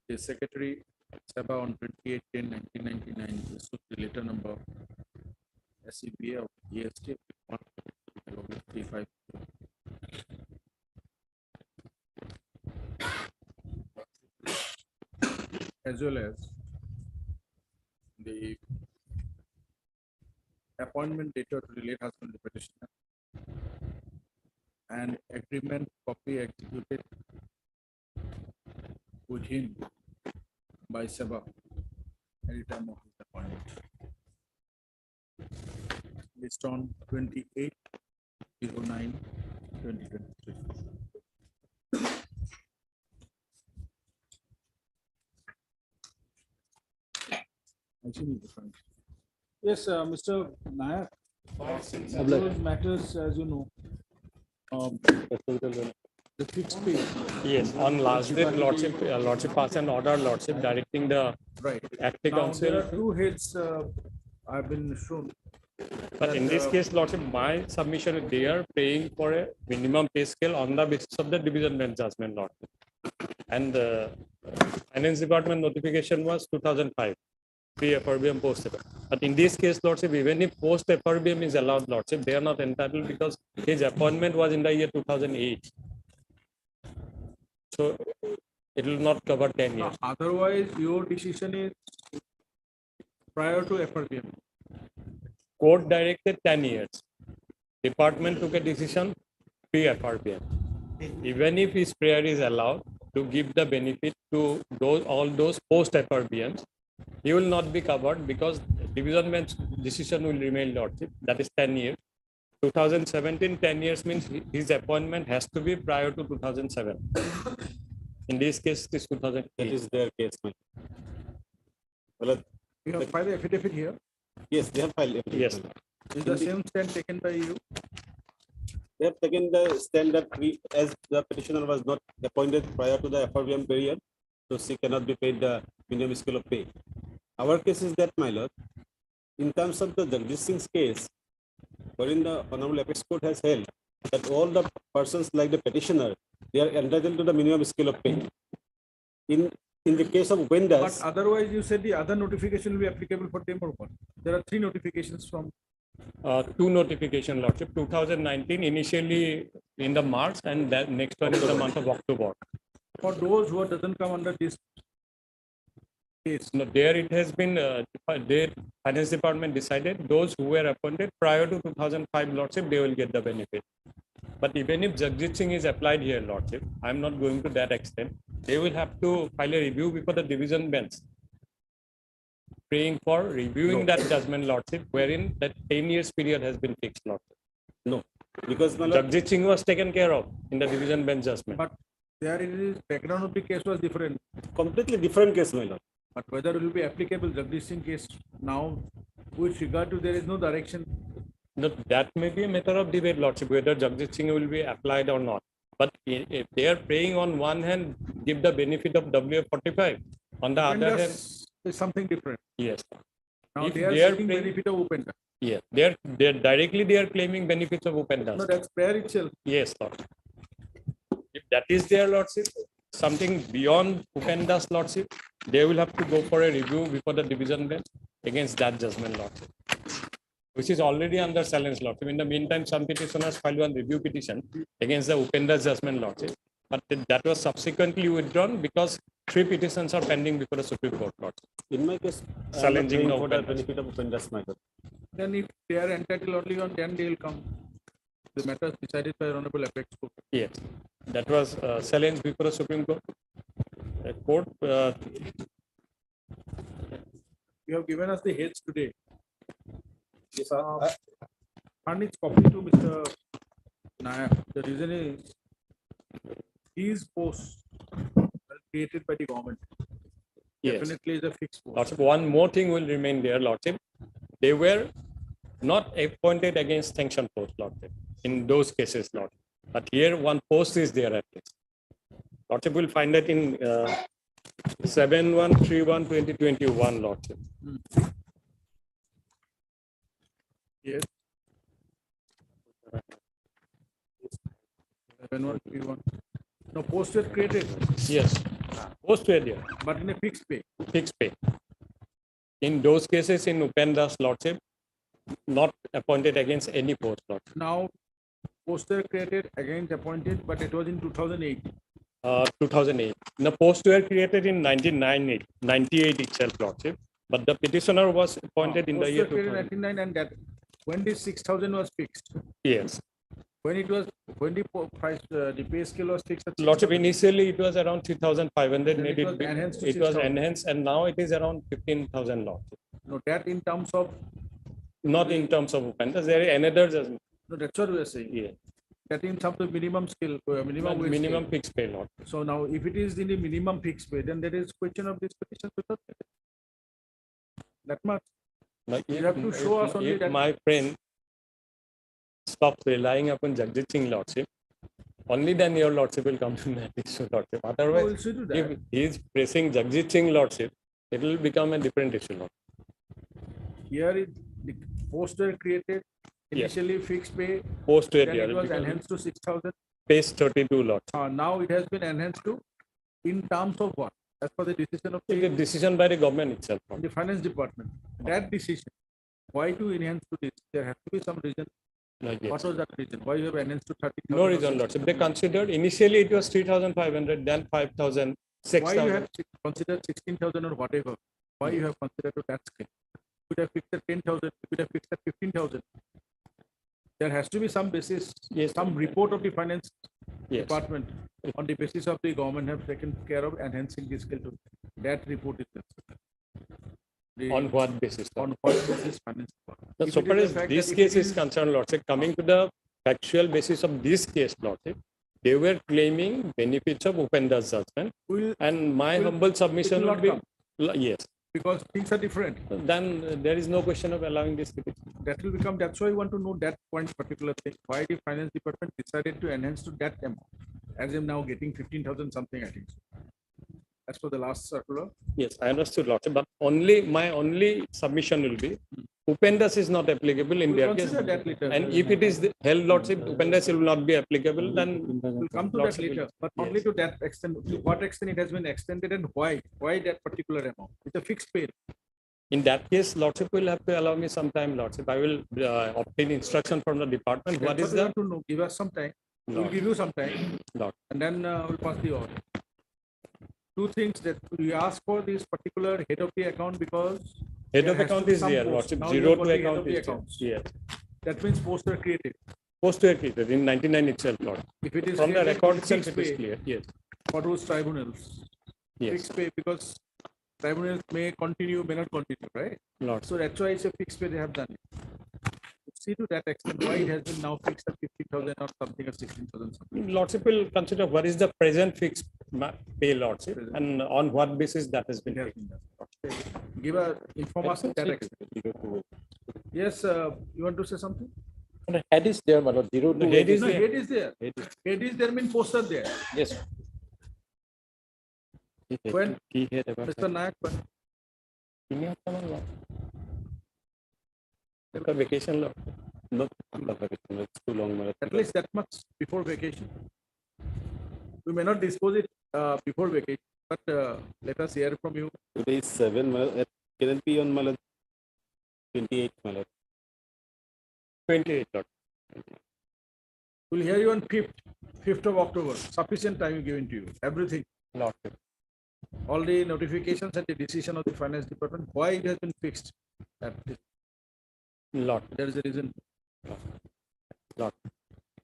the Secretary Sabha on 28/10/1999 issued the letter number SCBA of EST 1/35 as well as the appointment data to the late husband of the petitioner and agreement copy executed with him by Sabha at the time of his appointment. Based on 28/09/2023. Actually, different. Yes, Mr. Nayak, those matters, as you know, the fixed pay. Yes, on last day, Lordship passed an order, Lordship, directing the Right. Acting Now, Council. there are two heads I've been shown. But in this case, Lordship, my submission, they are paying for a minimum pay scale on the basis of the division bench judgment, Lordship. And the Finance Department notification was 2005, pre-FRBM, post-FRBM. But in this case, Lordship, even if post-FRBM is allowed, Lordship, they are not entitled because his appointment was in the year 2008. So it will not cover 10 years. Otherwise, your decision is prior to FRBM. Court directed 10 years. Department took a decision pre-FRBM. Even if his prayer is allowed to give the benefit to all those post-FRBMs, he will not be covered because division bench decision will remain, Lordship. That is 10 years. 2017, 10 years means his appointment has to be prior to 2007. In this case, it is 2008. That is their case, man. Well, You have filed affidavit here. yes, they have filed. Yes. Is the same stand taken by you? They have taken the stand that as the petitioner was not appointed prior to the FRBM period, so she cannot be paid the minimum scale of pay. Our case is that, my lord, in terms of the Jagdish Singh's case, wherein the Honorable Apex Court has held that all the persons like the petitioner, they are entitled to the minimum scale of pay. In the case of Upendas, But otherwise, you said the other notification will be applicable for them or what? There are three notifications from. Two notification, Lordship. 2019 initially in the March, and that next one is the month of October. For those who doesn't come under this case. No, there it has been, their Finance Department decided those who were appointed prior to 2005, Lordship, they will get the benefit. But even if Jagdish Singh is applied here, Lordship, I'm not going to that extent. They will have to file a review before the division bench, praying for reviewing that judgment, Lordship, wherein that 10 years period has been fixed, Lordship. no, because my lord, Jagdish Singh was taken care of in the division bench judgment. But there it is, background of the case was different. completely different case, my lord. But whether it will be applicable, Jagdish Singh case now, with regard to there is no direction. No, that may be a matter of debate, Lordship, whether Jagdish Singh will be applied or not. But if they are praying on one hand, give the benefit of WF45, on the other hand, Upendas is something different. yes. Now If they are they are seeking praying- benefit of Upendas. Yes, they're directly they are claiming benefits of Upendas. No, that's prayer itself. Yes, Lord. If that is their Lordship, something beyond Upendas, Lordship, they will have to go for a review before the division bench against that judgment, Lordship, which is already under silence, Lordship. In the meantime, some petitioners filed one review petition against the Upendas judgment, Lordship, but that was subsequently withdrawn because 3 petitions are pending before the Supreme Court, Lordship. In my case, Challenging for the Upendas. benefit of Upendas, my lord. Then if they are entitled only on 10, they will come. The matter is decided by Honorable Apex Court. Yes, that was challenged before the Supreme Court. The court, You have given us the heads today. Yes, sir. Furnish copy to Mr. Nayak. The reason is these posts are created by the government. yes. Definitely is a fixed post. Lordship, one more thing will remain there, Lordship. They were not appointed against sanction post, Lordship, in those cases, Lordship. But here one post is there at least. Lordship will find that in 7131/2021, Lordship. Yes. 7131. No, post were created, Yes, post were there, but in a fixed pay. fixed pay. In those cases, in Upendas, Lordship, not appointed against any post, Lordship. Now, posts were created, again appointed, but it was in 2008. 2008. The posts were created in 1998 itself, Lordship. But the petitioner was appointed in the Posts year were created in 2000. 99, and that when this 6,000 was fixed, Yes. when it was, when the price, the pay scale was fixed at Lordship, 6,000. initially it was around 3,500. Then it Maybe was enhanced to it was 6,000. enhanced, and now it is around 15,000, Lordship. No, that in terms of, Not in terms of Upendas. There is another judgment. no, that's what we are saying. Yeah. That in terms of minimum scale, minimum wage Minimum scale. fixed pay, Lordship. So now, if it is in the minimum fixed pay, then there is question of this petition without that much. Like You have to show us only if that. my friend stops relying upon Judicial Lordship, only then your Lordship will come to that issue, Lordship. Otherwise, We'll see to that. if he is pressing Judicial Lordship, it will become a different issue, Lord. Here is the posts were created, Yes. initially fixed pay, Post to then it was enhanced to 6,000. page 32, Lord. Now it has been enhanced to, in terms of what? As per the decision of The decision by the government itself. Lord. the finance department. That decision, why to enhance to this? There has to be some reason. Like, What yes. was that reason? Why you have enhanced to 30,000? No reason, Lordship. They considered initially it was 3,500, then 5,000, Why you 6,000. have considered 16,000 or whatever? Why you have considered to that scale? You could have fixed at 10,000, you could have fixed at 15,000. There has to be some basis, Yes. some report of the finance Yes. department on the basis of the government have taken care of enhancing the scale to that report is necessary. On what basis? Lord? On what basis finance department? So, If so it far is as the fact this that if case it is concerned, Lordship, coming to the factual basis of this case, Lordship, they were claiming benefits of Upendra's judgment, will, and my will- humble it submission will would not be, come. Yes. because things are different. Then there is no question of allowing this to be. That will become, that's why I want to know that point particular thing. Why the finance department decided to enhance to that amount? As I'm now getting 15,000 something, I think. As for the last circular, Yes, I understood, Lordship, but my only submission will be Upendra's is not applicable in we'll their case. consider that later. And if it is held, Lordship, Upendra's will not be applicable, then We'll come to that Lordship will- later, but Yes. only to that extent, to what extent it has been extended and why? Why that particular amount? It's a fixed pay. In that case, Lordship will have to allow me some time, Lordship. I will obtain instruction from the department. What That's is we the want to know. Give us some time. We'll Lord. give you some time Lord. and then we'll pass the order. Two things that we ask for this particular head of the account because Head there of has to account be is some there, post. Lordship. Now Zero you've got to the head account of the is there. accounts. Yes. That means posts are created. Post to created in 99 itself, Lord. If it is From the created, record it's itself, fixed it is pay clear. Yes. for those tribunals. Yes. Fixed pay because tribunals may continue, may not continue, right? Lord. So that's why it's a fixed pay they have done it. See to that extent why it has been now fixed at 50,000 or something or 16,000 something. Lordship will consider what is the present fixed pay, Lordship, and on what basis that has been It has fixed. been done. Give a inform us to that extent. Yes, you want to say something? Head is there, but zero The to head is No, there. head is there. Head is there mean poster there. yes. When Key head about Mr. Nayak, when vacation, Lord. Not vacation. It's too long. at least that much before vacation. We may not dispose it before vacation, but let us hear from you. Today is 7. Can it be on 28? 28, Lord. We'll hear you on 5th of October. Sufficient time given to you. Everything. Lordship. All the notifications and the decision of the finance department, why it has been fixed. Lord. There is a reason. Lord.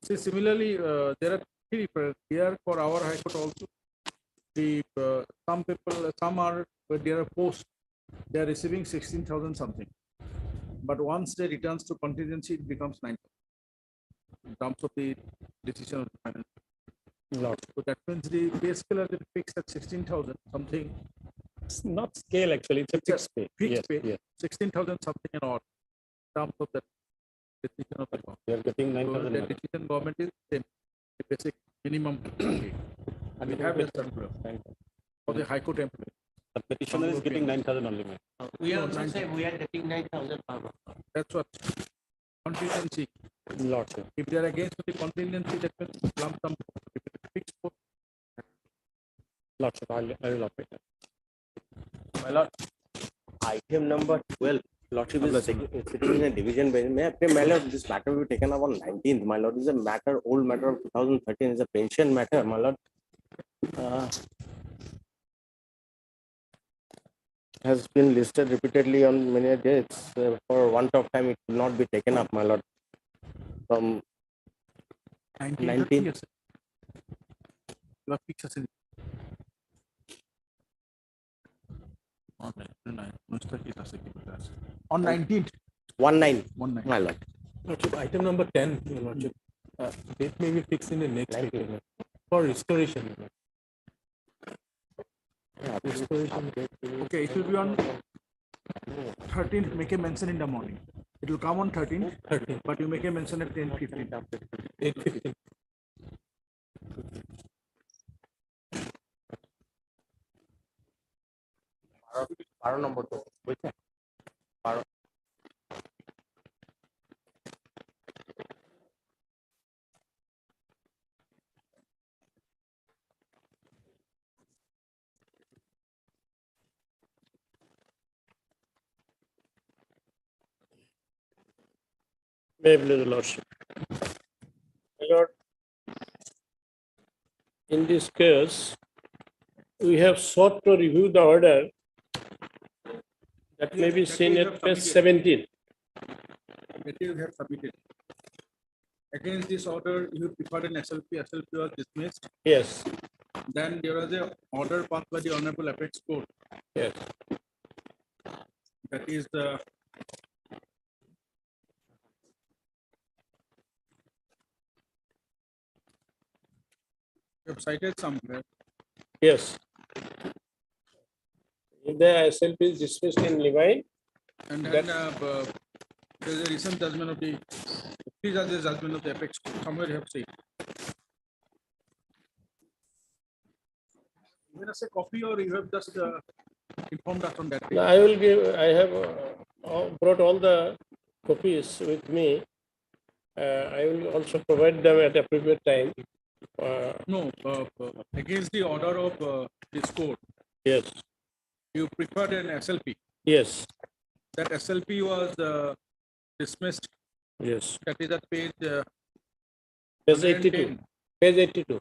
See, similarly, there are three here for our High Court also. The some people, some are where they are post, they are receiving 16,000 something. But once they returns to contingency, it becomes 9,000 in terms of the decision of the finance. Lord. So that means the pay scale has been fixed at 16,000 something. It's not scale actually, it's a fixed pay. Fixed Yes, pay, yes. 16,000 something and all. In terms of that decision of the government. We are getting So 9,000. the decision government is same, the basic minimum pay. And we have that circular for the High Court employee. The petitioner is getting 9,000 only. We No, also 9,000. say we are getting 9,000 per month. That's what contingency. Lordship. If they are against the contingency, that means lump sum. If it is fixed for Lordship, I will operate that. My lord, item number 12, lordship is sitting in a division bench. May I pray, my lord, this matter will be taken up on 19th. My lord, this is a matter, old matter of 2013, is a pension matter, my lord. Has been listed repeatedly on many dates. For want of time, it will not be taken up, my lord. From 19. Yes. You are fixed. On 19th. 19, 19. my lord. Lordship, item number 10, Your Lordship. Date may be fixed in the next meeting for restoration. Okay, it will be on 13th, make a mention in the morning. It will come on 13th, but you make a mention at 10:15. 8:15. নম্বর তো বুঝছেন 12 May I please, Lordship. My Lord, in this case, we have sought to review the order that may be seen at page 17. That you have submitted. Against this order, you preferred an SLP. SLP was dismissed. Yes, Then there was a order passed by the Honorable Apex Court. yes. That is the you have cited somewhere. Yes. The SLP is dismissed in Levine. And then there's a recent judgment of the three judges judgment of the Apex Court. Somewhere you have said. Give us a copy, or you have just informed us on that. No, I will give, I have brought all the copies with me. I will also provide them at appropriate time. No, against the order of this court, Yes, you preferred an SLP. yes, That SLP was dismissed. yes. That is at page Page 82. 110. Page 82.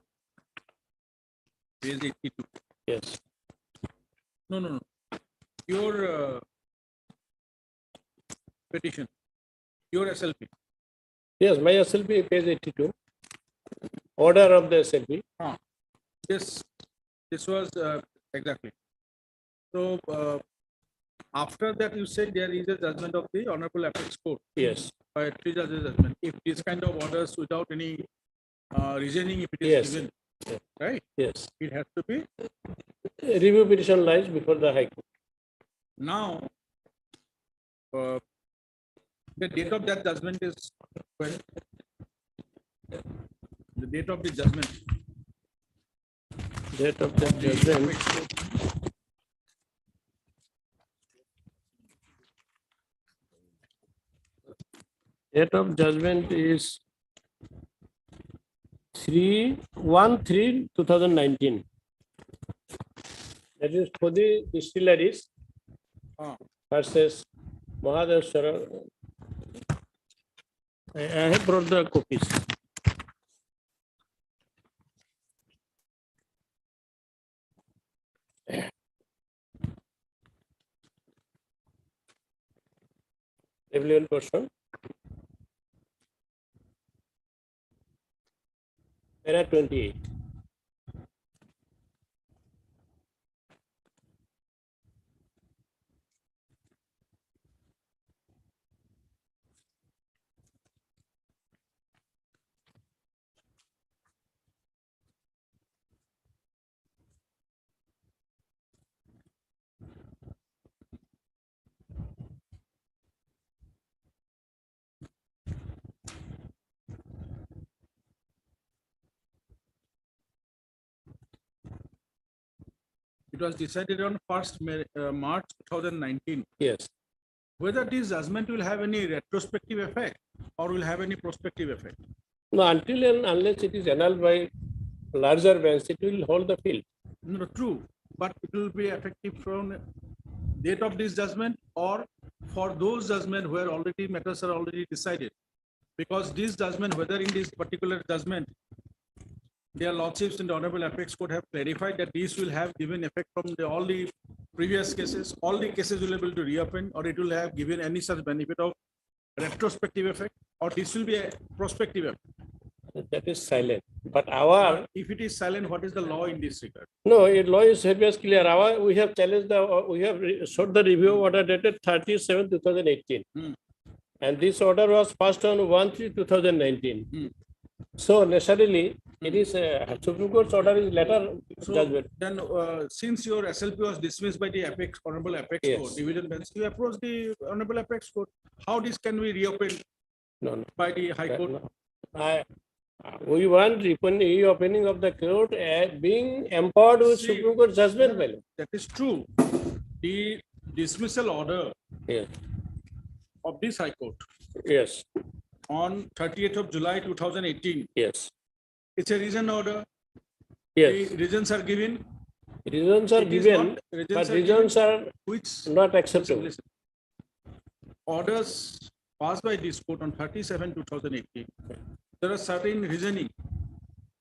Page 82. Yes. No. Your petition, your SLP. Yes, my SLP page 82. Order of the SLP. This was exactly. So after that, you said there is a judgment of the Honorable Apex Court. Yes, By three judges judgment. If this kind of orders without any reasoning, if it is Yes. given, Yes. right? yes. It has to be. Review petition lies before the High Court. Now, the date of that judgment is when? The date of the judgment. Date of the judgment. Date of judgment is 3/1/2019. That is for the distilleries versus Mahadev Saran. I have brought the copies. Everyone person. Para 28. It was decided on 1st March 2019. Yes. Whether this judgment will have any retrospective effect or will have any prospective effect. No, until and unless it is annulled by larger bench, it will hold the field. No, true, but it will be effective from date of this judgment or for those judgment where already matters are already decided. Because this judgment, whether in this particular judgment, their lordships in the Honorable Apex Court have clarified that this will have given effect from all the previous cases. All the cases will be able to reopen, or it will have given any such benefit of retrospective effect, or this will be a prospective effect. That is silent. But our, if it is silent, what is the law in this regard? no, law is habeas clear. We have challenged we have sought the review order dated 30/7/2018. And this order was passed on 1/3/2019. So necessarily, it is Supreme Court's order is letter So judgment. then, since your SLP was dismissed by the Apex, Honorable Apex Yes. Court, Division Bench, you approach the Honorable Apex Court. How this can be reopened No, no. by the High Court? No. We want reopening of the court being empowered with See, Supreme Court judgment. Well. That is true. The dismissal order Yes. of this High Court Yes. on 30th of July 2018, Yes. it's a reason order. Yes. The reasons are given. Reasons are It is given, not- reasons but are reasons given, are which not acceptable. listen, orders passed by this court on 37/2018. There are certain reasoning.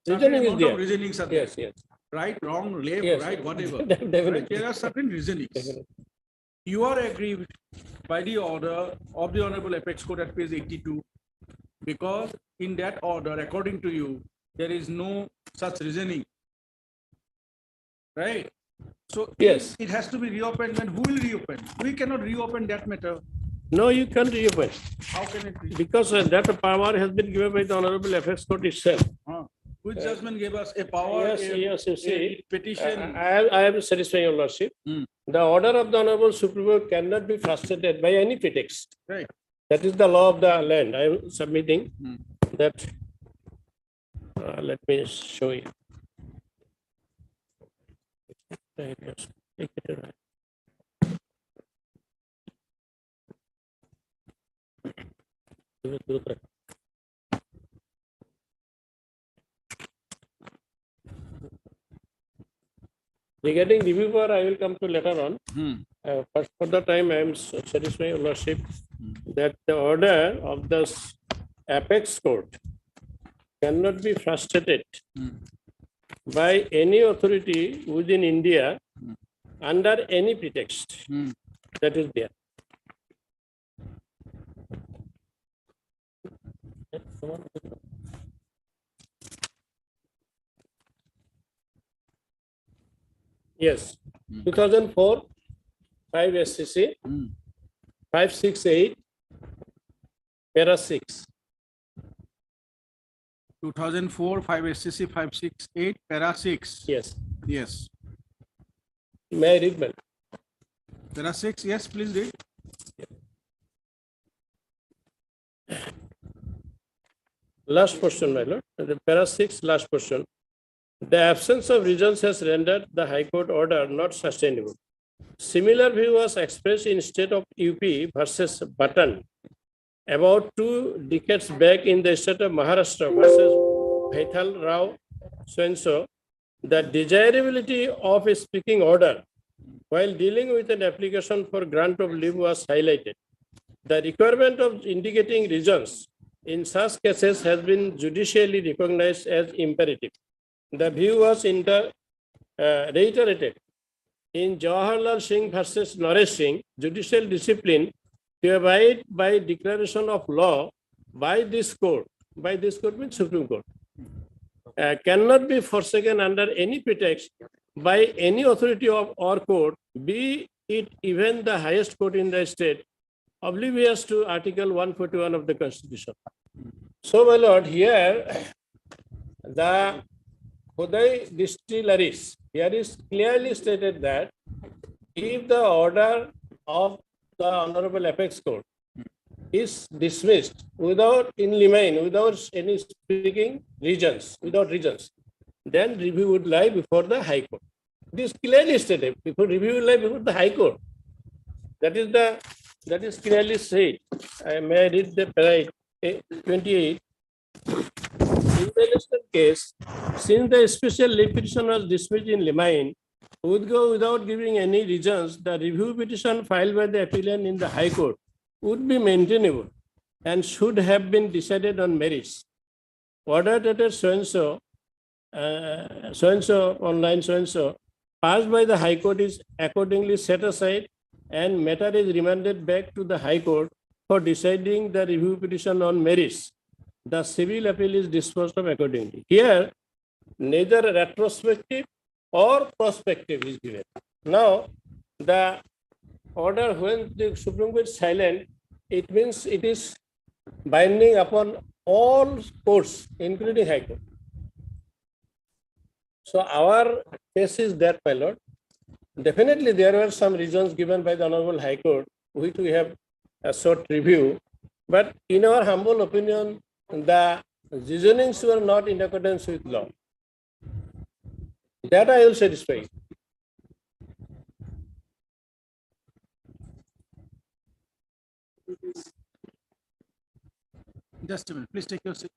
certain Reasoning is amount of there. Reasonings are Yes, there. yes. Right, wrong, left, Yes. right, whatever. Definitely. Right? There are certain reasonings. Definitely. You are aggrieved by the order of the Honorable Apex Court at page 82, because in that order, according to you, there is no such reasoning. Right? So Yes. it has to be reopened, and who will reopen? We cannot reopen that matter. No, you can't reopen. How can it be? Because that power has been given by the Honorable Apex Court itself. Which judgment gave us a power? Yes, yes, you a see. petition. I am satisfying your lordship. The order of the Honorable Supreme Court cannot be frustrated by any pretext. Right. That is the law of the land. I am submitting that. Let me show you. Yes. Take it right. Regarding review power, I will come to later on. First, for the time, I am satisfying your lordship that the order of the Apex Court cannot be frustrated by any authority within India under any pretext. That is there. Yes, 2004, 5 SCC, 568, para 6. 2004, 5 SCC 568, para 6. Yes. Yes. May I read, man? Para 6, yes, please read. Last question, my lord. The para 6, last question. The absence of reasons has rendered the High Court order not sustainable. Similar view was expressed in state of UP versus Button about 2 decades back in the state of Maharashtra versus Baital Rao so-and-so. The desirability of a speaking order while dealing with an application for grant of leave was highlighted. The requirement of indicating reasons in such cases has been judicially recognized as imperative. The view was reiterated in Jawaharlal Singh versus Naresh Singh, judicial discipline to abide by declaration of law by this court means Supreme Court, cannot be forsaken under any pretext by any authority of or court, be it even the highest court in the state, oblivious to Article 141 of the Constitution. So, my lord, here the Khodai distilleries, here is clearly stated that if the order of the Honorable Apex Court is dismissed without in limine, without any speaking reasons, then review would lie before the High Court. This clearly stated, before review will lie before the High Court. That is clearly said. I may read the paragraph 28. In the listed case, since the special leave petition was dismissed in limine, would go without giving any reasons, the review petition filed by the appellant in the High Court would be maintainable and should have been decided on merits. Order dated so-and-so, on line so-and-so, passed by the High Court is accordingly set aside and matter is remanded back to the High Court for deciding the review petition on merits. The civil appeal is disposed of accordingly. Here, neither retrospective or prospective is given. Now, the order when the Supreme Court is silent, it means it is binding upon all courts, including High Court. So our case is that, my lord. Definitely, there were some reasons given by the Honorable High Court, which we have a short review. But in our humble opinion, the reasonings were not in accordance with law. That I will satisfy. Just a minute, please take your seat.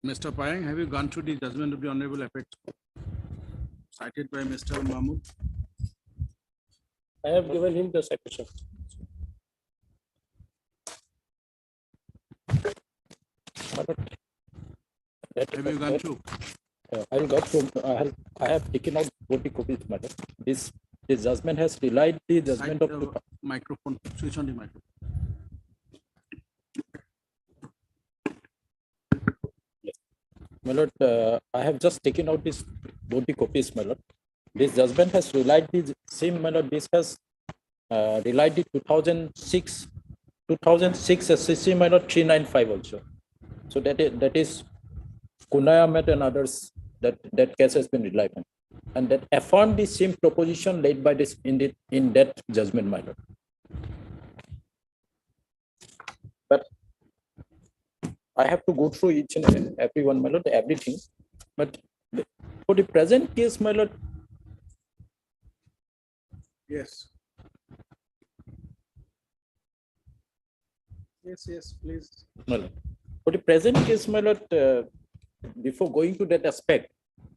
Mr. Payang, have you gone through the judgment of the Honorable Apex cited by Mr. Mahmood? I have given him the citation. Have you gone through? I will go through. I have taken out both the copies, madam. This judgment has relied the judgment Cite of the microphone, switch on the microphone. my lord. I have just taken out this both the copies, my lord. This judgment has relied the same, my lord. This has relied the 2006 SCC, my lord, 395 also. So that is Kunaya Met and others, that case has been relied on, and that affirmed the same proposition laid by this in that judgment, my lord. But I have to go through each and every one, my lord, everything. But for the present case, my lord, Yes. Yes, please. my lord, for the present case, my lord, before going to that aspect,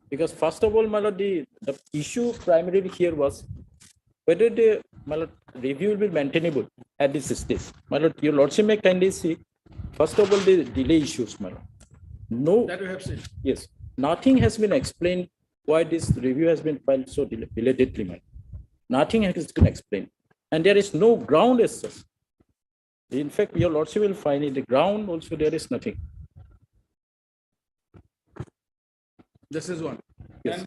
because first of all, my lord, the issue primarily here was whether the, my lord, review will be maintainable at this stage. My lord, your lordship may kindly see, first of all, the delay issues, my lord. No, That you have seen. yes, nothing has been explained why this review has been filed so belatedly, my lord. Nothing has been explained, and there is no ground as such. In fact, your lordship will find in the ground also there is nothing. This is one. Yes.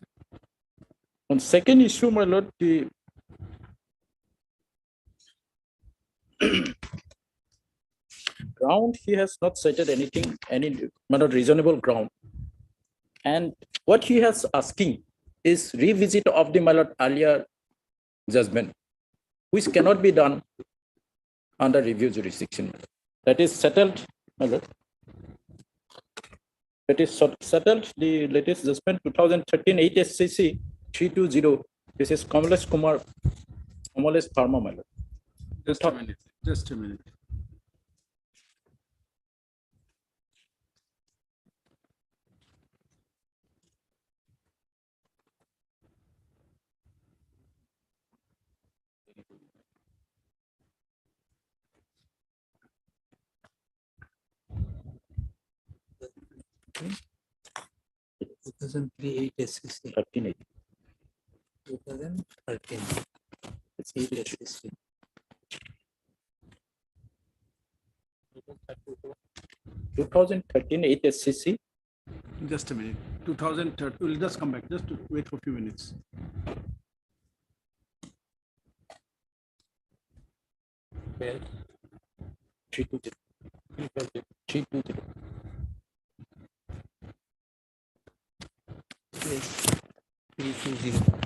On second issue, my lord, the ground, he has not cited anything, any reasonable ground. And what he has asking is revisit of the, my lord, earlier judgment, which cannot be done under review jurisdiction. That is settled, my lord. That is settled, the latest judgment 2013 8 SCC 320. This is Kamalesh Pharma, my lord. Just a minute. Just a minute. SCC 13 2013. It's 8 SCC. 2013 8 SCC. Just a minute. 2030. We'll just come back. Just wait for a few minutes. Well, 320. 320. Yes. 320.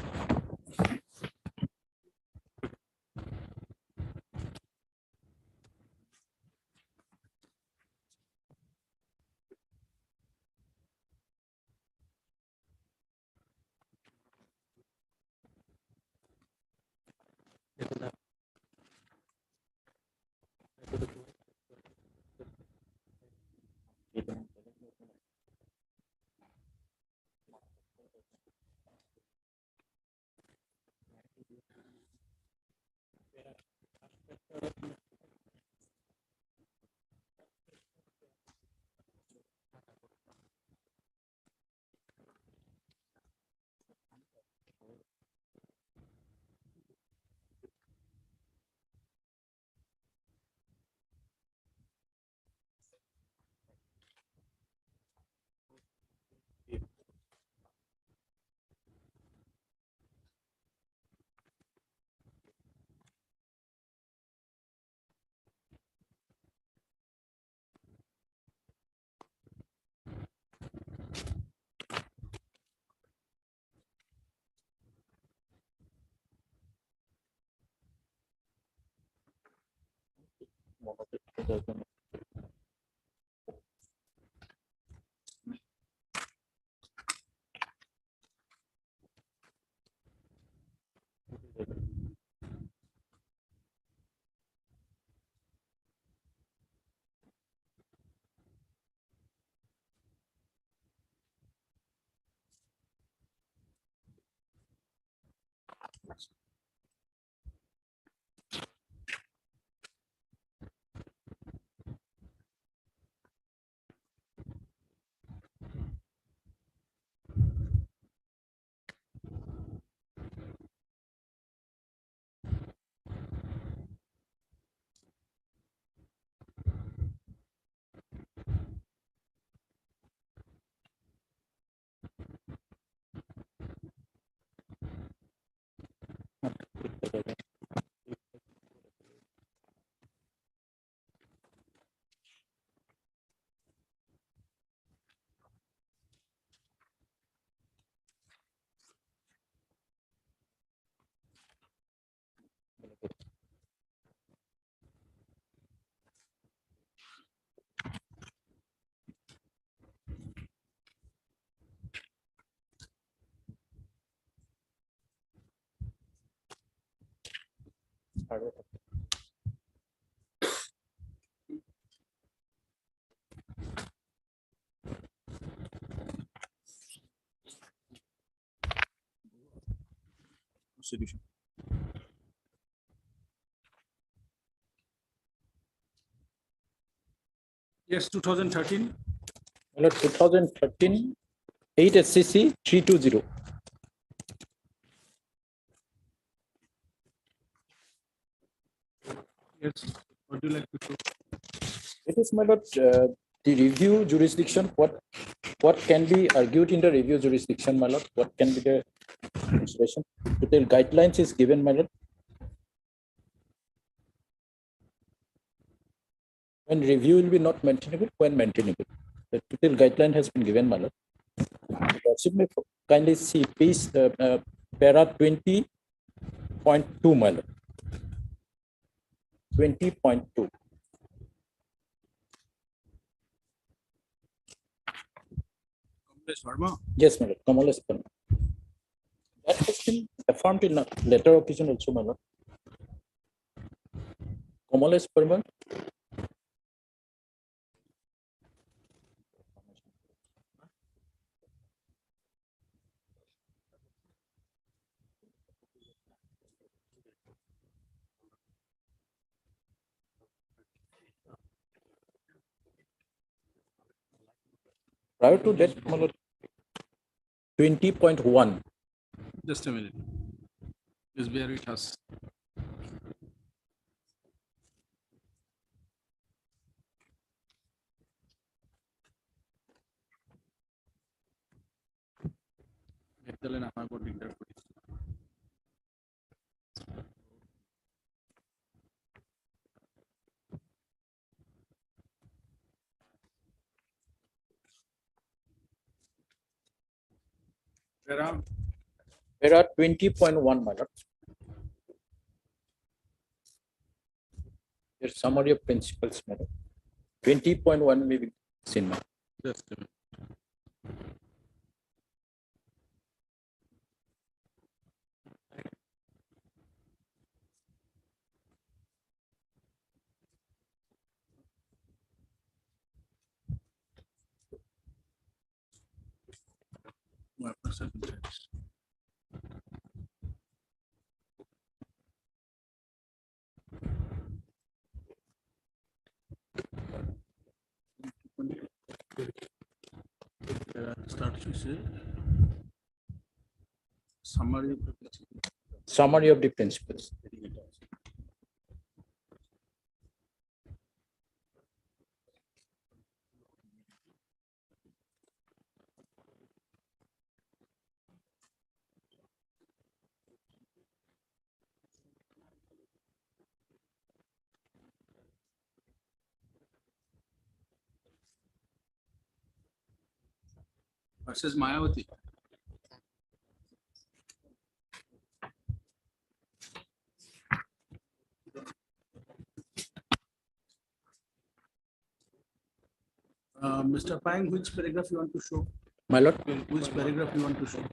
Constitution. Yes, 2013. Well, 2013 8 SCC 320. Yes, what do you like to do? It is, my lord, the review jurisdiction. What can be argued in the review jurisdiction, my lord? What can be the consideration? Total guidelines is given, my lord. When review will be not maintainable, when maintainable. The total guideline has been given, my lord. Lordship may kindly see page para 20.2, my lord. 20.2. Yes, my lord. Kamalesh Verma. That has been affirmed in a letter occasion also, my lord. Kamalesh Verma. Prior to that, my lord, 20.1. Just a minute. Please bear with us. There are 20.1, my lord. There's summary of principles, my lord. 20.1 may be seen, my lord. Just a minute. Start to see summary of the Summary of the principles. versus Mayawati. Mr. Pang, which paragraph you want to show? My lord. Which paragraph you want to show?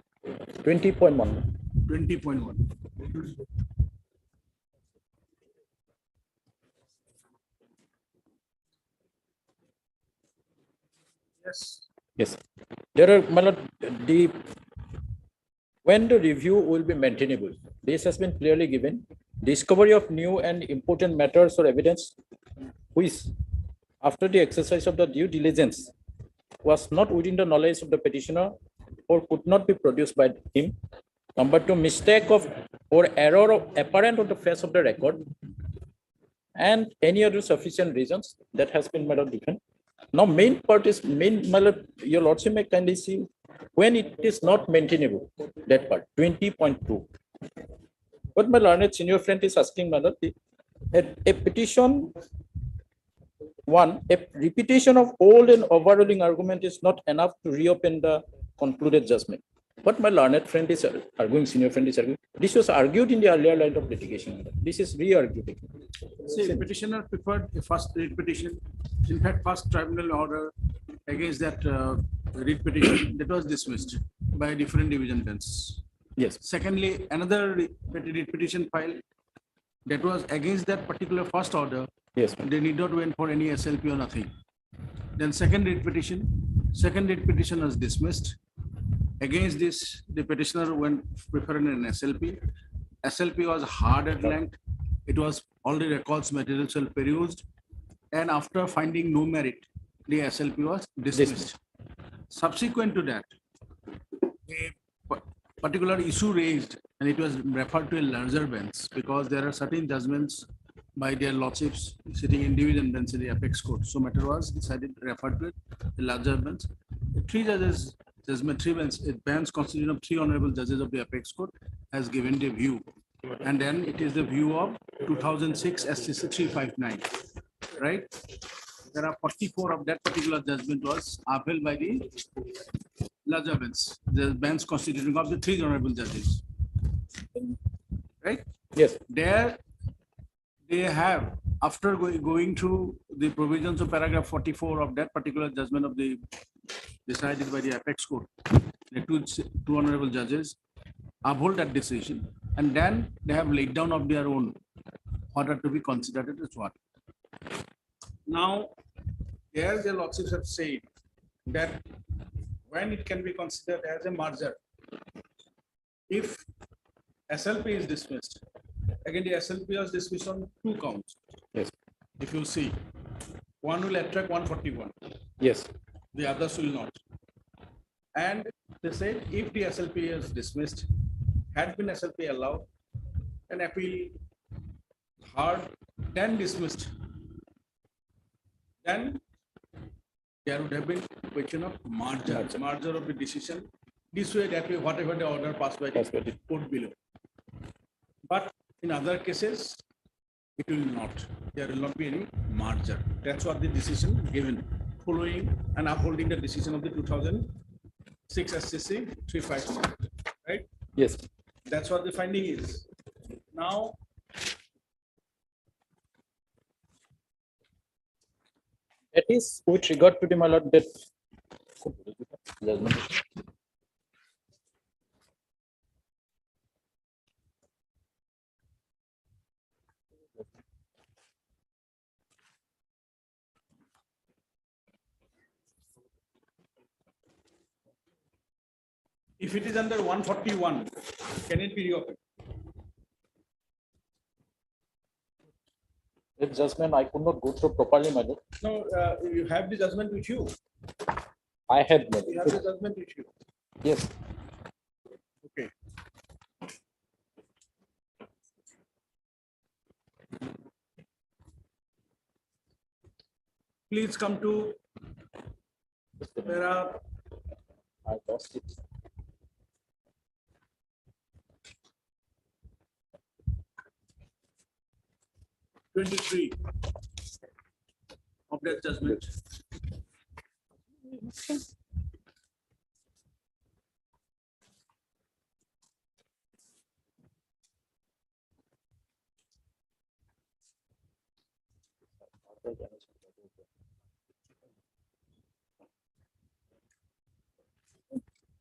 20.1. 20.1. Yes. Yes. There are, my lord, when the review will be maintainable. This has been clearly given. Discovery of new and important matters or evidence, which, after the exercise of the due diligence, was not within the knowledge of the petitioner or could not be produced by him. Number two, mistake of or error of apparent on the face of the record, and any other sufficient reasons that has been made of different. Now, main part is your lordship may kindly see when it is not maintainable. That part 20.2. What my learned senior friend is asking, my lord, a petition, one, a repetition of old and overruling argument is not enough to reopen the concluded judgment. What my learned friend is arguing, senior friend is arguing, this was argued in the earlier line of litigation. This is re-argued. See, petitioner preferred a first writ petition. In fact, first tribunal order against that writ petition that was dismissed by a different division bench. Yes. Secondly, another writ petition filed that was against that particular first order. Yes. They need not wait for any SLP or nothing. Then second writ petition was dismissed. Against this, the petitioner went preferring an SLP. SLP was hard at length. It was already records material perused. And after finding no merit, the SLP was dismissed. Subsequent to that, a particular issue raised, and it was referred to a larger bench because there are certain judgments by their lordships sitting in division bench in the apex court. So matter was decided referred to a larger bench. Three judges, judgment three bench, a bench constituting of three honorable judges of the apex court has given the view. And then it is the view of 2006 SCC 359, right? There are 44 of that particular judgment was upheld by the larger bench, the bench constituting of the three honorable judges, right? Yes. There they have, after going through the provisions of paragraph 44 of that particular judgment of the decided by the apex court, the two honorable judges uphold that decision, and then they have laid down of their own order to be considered as what. Now, there the lordships have said that when it can be considered as a merger, if SLP is dismissed, again the SLP was dismissed on two counts. Yes. If you see, one will attract 141. Yes. The others will not. And they said if the SLP is dismissed, had been SLP allowed, an appeal heard, then dismissed, then there would have been question of merger of the decision, this way, that way, whatever the order passed by the court below. But in other cases, it will not. There will not be any merger. That's what the decision given, following and upholding the decision of the 2006 SCC 359, right? Yes. That's what the finding is. Now, that is with regard to the my lord that judgment. if it is under 141, can it be reopened? That judgment I could not go through properly, my lord. No, you have the judgment with you. I had, my You lord. have the judgment with you. Yes. Okay. Please come to para I lost it. '23 of that judgment.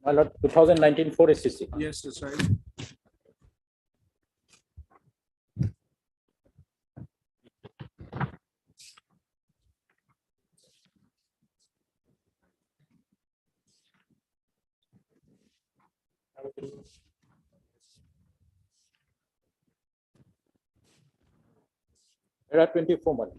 My lord, 2019 4 SCC. Yes, that's right. There are 24 months.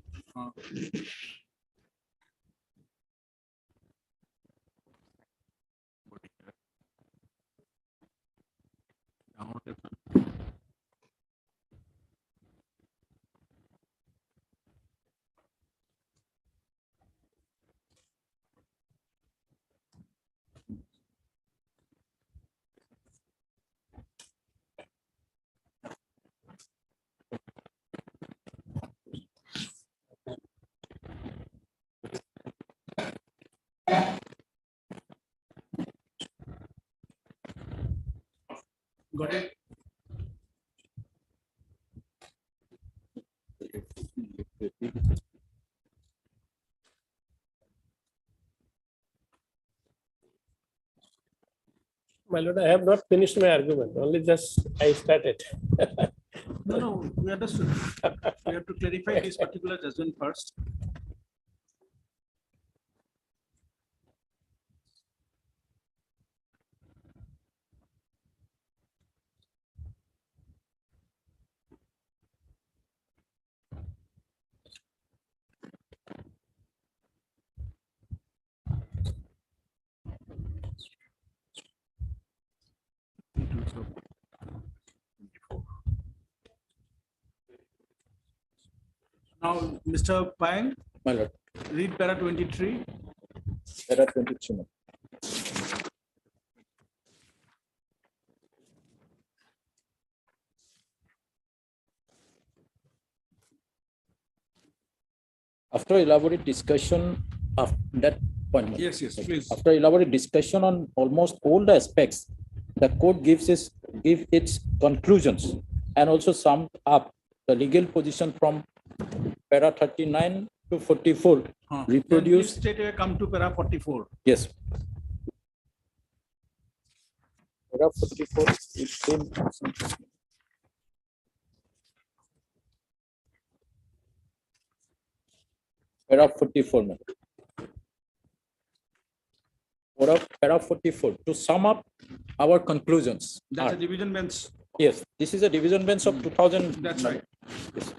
Got it? My lord, I have not finished my argument, only just I started. No, we understood. We have to clarify this particular judgment first. Now, Mr. Pang, My lord, read para 23. there are 22 now. After elaborate discussion of that point. my lord. Yes, please. After elaborate discussion on almost all the aspects, the court gives its conclusions and also summed up the legal position from para 39 to 44. Then Reproduce. please straight away come to para 44. Yes. Para 44 is same. Para 44. ma'am. Para 44. To sum up our conclusions. That's are- a division bench. Yes, this is a division bench of 2000. That's right. Yes.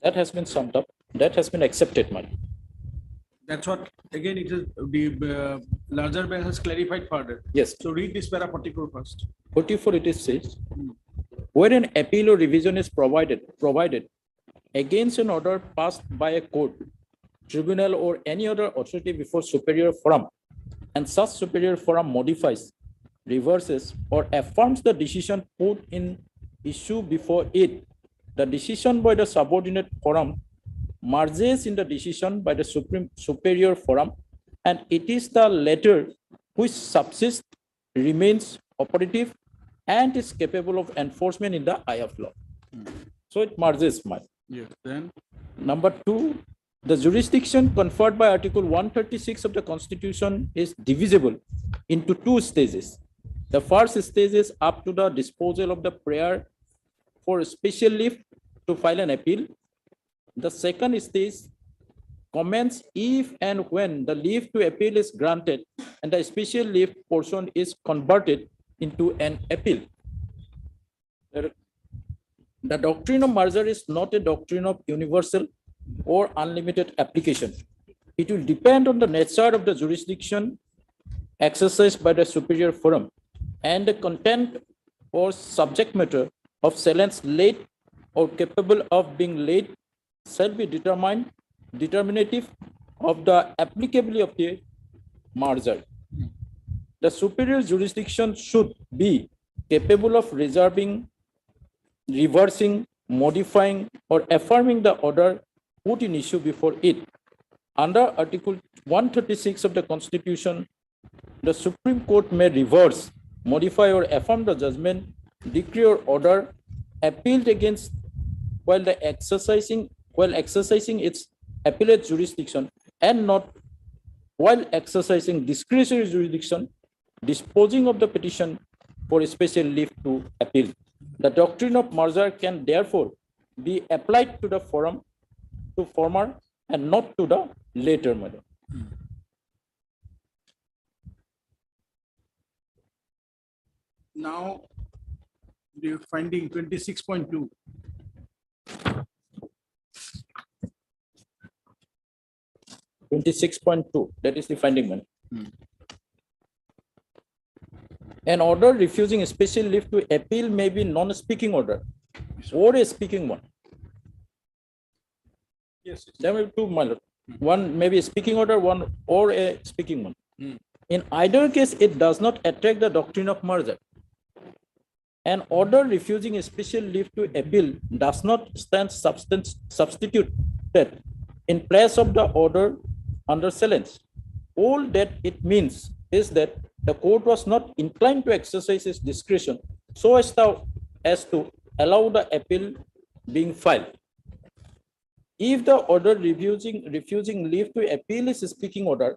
That has been summed up. That has been accepted, madam. That's what, again, it is the larger bench has clarified further. Yes. So read this para 44 first. 44 it is says, where an appeal or revision is provided against an order passed by a court, tribunal, or any other authority before superior forum, and such superior forum modifies, reverses, or affirms the decision put in issue before it, the decision by the subordinate forum merges in the decision by the superior forum, and it is the latter which subsists, remains operative, and is capable of enforcement in the eye of law. So it merges, my. Yes, then. Number 2, the jurisdiction conferred by Article 136 of the Constitution is divisible into 2 stages. The first stage is up to the disposal of the prayer for special leave to file an appeal. The second stage commence if and when the leave to appeal is granted and the special leave portion is converted into an appeal. The doctrine of merger is not a doctrine of universal or unlimited application. It will depend on the nature of the jurisdiction exercised by the superior forum and the content or subject matter of salience laid or capable of being laid shall be determinative of the applicability of the merger. The superior jurisdiction should be capable of reversing, modifying, or affirming the order put in issue before it. Under Article 136 of the Constitution, the Supreme Court may reverse, modify, or affirm the judgment, decree, or order appealed against while exercising its appellate jurisdiction, and not while exercising discretionary jurisdiction, disposing of the petition for special leave to appeal. The doctrine of merger can therefore be applied to the former and not to the later, madam. Now, the finding 26.2. That is the finding, madam. An order refusing a special leave to appeal may be non-speaking order or a speaking one. Yes. There may be 2, my lord. One may be a speaking order, one or a speaking one. In either case, it does not attract the doctrine of merger. An order refusing a special leave to appeal does not stand substituted in place of the order under salience. All that it means is that the court was not inclined to exercise its discretion so as to allow the appeal being filed. If the order refusing leave to appeal is a speaking order,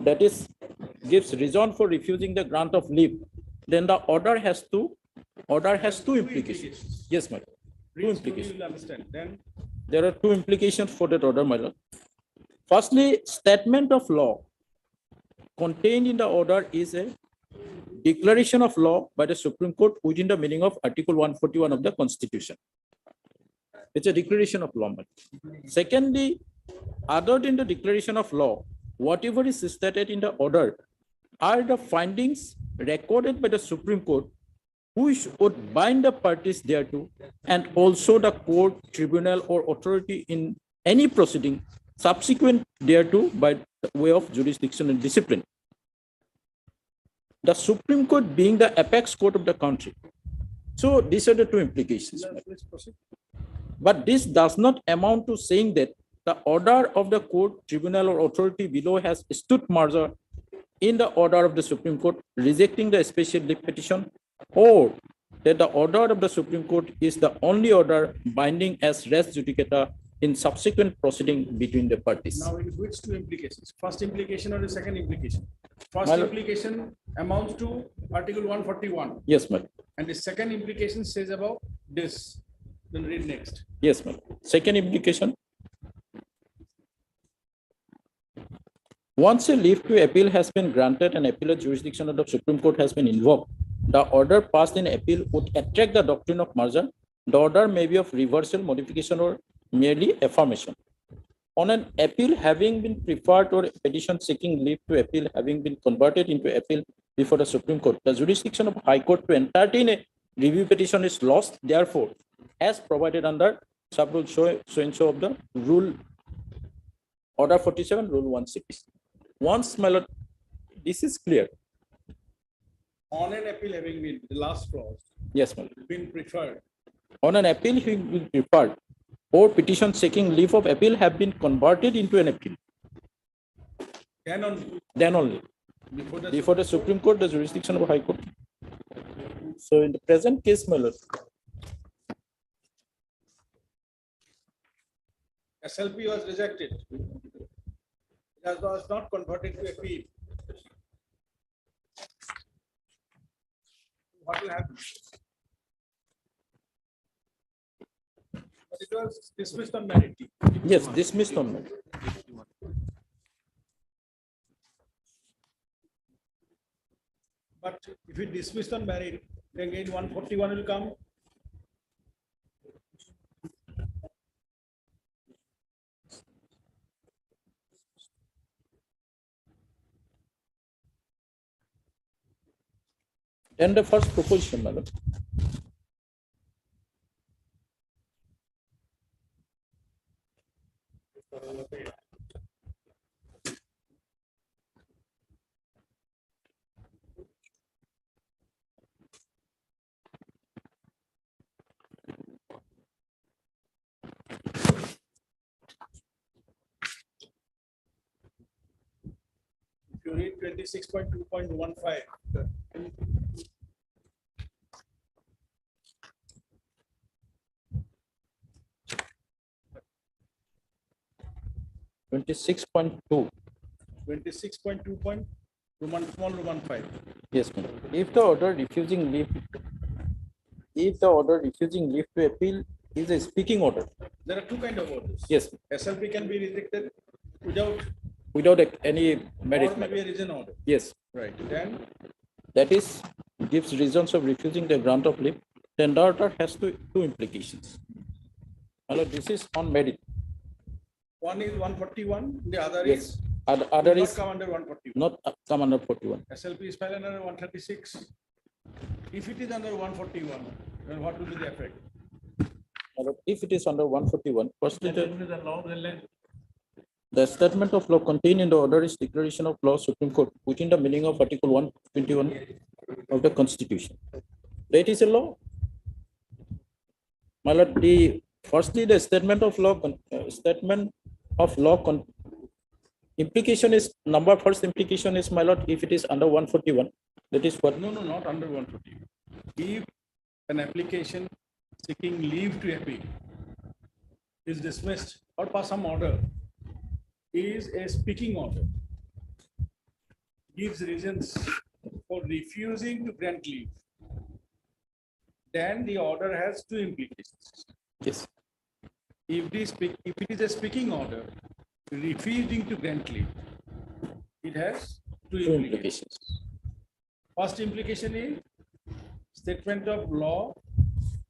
that is, gives reason for refusing the grant of leave, then the order has two implications. Yes, my lord. Two implications. Understand. Then There are two implications for that order, my lord. Firstly, statement of law contained in the order is a declaration of law by the Supreme Court within the meaning of Article 141 of the Constitution. It's a declaration of law. Secondly, other than the declaration of law, whatever is stated in the order are the findings recorded by the Supreme Court which would bind the parties thereto, and also the court, tribunal, or authority in any proceeding subsequent thereto by way of jurisdiction and discipline. The Supreme Court being the apex court of the country. So these are the two implications. But this does not amount to saying that the order of the court, tribunal, or authority below has stood measure in the order of the Supreme Court rejecting the special leave petition, or that the order of the Supreme Court is the only order binding as res judicata in subsequent proceeding between the parties. now in which two implications? First implication or the second implication? First My lord. implication amounts to Article 141. Yes, madam. And the second implication says about this. Then read next. Yes, madam. Second implication. Once a leave to appeal has been granted and appellate jurisdiction of the Supreme Court has been invoked, the order passed in appeal would attract the doctrine of merger. The order may be of reversal, modification, or merely affirmation. On an appeal having been preferred or a petition seeking leave to appeal having been converted into appeal before the Supreme Court, the jurisdiction of High Court to entertain a review petition is lost. Therefore, as provided under sub-rule so and so of the rule order 47, rule 160. Once, my lord, this is clear. On an appeal having been, the last clause, Yes, my lord. been preferred. On an appeal having been preferred or petition seeking leave of appeal have been converted into an appeal. Then only. Before the Supreme Court, the jurisdiction of High Court. So in the present case, my lord, SLP was rejected. It was not converted to appeal. What will happen? But it was dismissed on merit. yes, dismissed on merit. But if it dismissed on merit, then again 141 will come. Then the first proposition, my lord. If you read 26.2.15. 26.2. 26.2. Small Roman 5. Yes, madam. If the order refusing leave to appeal is a speaking order. There are two kinds of orders. Yes. SLP can be rejected without any merit. or maybe a reason order. Yes. Right. Then That is, gives reasons of refusing the grant of leave. Then the order has two implications. My lord, this is on merit. one is 141, the other Yes. is Other not is come under 141. not come under 41. SLP is filed under 136. If it is under 141, then what will be the effect? My lord, if it is under 141, firstly, The law will let the statement of law contained in the order is declaration of law Supreme Court within the meaning of Article 121 of the Constitution. That is a law. My lord, firstly, the statement of law implication is first implication is, my lord, if it is under 141, That is what? No, not under 140. If an application seeking leave to appeal is dismissed or by some order, is a speaking order, gives reasons for refusing to grant leave, then the order has two implications. Yes. If it is a speaking order, refusing to grant leave, it has two implications. First implication is statement of law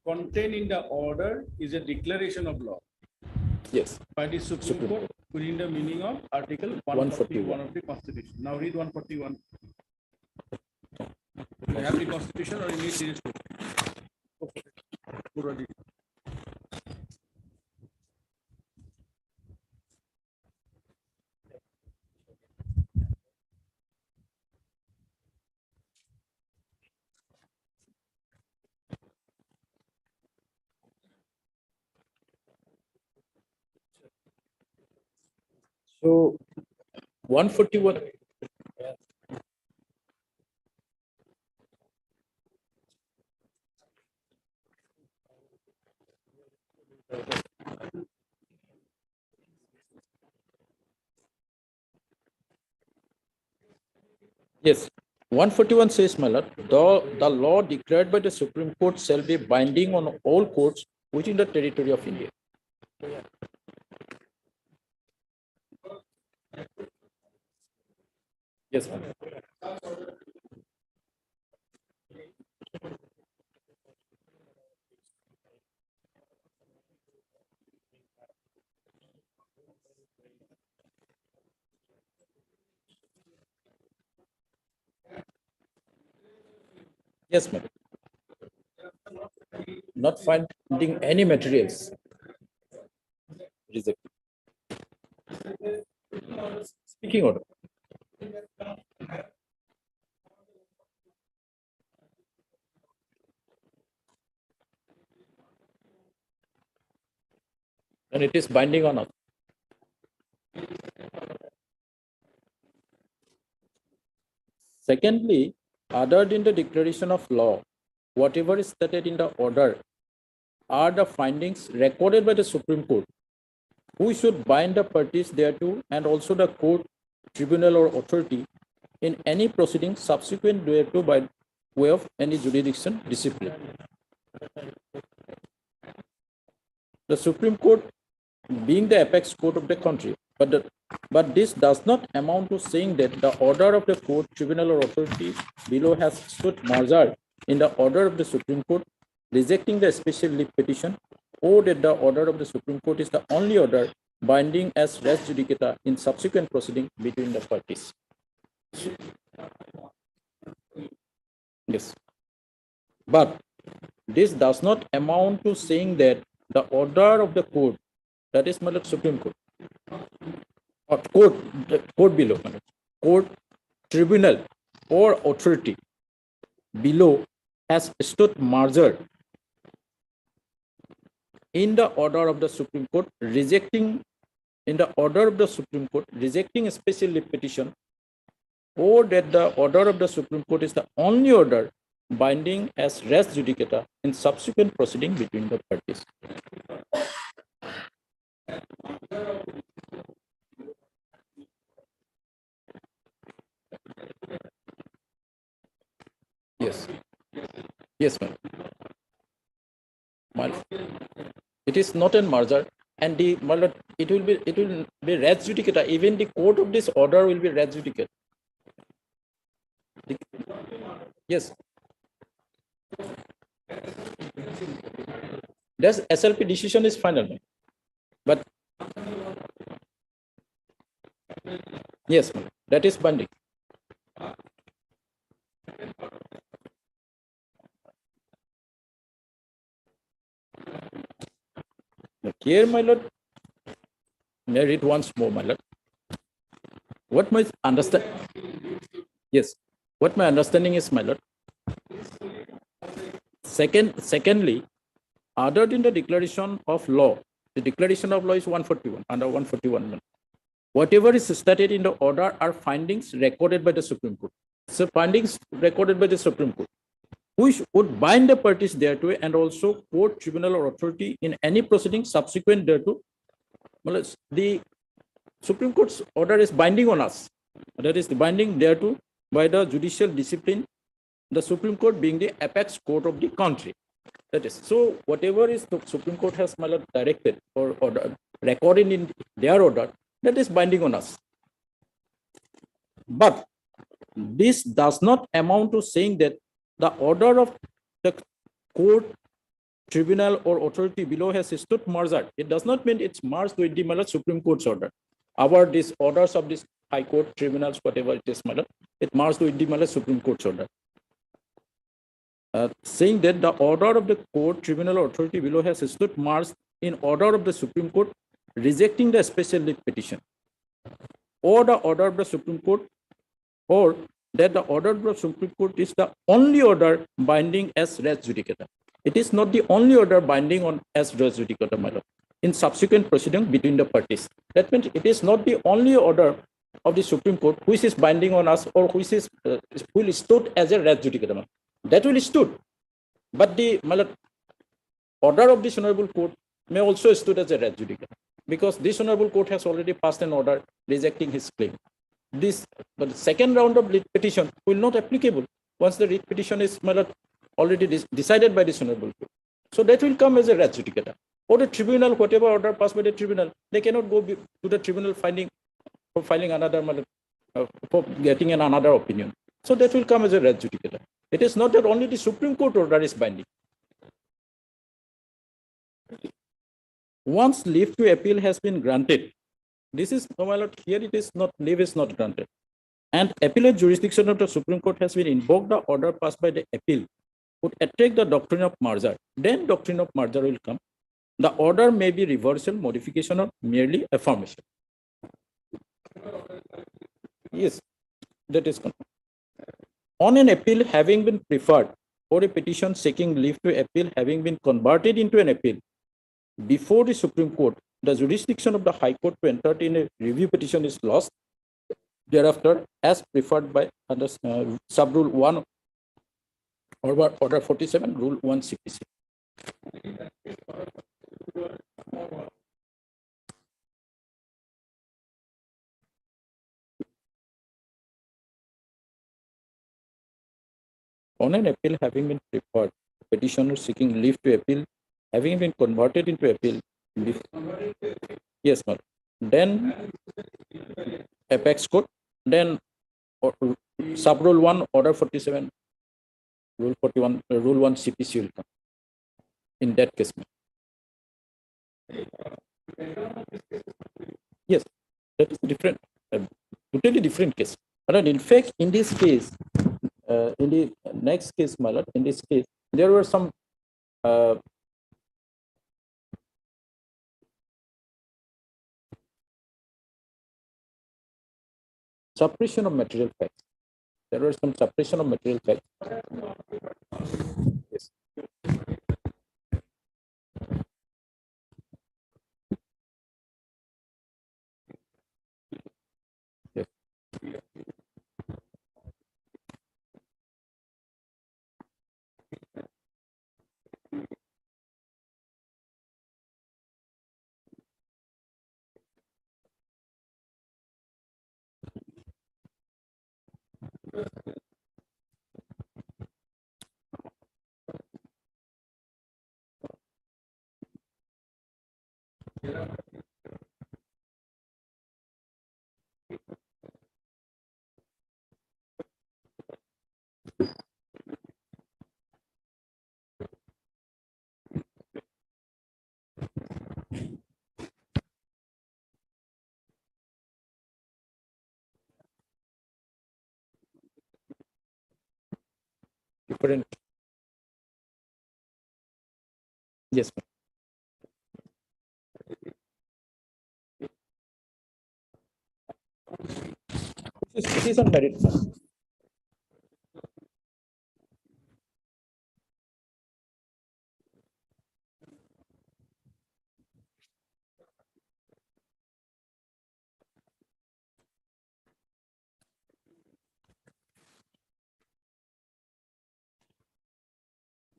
contained in the order is a declaration of law. Yes. By the Supreme Court within the meaning of Article 141 of the Constitution. Now read 141. You have the Constitution or you need the okay. So 141. Yes, 141 says, my lord, the law declared by the Supreme Court shall be binding on all courts within the territory of India. Yes, ma'am. Yes, ma'am. Not finding any materials. Rejected. Speaking order. And it is binding on us. Secondly, other than the declaration of law, whatever is stated in the order are the findings recorded by the Supreme Court, who should bind the parties thereto and also the court, tribunal or authority in any proceeding subsequent thereto by way of any jurisdiction discipline. The Supreme Court being the apex court of the country, but this does not amount to saying that the order of the court, tribunal or authority below has stood merger in the order of the Supreme Court rejecting the special leave petition, or that the order of the Supreme Court is the only order binding as res judicata in subsequent proceeding between the parties. Yes. But this does not amount to saying that the order of the court, that is my Supreme Court, or court below, court, tribunal or authority below has stood merger in the order of the Supreme Court rejecting a special leave petition, or that the order of the Supreme Court is the only order binding as res judicata in subsequent proceeding between the parties. Yes. Yes, ma'am. It is not a merger, and it will be res judicata. Even the court of this order will be res judicata. Yes. This SLP decision is final, but yes, ma'am, that is binding. Here, my lord, may I read once more, my lord. What my understanding is, my lord. Secondly, other than the declaration of law, the declaration of law is 141, under 141. Whatever is stated in the order are findings recorded by the Supreme Court, findings recorded by the Supreme Court, which would bind the parties thereto and also court, tribunal, or authority in any proceeding subsequent thereto. Well, the Supreme Court's order is binding on us. That is the binding thereto by the judicial discipline, the Supreme Court being the apex court of the country. That is, so whatever is the Supreme Court has directed or order, recorded in their order, that is binding on us. But this does not amount to saying that the order of the court, tribunal, or authority below has stood merged. It does not mean it's merged with the Supreme Court's order. Our these orders of this high court, tribunals, whatever it is, it merged with the Supreme Court's order. Saying that the order of the court, tribunal, or authority below has stood merged in order of the Supreme Court rejecting the special leave petition, or the order of the Supreme Court, or that the order of the Supreme Court is the only order binding as res judicata. It is not the only order binding on as res judicata, my lord, in subsequent proceeding between the parties. That means it is not the only order of the Supreme Court which is binding on us or which is will stood as a res judicata. That will stood, but the order of this honorable court may also stood as a res judicata, because this honorable court has already passed an order rejecting his claim. This, but the second round of writ petition will not applicable once the writ petition is already decided by this honorable court. So that will come as a res judicata. Or the tribunal, whatever order passed by the tribunal, they cannot go to the tribunal for filing another, for getting another opinion. So that will come as a res judicata. It is not that only the Supreme Court order is binding. Once leave to appeal has been granted, this is, here it is not, leave is not granted, and appellate jurisdiction of the Supreme Court has been invoked, the order passed by the appeal would attract the doctrine of merger. Then doctrine of merger will come. The order may be reversal, modification, or merely affirmation. Yes, that is confirmed. On an appeal having been preferred, or a petition seeking leave to appeal having been converted into an appeal before the Supreme Court, the jurisdiction of the High Court to entertain a review petition is lost thereafter, as preferred by under sub-rule 1 or order 47, rule 1 CPC. On an appeal having been preferred, petitioner seeking leave to appeal having been converted into appeal. Yes, ma'am. Then apex court, then sub-rule 1, order 47, rule 41, rule 1 CPC will come. In that case, ma'am. Yes, that is different, totally different case. And in fact, in this case, in the next case, my lord, in this case, there were some suppression of material facts. There was some suppression of material facts. Yes. Yes. Different. Yes, ma'am. It is on merit.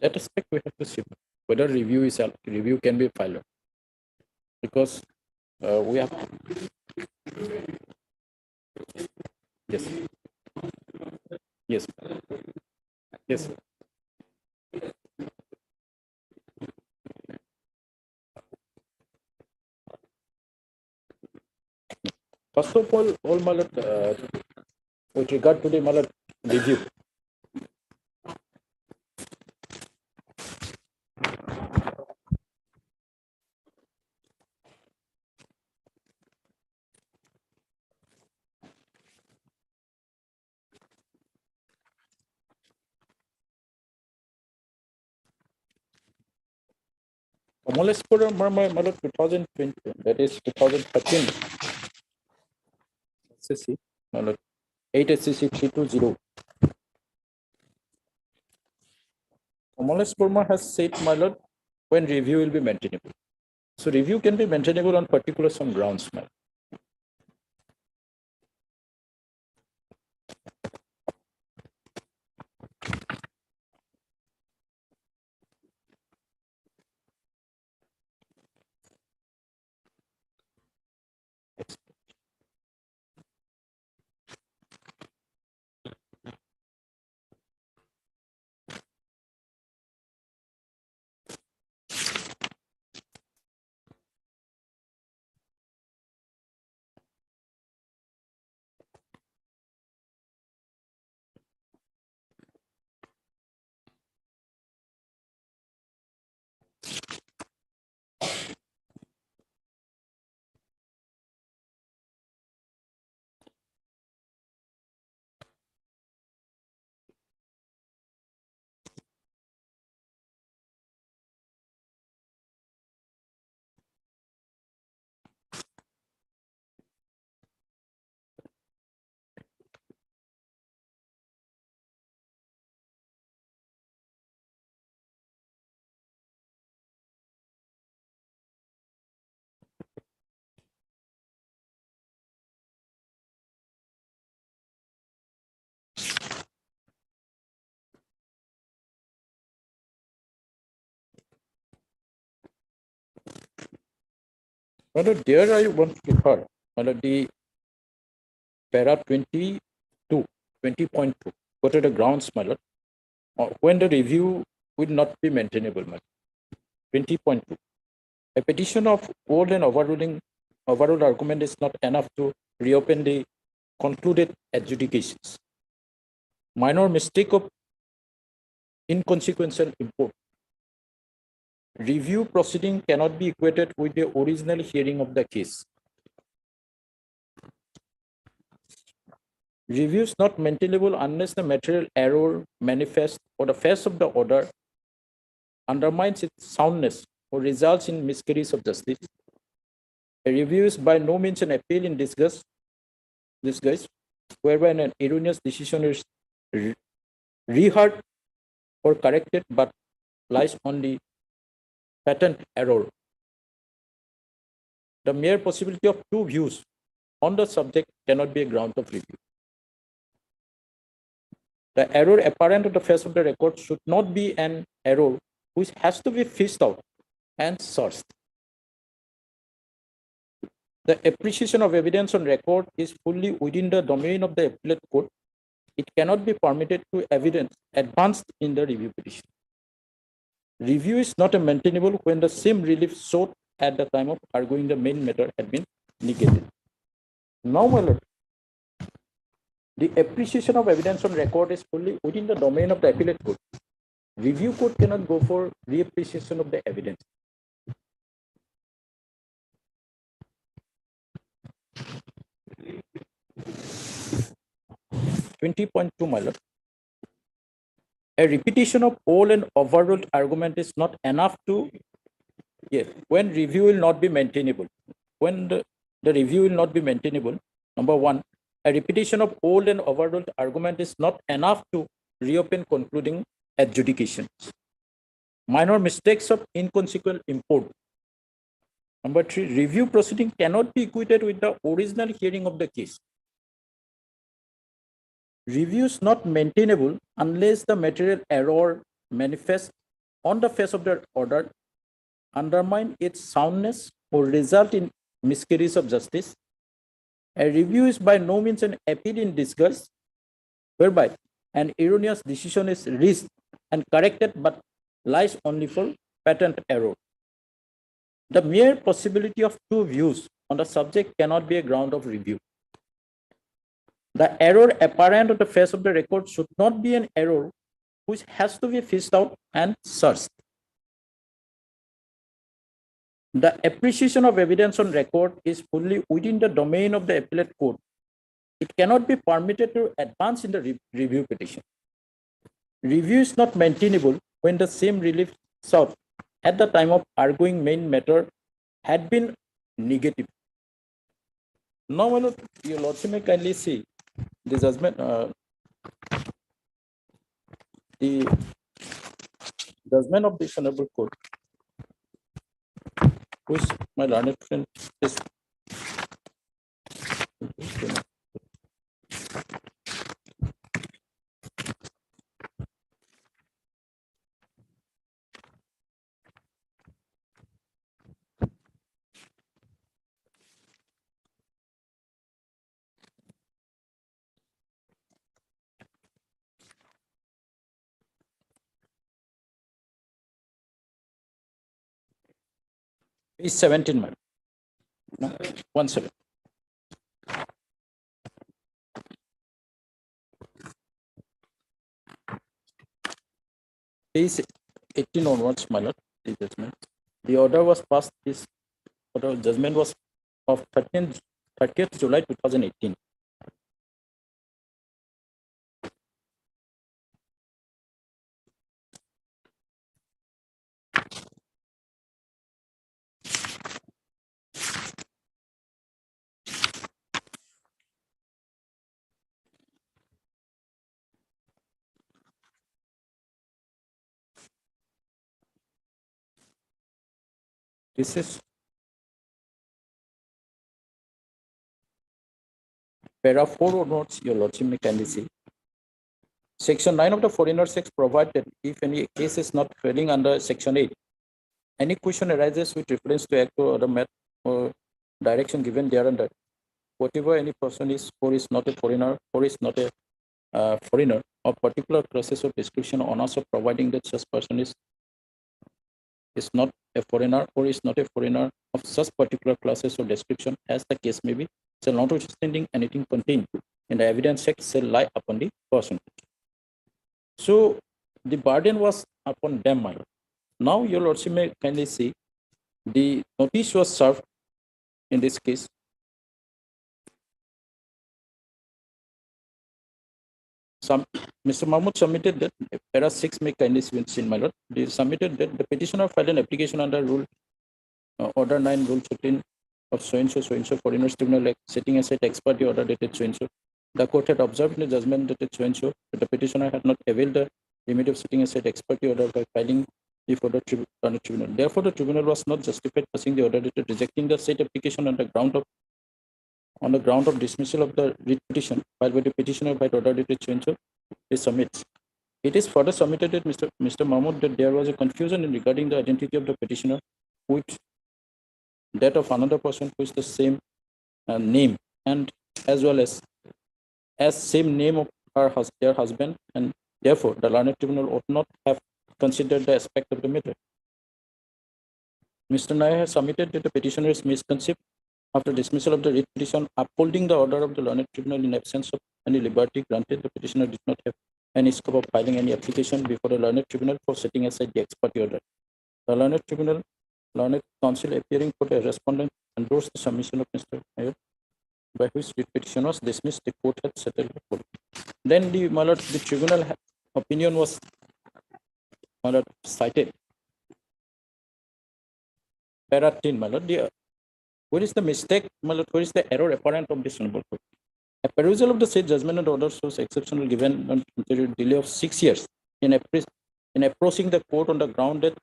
That aspect we have to see whether review can be filed, because we have yes yes yes. First of all my lord, with regard to the my lord, review, Commonwealth Code my lord, 2020, that is 2013 SCC, my lord, 8 SCC 320. Commonwealth Code has said, my lord, when review will be maintainable. So review can be maintainable on particular some grounds, my lord. My lord, there I want to refer, my lord, the para 20.2. What are the grounds, my lord, when the review will not be maintainable, my lord. 20.2. A petition of old and overruled argument is not enough to reopen the concluded adjudications. Minor mistake of inconsequential import. Review proceeding cannot be equated with the original hearing of the case. Review is not maintainable unless the material error manifests or the face of the order undermines its soundness or results in miscarriage of justice. A review is by no means an appeal in disguise, whereby an erroneous decision is reheard or corrected, but lies on the patent error. The mere possibility of two views on the subject cannot be a ground of review. The error apparent on the face of the record should not be an error which has to be fished out and searched. The appreciation of evidence on record is fully within the domain of the appellate court. It cannot be permitted to evidence advanced in the review petition. Review is not maintainable when the same relief sought at the time of arguing the main matter had been negated. Now, my lord, the appreciation of evidence on record is fully within the domain of the appellate court. Review court cannot go for reappreciation of the evidence. (20.2), my lord. A repetition of old and overruled argument is not enough to, when review will not be maintainable. When the review will not be maintainable, number one, a repetition of old and overruled argument is not enough to reopen concluding adjudications. Minor mistakes of inconsequential import. Number three, review proceeding cannot be equated with the original hearing of the case. Review is not maintainable unless the material error manifests on the face of the order undermine its soundness or result in miscarriage of justice. A review is by no means an appeal in disguise, whereby an erroneous decision is reached and corrected but lies only for patent error. The mere possibility of two views on the subject cannot be a ground of review. The error apparent on the face of the record should not be an error which has to be fished out and searched. The appreciation of evidence on record is fully within the domain of the appellate court. It cannot be permitted to advance in the review petition. Review is not maintainable when the same relief sought at the time of arguing main matter had been negative. Now, my lord, your lordship may kindly see the judgment, the judgment of this honorable court, which my learned friend is. Is 17, man. No, 17. Page 18 onwards, my lord, the judgment. The order was passed, this order of judgment was of 30th July 2018. This is paragraph 4 onwards, your lordship may kindly see. Section 9 of the Foreigners Act provides that if any case is not falling under Section 8, any question arises with reference to act or other matter or direction given thereunder, whatever any person is or is not a foreigner or is not a foreigner of particular classes of description on us of providing that such person is not a foreigner or is not a foreigner of such particular classes of description as the case may be, shall notwithstanding anything contained in the evidence act shall lie upon the person. So the burden was upon them, my lord. Now your lordship may kindly see the notice was served in this case. Mr. Mahmood submitted that para 6 may kindly be seen, my lord. They submitted that the petitioner filed an application under rule order 9 rule 15 of so and so foreigners tribunal setting aside ex parte order dated so and so. The court had observed in the judgment dated so and so that the petitioner had not availed the remedy of setting aside ex parte order by filing before the tribunal. Therefore, the tribunal was not justified passing the order dated rejecting the said application on the ground of dismissal of the writ petition filed by the petitioner by order dated so and so. It submits. It is further submitted that Mr. Mahmood that there was a confusion in regarding the identity of the petitioner, which that of another person who is the same name and as well as same name of their husband, and therefore the learned tribunal ought not have considered the aspect of the matter. Mr. Nair has submitted that the petitioner is misconceived after dismissal of the writ petition, upholding the order of the learned tribunal in absence of any liberty granted. The petitioner did not have any scope of filing any application before the learned tribunal for setting aside the ex parte order. The learned counsel appearing for the respondent endorsed the submission of Mr. Nair, by which writ petition was dismissed. The court had settled the court. Then the tribunal opinion was cited. Para 10, my lord, where is the mistake, my lord, where is the error apparent of this honorable court? A perusal of the said judgment and order shows exceptional given on a delay of 6 years in approaching the court on the ground that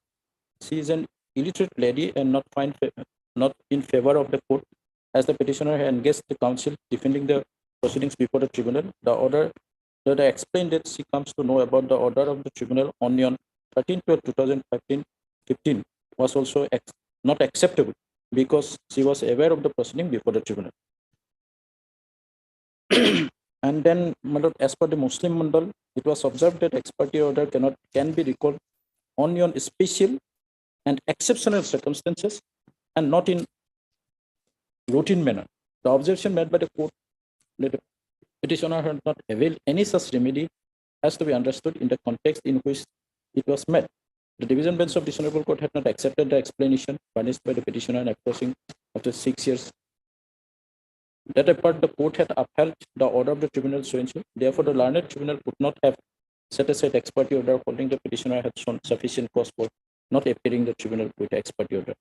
she is an illiterate lady and not in favor of the court, as the petitioner had engaged the counsel defending the proceedings before the tribunal. The order that I explained that she comes to know about the order of the tribunal only on 13/12/2015 was also not acceptable because she was aware of the proceeding before the tribunal. And then, my lord, as per the Muslim Mandal, it was observed that ex parte order can be recalled only on special and exceptional circumstances and not in routine manner. The observation made by the court that the petitioner had not availed any such remedy has to be understood in the context in which it was made. The division bench of this honorable court had not accepted the explanation furnished by the petitioner and approaching after 6 years. That apart, the court had upheld the order of the tribunal so and so. Therefore, the learned tribunal could not have set aside ex parte order holding the petitioner had shown sufficient cause for not appearing the tribunal with ex parte order.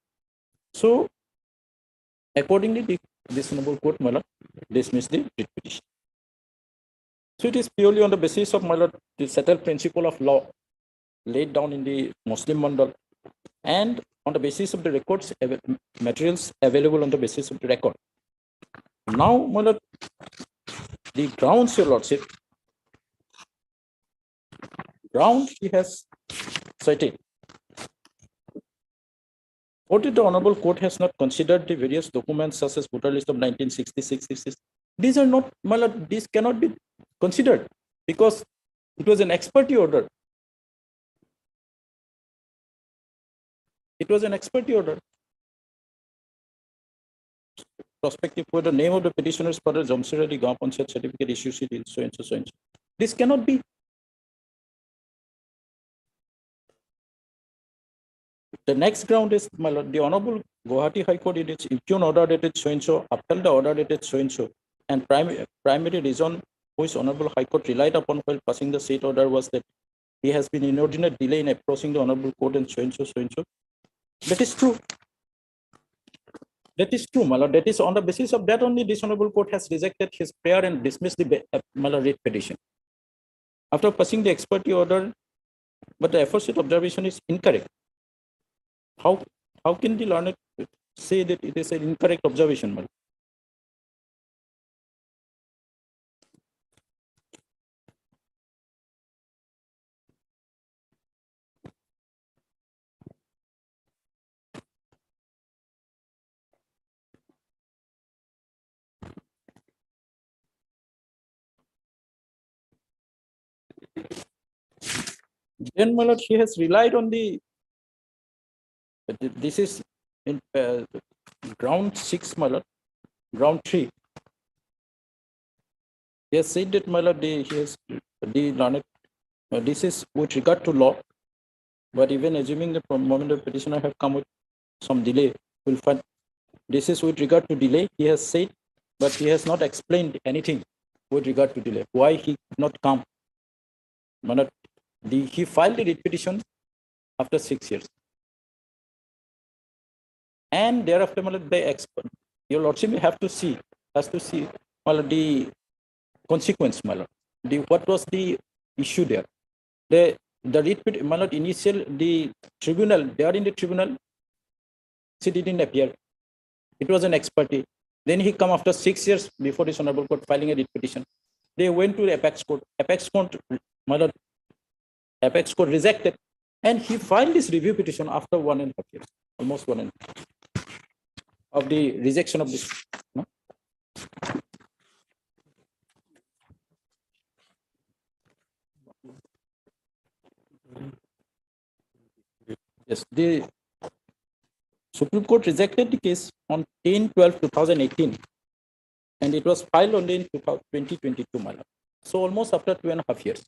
So, accordingly, this honorable court, my lord, dismissed the writ petition. So, it is purely on the basis of, my lord, the settled principle of law laid down in the Muslim Mandal and on the basis of the records, materials available on the basis of the record. Now, my lord, the grounds, your lordship, ground he has cited. What if the honorable court has not considered the various documents such as voter list of 1966? These are not, my lord, these cannot be considered because it was an ex parte order. It was an ex parte order. Prospective for the name of the petitioner's father, Jamshedari Gaon Panchayat certificate issue sheet is so and so, so and so. This cannot be. The next ground is, my lord, the Honorable Guwahati High Court in its impugn order dated so and so, upheld the order dated so and so, and primary reason which Honorable High Court relied upon while passing the said order was that he has been inordinate delay in approaching the Honorable Court and so and so, so and so. That is true. That is true, my lord. That is on the basis of that only this honorable court has rejected his prayer and dismissed the my lord, writ petition. After passing the ex parte order, but the aforesaid observation is incorrect. How can the learned say that it is an incorrect observation, my lord? Then, my lord, he has relied on the, this is in ground 6, my lord, ground 3. He has said that, my lord, he has the learned, this is with regard to law, but even assuming the moment the petitioner have come with some delay, we'll find this is with regard to delay, he has said, but he has not explained anything with regard to delay. Why he could not come? My lord, he filed the writ petition after 6 years. And thereafter, my lord, your lordship has to see, my lord, the consequence, my lord. What was the issue there? The writ, my lord, the tribunal, there in the tribunal, she didn't appear. It was an ex parte. Then he come after 6 years before this honorable court filing a writ petition. They went to the apex court. Apex court, my lord, apex court rejected, and he filed this review petition after 1.5 years, almost 1.5 of the rejection of this. No? Yes, the Supreme Court rejected the case on 10/12/2018, and it was filed only in 2022, my lord. So almost after 2.5 years.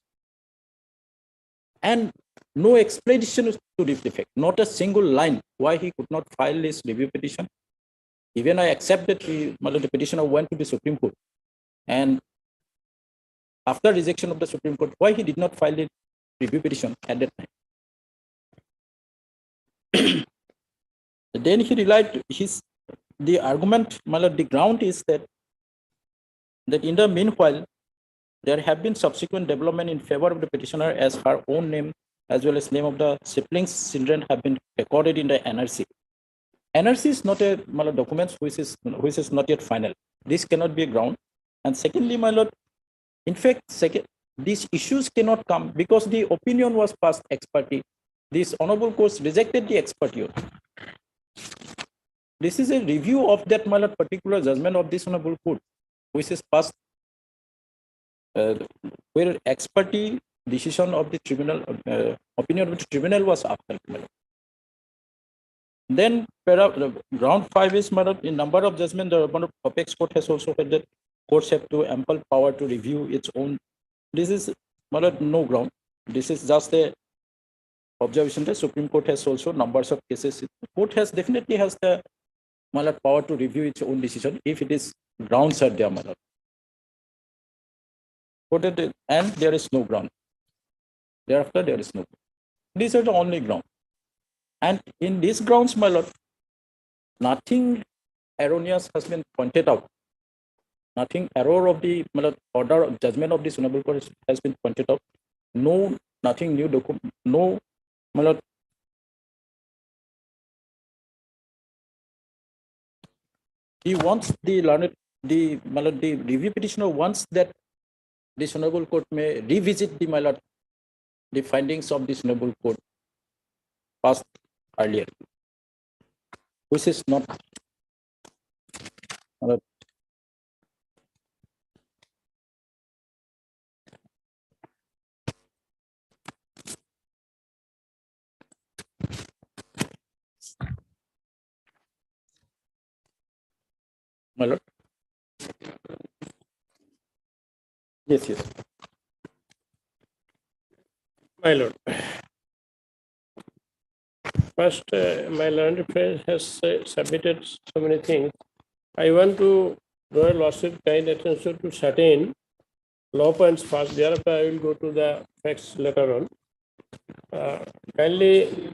And no explanation to this effect, not a single line why he could not file this review petition. Even I accept that the petitioner went to the Supreme Court, and after rejection of the Supreme Court, why he did not file the review petition at that time. Then he relied the argument, my lord, the ground is that in the meanwhile, there have been subsequent development in favor of the petitioner as her own name as well as name of the siblings children have been recorded in the NRC. NRC is not a document which is not yet final. This cannot be a ground. And secondly, my lord, in fact, these issues cannot come because the opinion was passed ex parte. this honorable court rejected the expertise. This is a review of that, my lord, particular judgment of this honorable court, which is passed, where expertise decision of the tribunal, opinion of the tribunal was upheld. Then ground 5 is, my lord, in number of judgment, the apex court has also said that courts have to ample power to review its own. This is, my lord, no ground. This is just a observation. The Supreme Court has also numbers of cases. The court has definitely has the, my lord, power to review its own decision if it is grounds are there, my lord. And there is no ground. Thereafter, there is no ground. These are the only ground. And in these grounds, my lord, nothing erroneous has been pointed out. Nothing error of the, my lord, order of judgment of this honorable court has been pointed out. No, nothing new document. No, my lord, he wants the learned, the, my lord, the review petitioner wants that this honorable court may revisit the, my lord, the findings of this honorable court passed earlier, which is not, my lord, my lord. Yes, yes. My lord. First, my learned friend has submitted so many things. I want to draw lordship kind attention to certain law points first. Thereafter, I will go to the facts later on. Kindly,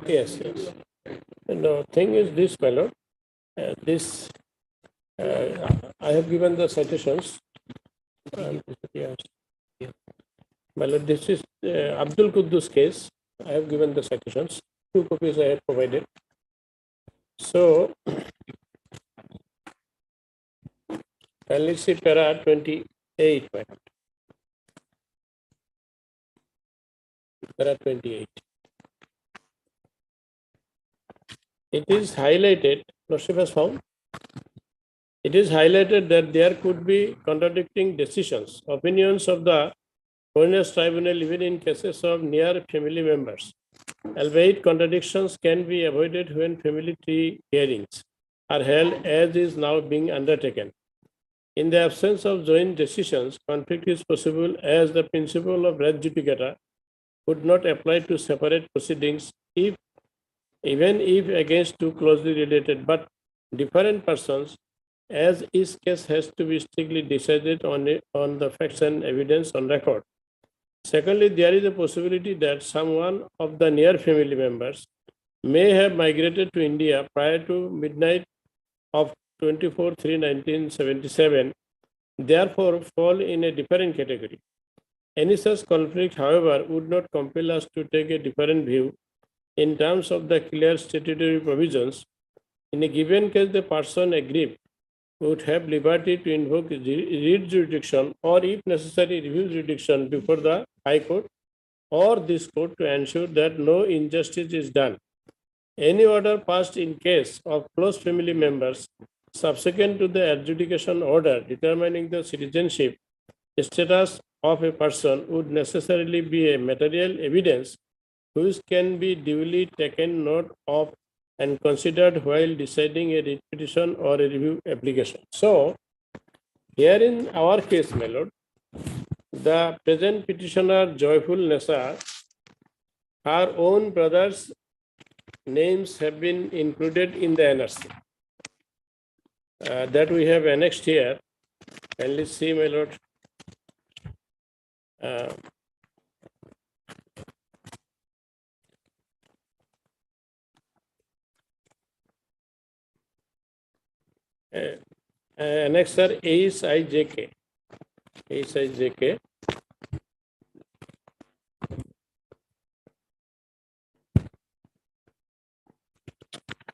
yes. And the thing is this, my lord. I have given the citations. Yes. My lord, this is Abdul Quddus case. I have given the citations. 2 copies I have provided. So, let's see para 28. Para 28. It is highlighted, lordship has found, it is highlighted that there could be contradicting decisions, opinions of the Foreigners Tribunal even in cases of near family members. Albeit contradictions can be avoided when family tree hearings are held as is now being undertaken. In the absence of joint decisions, conflict is possible as the principle of res judicata would not apply to separate proceedings even if against two closely related but different persons, as each case has to be strictly decided on the facts and evidence on record. Secondly, there is a possibility that someone of the near family members may have migrated to India prior to midnight of 24/3/1977, therefore fall in a different category. Any such conflict, however, would not compel us to take a different view in terms of the clear statutory provisions. In a given case, the person aggrieved would have liberty to invoke writ jurisdiction or, if necessary, review jurisdiction before the High Court or this court to ensure that no injustice is done. Any order passed in case of close family members subsequent to the adjudication order determining the citizenship status of a person would necessarily be a material evidence which can be duly taken note of and considered while deciding a writ petition or a review application. So, here in our case, my lord, the present petitioner Joyful Nessa, her own brothers' names have been included in the NRC. That we have annexed here. And let's see, my lord. Annexer ASIJK. ASIJK.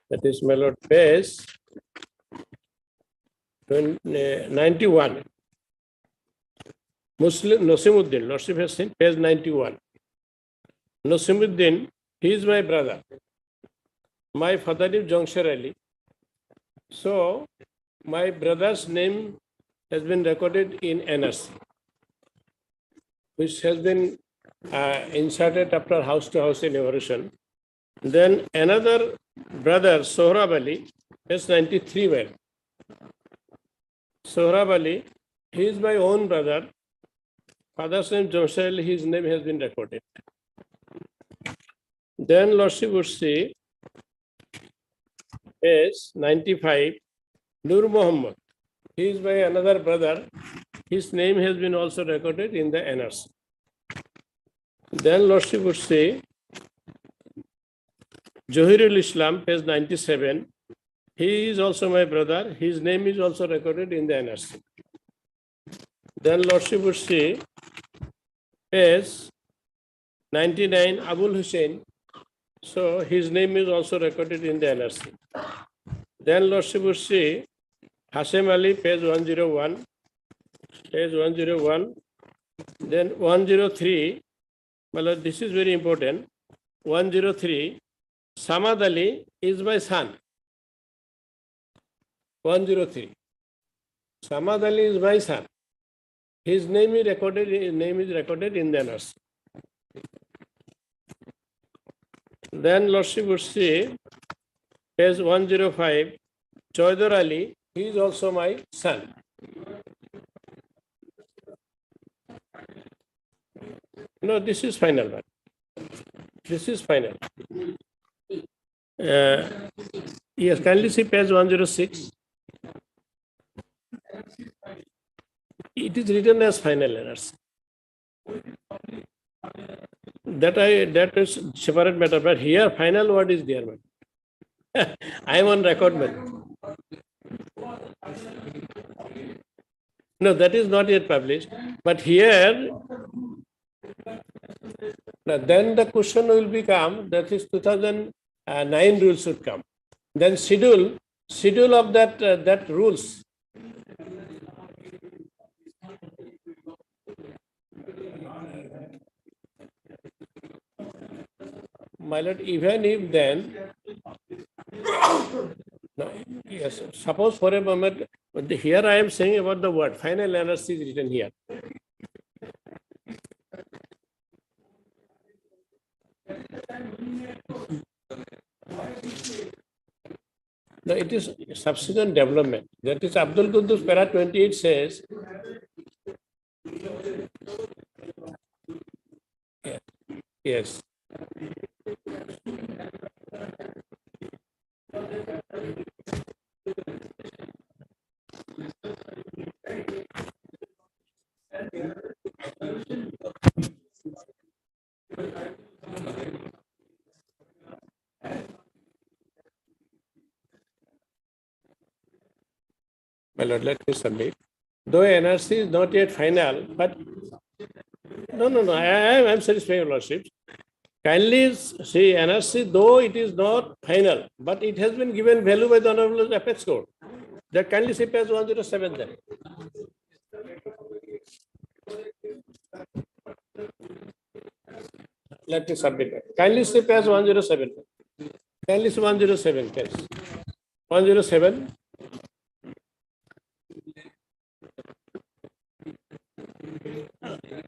That is, my lord, page 91. Muslim Nasimuddin, Lordship has seen page 91. Nasimuddin, he is my brother. My father is Jongshar Ali. So my brother's name has been recorded in NRC, which has been inserted after house to house enumeration. Then another brother, Sohrab Ali, page 93 well. Sohrab Ali, he is my own brother. Father's name Jongshar Ali, his name has been recorded. Then Lordship would see page 95, Nur Muhammad. He is my another brother. His name has been also recorded in the NRC. Then Lordship would say Johirul Islam, page 97. He is also my brother. His name is also recorded in the NRC. Then Lordship would say page 99, Abul Hussein. So his name is also recorded in the NRC. Then Lordship would say Hasem Ali, page 101. Page 101. Then 103. Well, this is very important. 103. Samad Ali is my son. 103. Samad Ali is my son. His name is recorded. His name is recorded in the NRC. Then Lordship would say, page 105, Chaudhar Ali, he is also my son. No, this is final one. This is final. Yes, kindly see page 106. It is written as final NRC. That is separate matter, but here final word is there, man. I am on record, man. No, that is not yet published. But here, then the question will become, that is 2009 rule should come. Then schedule of that rules. My lord, even if then, no, yes, suppose for a moment, here I am saying about the word, final NRC is written here. No, it is subsequent development. That is Abdul Quddus para 28 says, yes. My lord, let me submit. Though NRC is not yet final, but no, I am satisfied, your lordship. Kindly see NRC, though it is not final, but it has been given value by the Honorable Apex Court. That kindly see page 107 then. Let me submit that. Kindly see page 107. Kindly see 107 page. 107.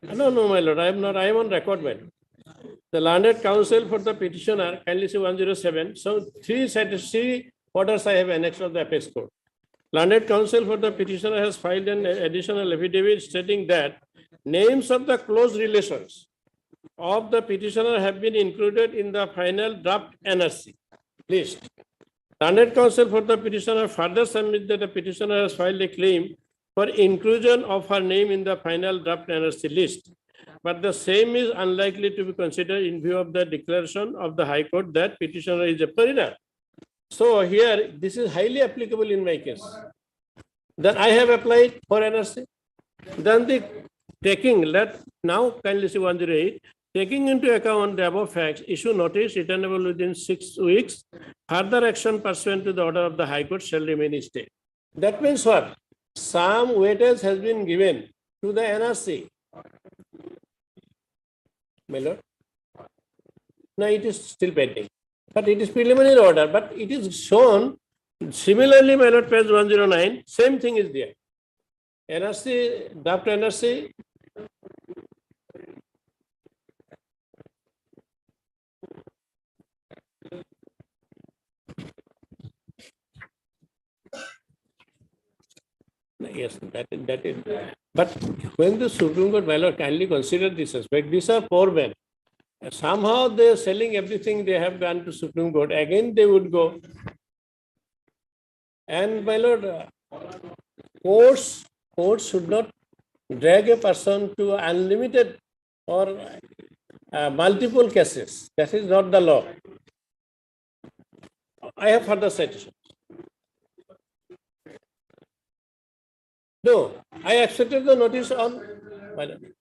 No, my lord, I am not. I am on record, man. The landed counsel for the petitioner, kindly see 107. So three orders I have annexed of the Apex Court. Landed counsel for the petitioner has filed an additional affidavit stating that names of the close relations of the petitioner have been included in the final draft NRC list. Landed counsel for the petitioner further submit that the petitioner has filed a claim for inclusion of her name in the final draft NRC list, but the same is unlikely to be considered in view of the declaration of the High Court that petitioner is a foreigner. So here, this is highly applicable in my case. Then I have applied for NRC. Then the taking, now kindly see 108, taking into account the above facts, issue notice returnable within 6 weeks. Further action pursuant to the order of the High Court shall remain in state. That means what? Some weightage has been given to the NRC My lord. No, it is still pending. But it is preliminary order, but it is shown similarly, my lord, page 109, same thing is there. NRC, draft NRC. Yes, that is. But when the Supreme Court, my lord, kindly consider this aspect, these are poor men. Somehow they are selling everything they have gone to Supreme Court. Again, they would go. And my lord, courts should not drag a person to unlimited or multiple cases. That is not the law. I have further citation. No, I accepted the notice on, my lord.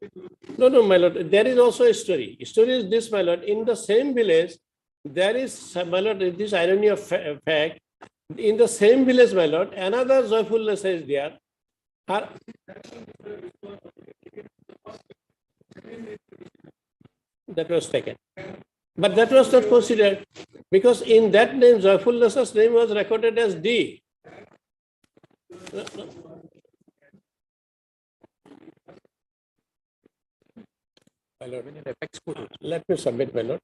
No, my lord, there is also a story. Story is this, my lord, in the same village, there is, my lord, this irony of fact, in the same village, my lord, another joyfulness is there. That was taken. But that was not considered because in that name, joyfulness's name was recorded as D. My lord, let me submit, my lord.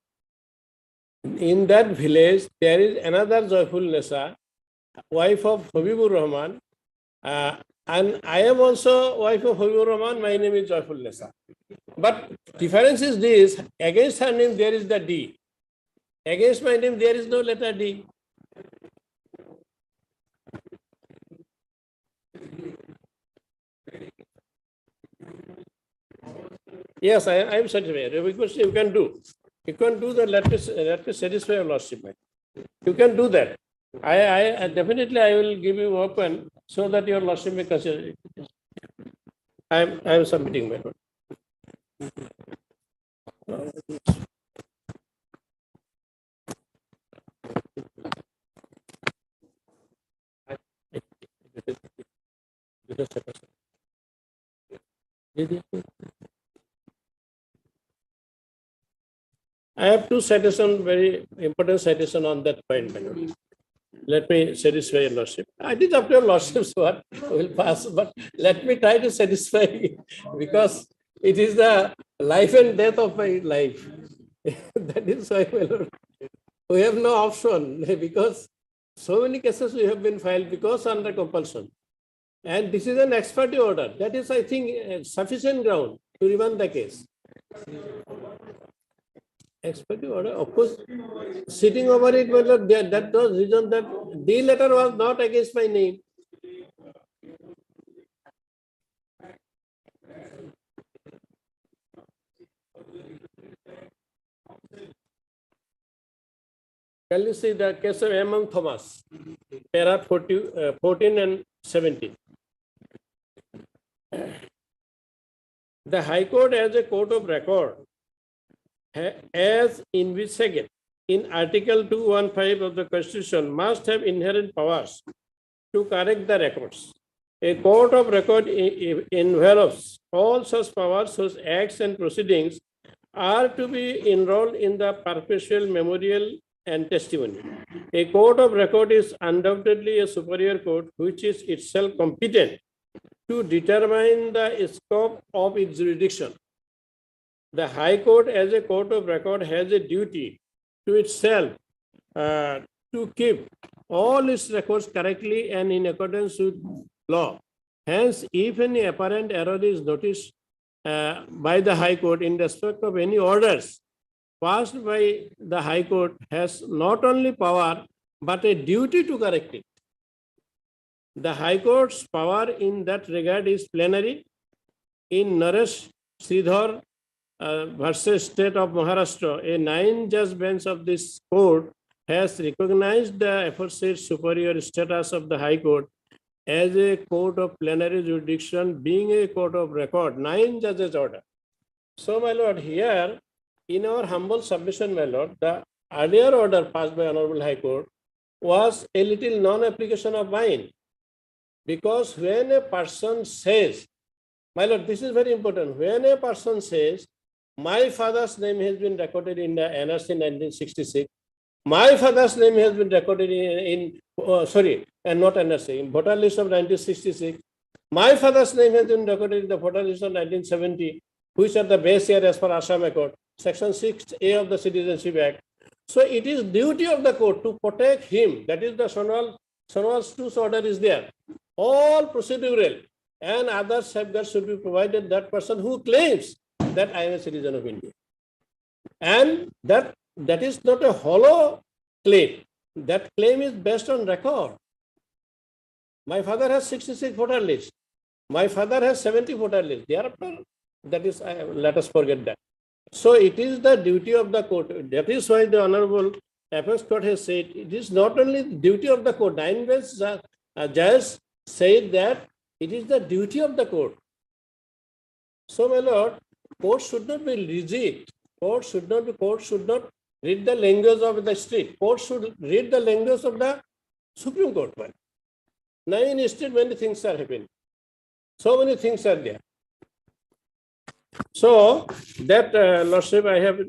In that village, there is another joyfulness, wife of Habibur Rahman, and I am also wife of Habibur Rahman. My name is Joyful Nessa. But difference is this: against her name there is the D. Against my name there is no letter D. Yes, I am satisfied. You can do. You can do that. Let me satisfy your lordship. You can do that. I definitely I will give you open so that your lordship may consider it. I am submitting my lord. I have two citations, very important citation on that point, my lord. Let me satisfy your lordship. I did after your lordship's word will pass, but let me try to satisfy because it is the life and death of my life. That is why, my lord, we have no option because so many cases we have been filed because under compulsion. And this is an ex parte order. That is, I think, sufficient ground to remand the case. Ex parte order, of course, sitting over it, well, that was reason that the letter was not against my name. Can you see the case of M. Thomas, para 14 and 17? The High Court as a court of record, as envisaged in Article 215 of the Constitution, must have inherent powers to correct the records. A court of record envelops all such powers whose acts and proceedings are to be enrolled in the perpetual memorial and testimony. A court of record is undoubtedly a superior court which is itself competent to determine the scope of its jurisdiction. The High Court as a court of record has a duty to itself to keep all its records correctly and in accordance with law. Hence, if any apparent error is noticed by the High Court in respect of any orders passed by the High Court, has not only power but a duty to correct it. The High Court's power in that regard is plenary. In Naresh Sridhar versus State of Maharashtra, a 9-judge bench of this court has recognized the aforesaid superior status of the High Court as a court of plenary jurisdiction, being a court of record, 9 judges order. So, my lord, here in our humble submission, my lord, the earlier order passed by Honorable High Court was a little non-application of mine, because when a person says My lord, this is very important. When a person says, my father's name has been recorded in the NRC 1966, my father's name has been recorded not NRC, in voter list of 1966, my father's name has been recorded in the voter list of 1970, which are the base year as per Assam Accord, Section 6A of the Citizenship Act. So it is duty of the court to protect him. That is the Sonowal's two order is there. All procedural and other safeguards should be provided that person who claims that I am a citizen of India. And that is not a hollow claim. That claim is based on record. My father has 66 voter list. My father has 70 voter list. Thereafter, that is, let us forget that. So it is the duty of the court. That is why the Honorable Apex Court has said it is not only the duty of the court. 9-bench judge said that it is the duty of the court. So, my lord, court should not be rigid. Court should not read the language of the street. Court should read the language of the Supreme Court. Now in state many things are happening. So many things are there. So that Lordship I have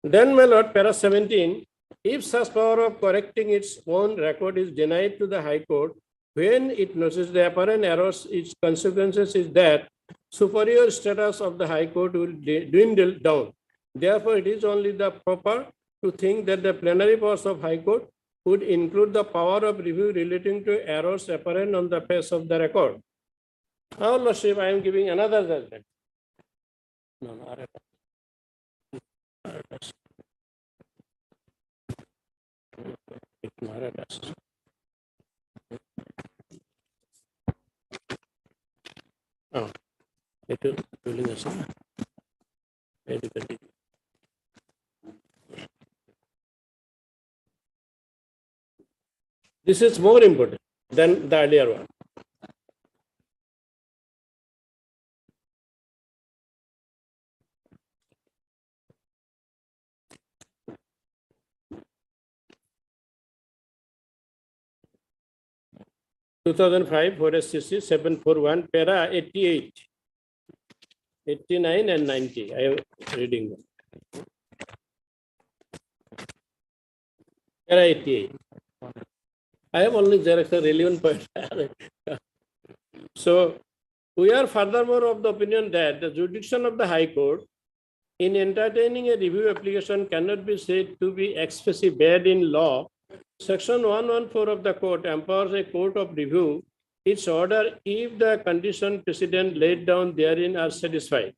then, my lord, para 17, if such power of correcting its own record is denied to the High Court, when it notices the apparent errors, its consequences is that superior status of the High Court will dwindle down. Therefore, it is only the proper to think that the plenary powers of High Court would include the power of review relating to errors apparent on the face of the record. Now, Lordship, I am giving another judgment. No, oh, it is ruling us. This is more important than the earlier one. Two 2005 4SCC 741 para 88, 89 and 90. I am reading them. Para 88. I have only xeroxed a relevant point. So we are furthermore of the opinion that the jurisdiction of the High Court in entertaining a review application cannot be said to be expressly bad in law. Section 114 of the court empowers a court of review its order if the condition precedent laid down therein are satisfied.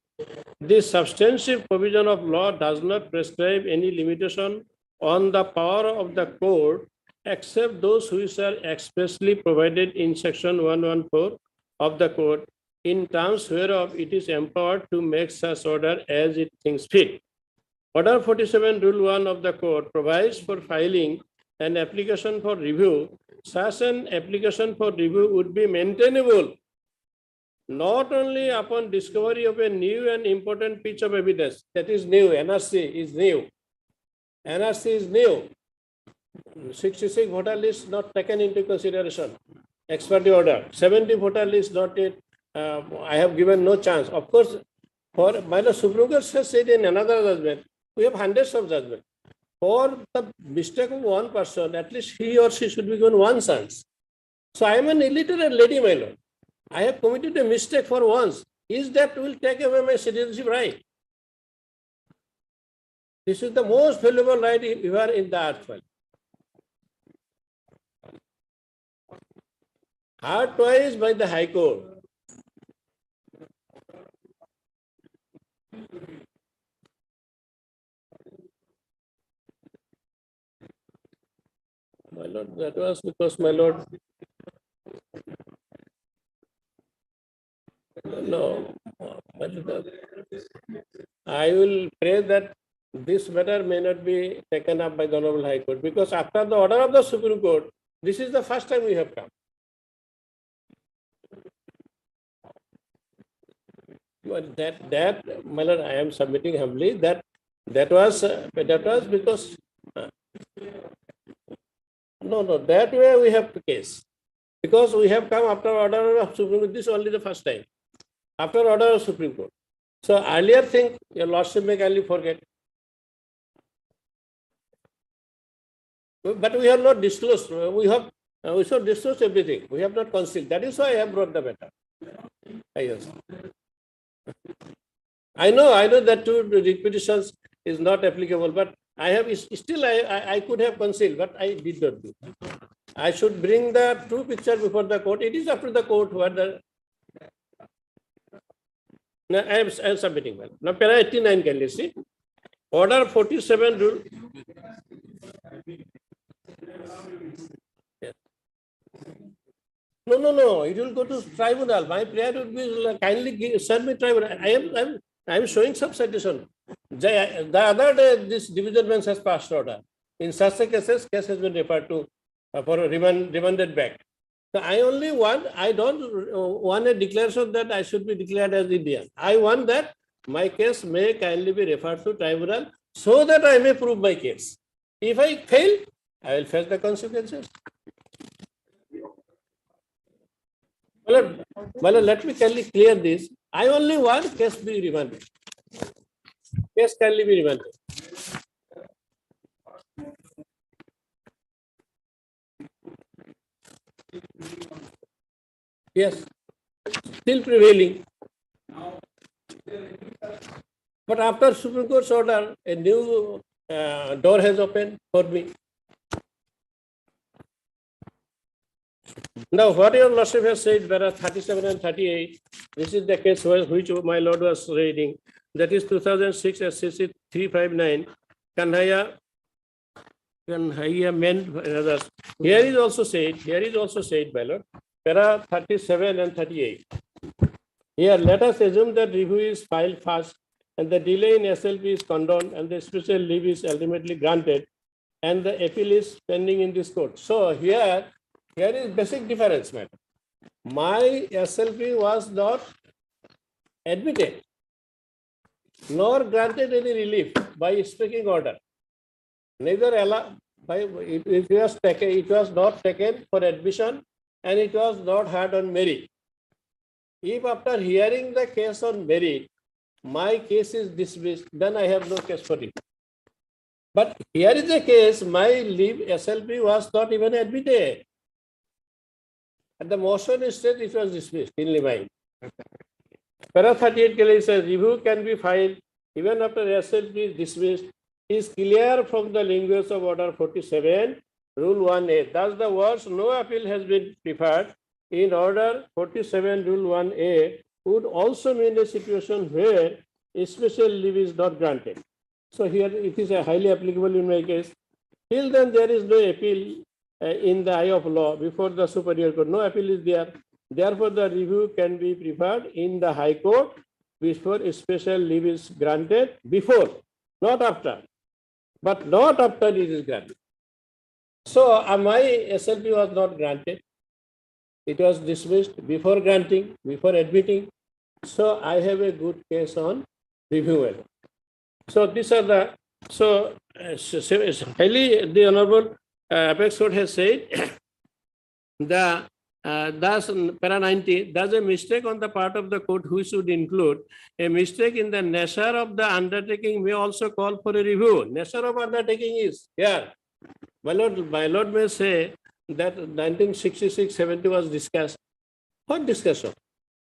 This substantive provision of law does not prescribe any limitation on the power of the court except those which are expressly provided in section 114 of the code, in terms whereof it is empowered to make such order as it thinks fit. Order 47 Rule 1 of the code provides for filing an application for review. Such an application for review would be maintainable not only upon discovery of a new and important piece of evidence, that is new, NRC is new. NRC is new. 66 voter list not taken into consideration. Expiry order. 70 voter list not yet. I have given no chance. Of course, for by the Supreme Court has said in another judgment, we have hundreds of judgments. For the mistake of one person, at least he or she should be given one chance. So I am an illiterate lady, my lord. I have committed a mistake for once. Is that will take away my citizenship right? This is the most valuable right you are in the earth. Heard twice by the High Court. My lord, that was because my lord. No, I will pray that this matter may not be taken up by the Honorable High Court, because after the order of the Supreme Court, this is the first time we have come. But that, my lord, I am submitting humbly that was because no, that way we have the case, because we have come after order of Supreme Court. This is only the first time. after order of Supreme Court. So earlier thing, your lordship may kindly forget. But we have not disclosed. We should disclose everything. We have not concealed. That is why I have brought the matter. Yes. I know that two repetitions is not applicable, but I have still I could have concealed, but I did not do. I should bring the true picture before the court. It is up to the court where the. Now I am submitting. Now, para 89 can you see? Order 47 rule. Yes. No. It will go to tribunal. My prayer would be kindly send me tribunal. I am showing some citation. The other day, this division bench has passed order. In such a case has been referred to for remanded back. So I only want, I don't want a declaration that I should be declared as Indian. I want that my case may kindly be referred to tribunal so that I may prove my case. If I fail, I will face the consequences. Well, let me kindly clear this. I only want case be remanded. Case kindly be remanded. Yes, still prevailing. But after Supreme Court's order, a new door has opened for me. Now, what your lordship has said, there are 37 and 38. This is the case which my lord was reading. That is 2006 SCC 359. Kanhaya men others. Here is also said, my lord. Para 37 and 38. Here, let us assume that review is filed first and the delay in SLP is condoned and the special leave is ultimately granted and the appeal is pending in this court. So here is basic difference, madam. My SLP was not admitted nor granted any relief by speaking order. Neither it was not taken for admission and it was not heard on merit. If after hearing the case on merit, my case is dismissed, then I have no case for it. But here is a case, my leave SLP was not even admitted. And the motion is said it was dismissed in Limine. Para 38 case says review can be filed even after SLP is dismissed is clear from the language of order 47, rule 1A. Thus the words no appeal has been preferred in order 47, rule 1A would also mean a situation where a special leave is not granted. So here it is a highly applicable in my case. Till then there is no appeal in the eye of law before the superior court. No appeal is there. Therefore, the review can be preferred in the high court before a special leave is granted. Before, not after. But not after it is granted. So my SLP was not granted. It was dismissed before granting, before admitting. So I have a good case on review. So these are the, so highly the Honorable Apex Court has said the thus para 90, thus a mistake on the part of the court which should include a mistake in the nature of the undertaking may also call for a review. Nature of undertaking is here. My lord may say that 1966-70 was discussed. What discussion?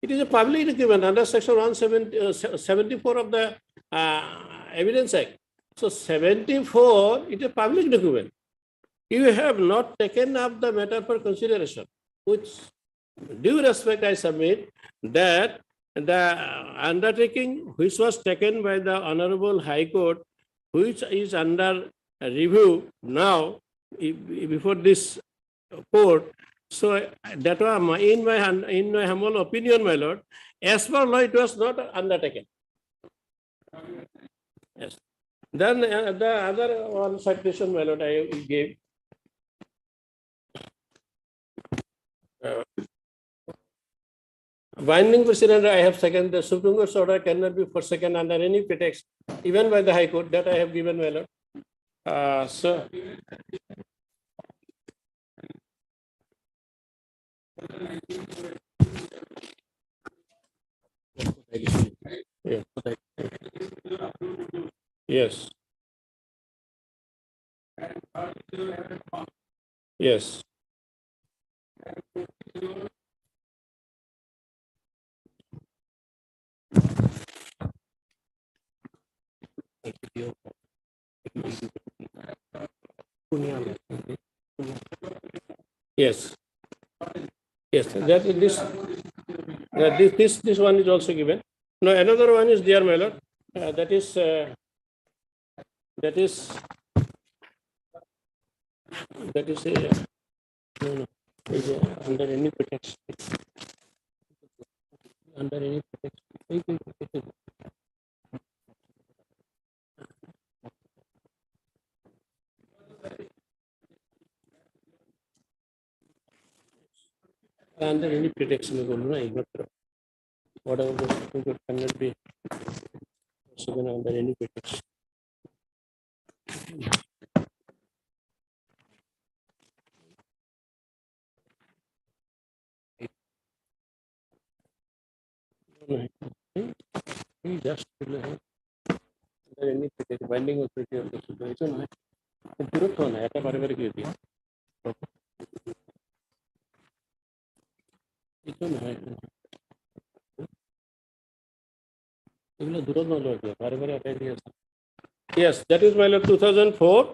It is a public document under section 174 of the Evidence Act. So 74, it is a public document. You have not taken up the matter for consideration, which due respect I submit that the undertaking which was taken by the Honorable High Court, which is under review now before this court. So that was in my humble opinion, my lord, as per law, it was not undertaken. Yes. Then the other one citation, my lord, I gave. Binding precedent, I have second. The Supreme Court's order cannot be forsaken under any pretext, even by the High Court. That I have given, my lord. So. Yeah. Yes. Yes. Yes. Yes. This one is also given. Now another one is there, my lord. That is no, no, is under any protection. Under any protection. Under any protection, whatever the Supreme Court cannot be given under any protection. Just under any protection, binding authority of the Supreme Court. Yes, that is my lord 2004,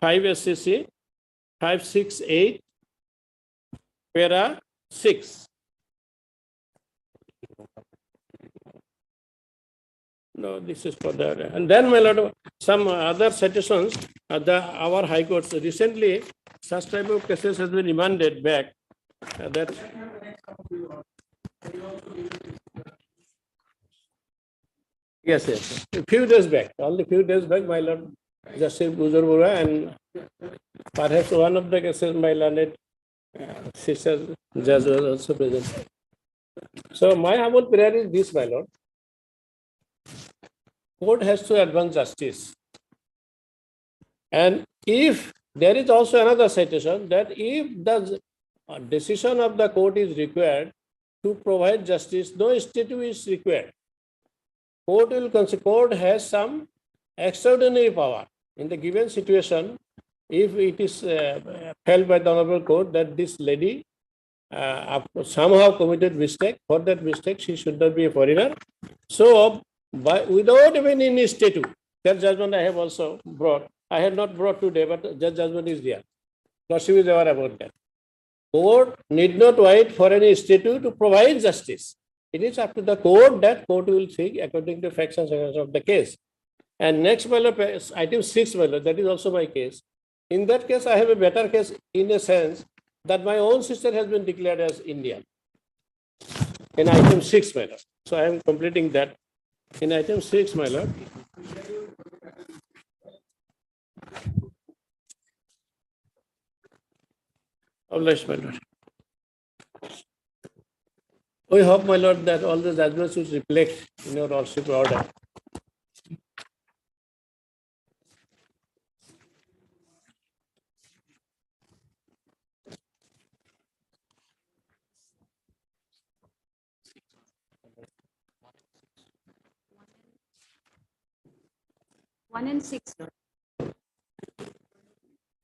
5 SCC, 568, para 6. No, this is for that. And then, my lord, some other citations, our high courts recently, such type of cases has been remanded back. That yes, a few days back, only few days back, my lord, Justice Bujarbura, and perhaps one of the cases, my learned sister judge was also present. So my humble prayer is this, my lord. Court has to advance justice. And if there is also another citation that if the decision of the court is required to provide justice, no statute is required. Court has some extraordinary power in the given situation. If it is felt by the honorable court that this lady somehow committed mistake, for that mistake she should not be a foreigner. So, without even any statute, that judgment I have also brought. I have not brought today, but that judgment is there. Lordship is aware about that. Court need not wait for any statute to provide justice. It is up to the court that court will think according to facts and circumstances of the case. And next, item 6, that is also my case. In that case, I have a better case in a sense that my own sister has been declared as Indian. In item 6, my lord. So I am completing that. In item 6, my lord. Obliged, my lord. We hope, my lord, that all the judgments will reflect in your lordship order. One and six.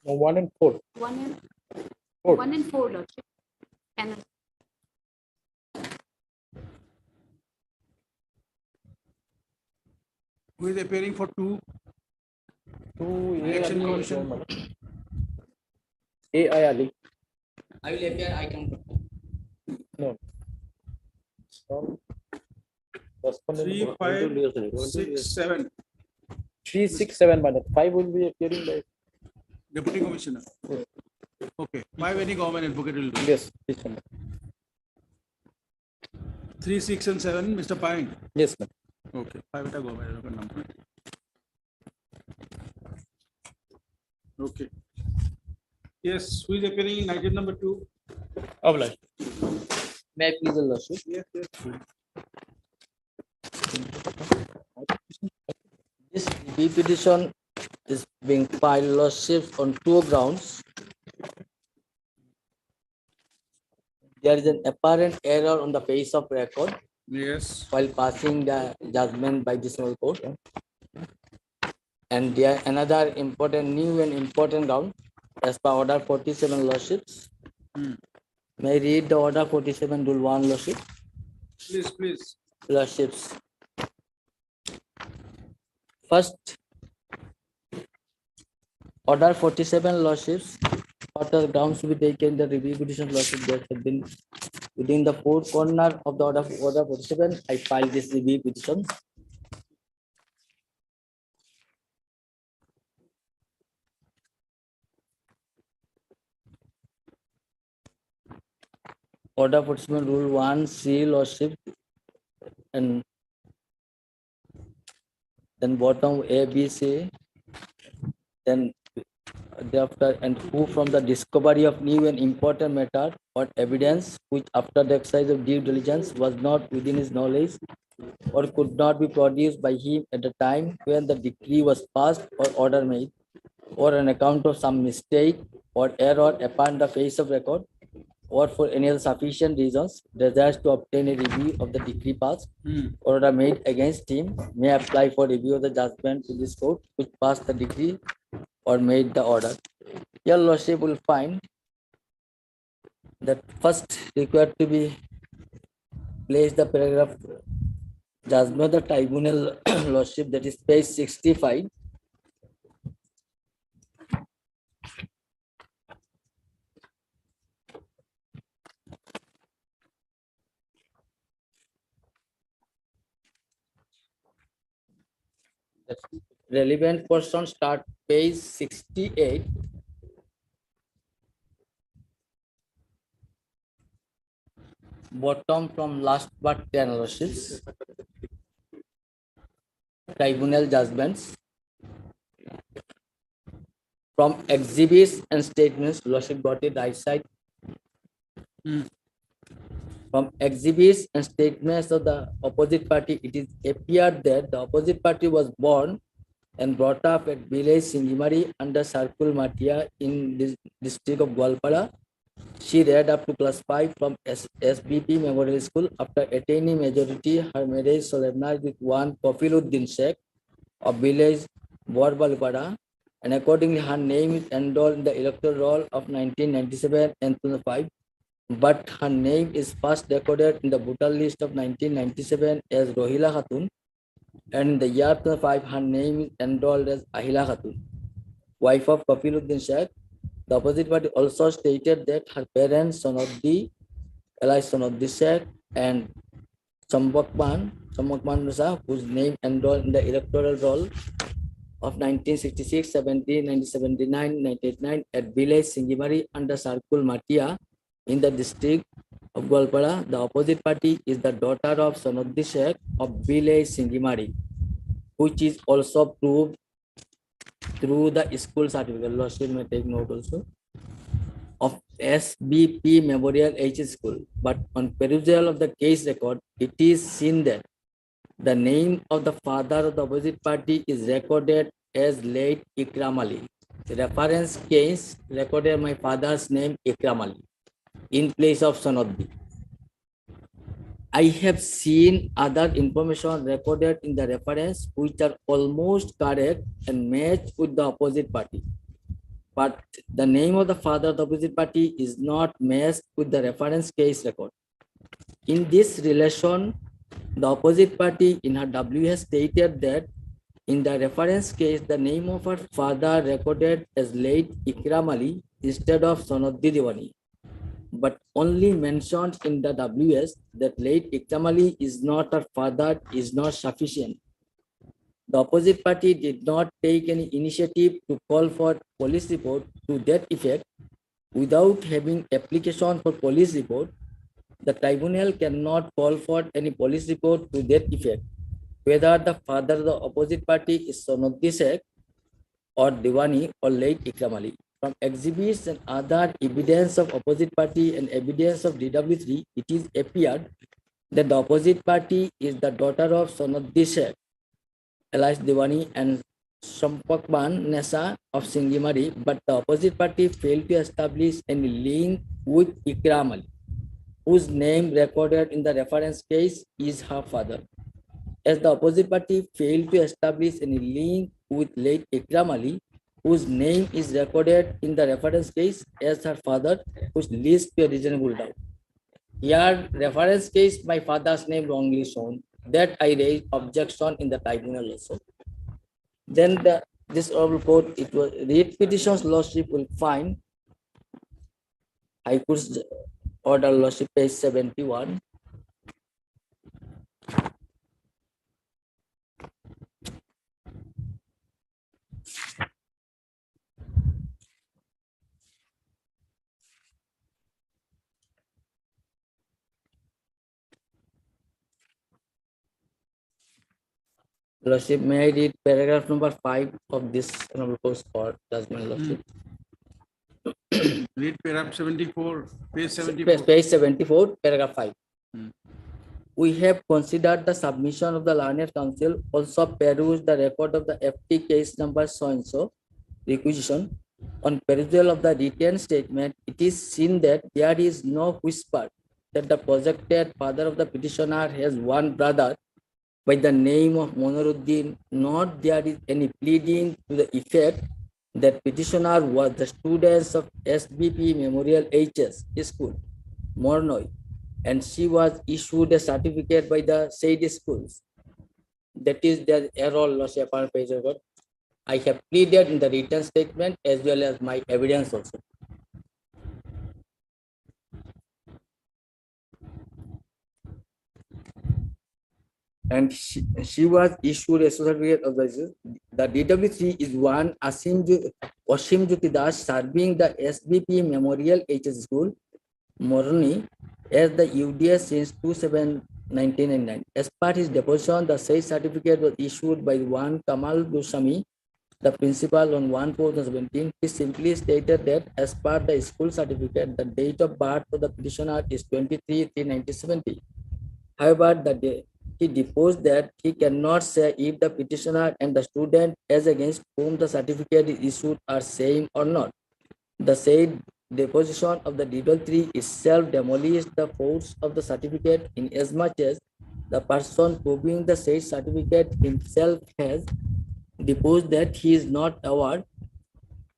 No, 1 and 4. One and four, Lordship. And Who is appearing for two? Election Commission. AI Ali. I will appear, I can. No. Some 3, 5, 6, 7. 3, 6, 7, madam. 5 will be appearing by. Deputy Commissioner. Okay. 5 any government advocate will do. Yes, please, madam. 3, 6, and 7, Mr. Pine. Yes, ma'am. Okay. 5 at a government advocate number. Okay. Yes, who is appearing in item number 2? Obliged. May I please, Your Lordship? Yes, yes. This petition is being filed, Lordship, on 2 grounds. There is an apparent error on the face of record Yes. while passing the judgment by this court. And there another important new and important ground as per order 47 lordships. May I read the order 47 rule 1 lordship? Please. Lordships. First, order 47 lordships. What are the grounds to be taken the review petition lordship that have been within the four corner of the order 47. I filed this review petition. Order 47 rule 1 C lordship and then bottom A, B, C, then thereafter and who from the discovery of new and important matter or evidence which after the exercise of due diligence was not within his knowledge or could not be produced by him at the time when the decree was passed or order made, or on account of some mistake or error upon the face of record, or for any other sufficient reasons, desires to obtain a review of the decree passed or order made against him, may apply for review of the judgment to this court which passed the decree or made the order. Your lordship will find that first required to be placed the paragraph judgment of the tribunal lordship, that is page 65. The relevant portion start page 68. Bottom from last but 10 lordships. Tribunal judgments. From exhibits and statements, lordship got it right side. From exhibits and statements of the opposite party, it is appeared that the opposite party was born and brought up at village Singimari under Sarkul Matia in this district of Gwalpara. She read up to class 5 from SBP Memorial School. After attaining majority, her marriage solemnized with one Kofiluddin Sheikh of village Borbalpara, and accordingly her name is enrolled in the electoral roll of 1997 and 2005. But her name is first recorded in the voter list of 1997 as Rohila Khatun, and in the year 2005 her name is enrolled as Ahila Khatun, wife of Kafiluddin Sheikh. The opposite party also stated that her parents Sonoddi, Elias Sonoddi Sheikh and Chambakman Musa, whose name enrolled in the electoral roll of 1966, 70, 1979, 1989 at village Singimari under Sarkul Matia in the district of Gwalpara. The opposite party is the daughter of Sonoddi Sheikh of village Singimari, which is also proved through the school certificate. Lordship may take note also of SBP Memorial H School. But on perusal of the case record, it is seen that the name of the father of the opposite party is recorded as late Ikram Ali. The reference case recorded my father's name Ikram Ali in place of Sonoddi. I have seen other information recorded in the reference which are almost correct and match with the opposite party. But the name of the father of the opposite party is not matched with the reference case record. In this relation, the opposite party in her W has stated that in the reference case, the name of her father recorded as late Ikram Ali instead of Sonoddi Diwani, but only mentioned in the WS that late Ikram Ali is not her father is not sufficient. The opposite party did not take any initiative to call for police report to that effect. Without having application for police report, the tribunal cannot call for any police report to that effect, whether the father of the opposite party is Sonoddi Sheikh or Diwani or late Ikram Ali. From exhibits and other evidence of opposite party and evidence of DW3, it is appeared that the opposite party is the daughter of Sonoddi Sheikh, Elias Diwani and Sampakman Nessa of Singimari, but the opposite party failed to establish any link with Ikram Ali. whose name recorded in the reference case is her father. As the opposite party failed to establish any link with late Ikram Ali, whose name is recorded in the reference case as her father, which leads to a reasonable doubt. Here, reference case, my father's name wrongly shown. That I raised objection in the tribunal also. Then this honorable court, it was read petition's lordship will find High Court's order lordship page 71. Lordship, may I read paragraph number 5 of this honorable court's court judgment, lordship? Read paragraph 74, page 74. Page 74, paragraph 5. We have considered the submission of the learned counsel, also perused the record of the FT case number so and so, requisition. On perusal of the written statement, it is seen that there is no whisper that the projected father of the petitioner has one brother by the name of Monaruddin, nor there is any pleading to the effect that petitioner was the students of SBP Memorial HS School, Mornoi, and she was issued a certificate by the said schools. That is the error, lordship, upon page record. I have pleaded in the written statement as well as my evidence also. And she was issued a certificate of the DW3 is one Asim Jyoti Das serving the SBP Memorial HS School, Moroni, as the UDS since 27/1999. As part his deposition, the said certificate was issued by one Kamal Goswami, the principal, on 1/4/2017. He simply stated that as per the school certificate, the date of birth of the petitioner is 23/3/1970. However, he deposed that he cannot say if the petitioner and the student as against whom the certificate is issued are same or not. The said deposition of the DW3 itself demolished the force of the certificate, in as much as the person proving the said certificate himself has deposed that he is not aware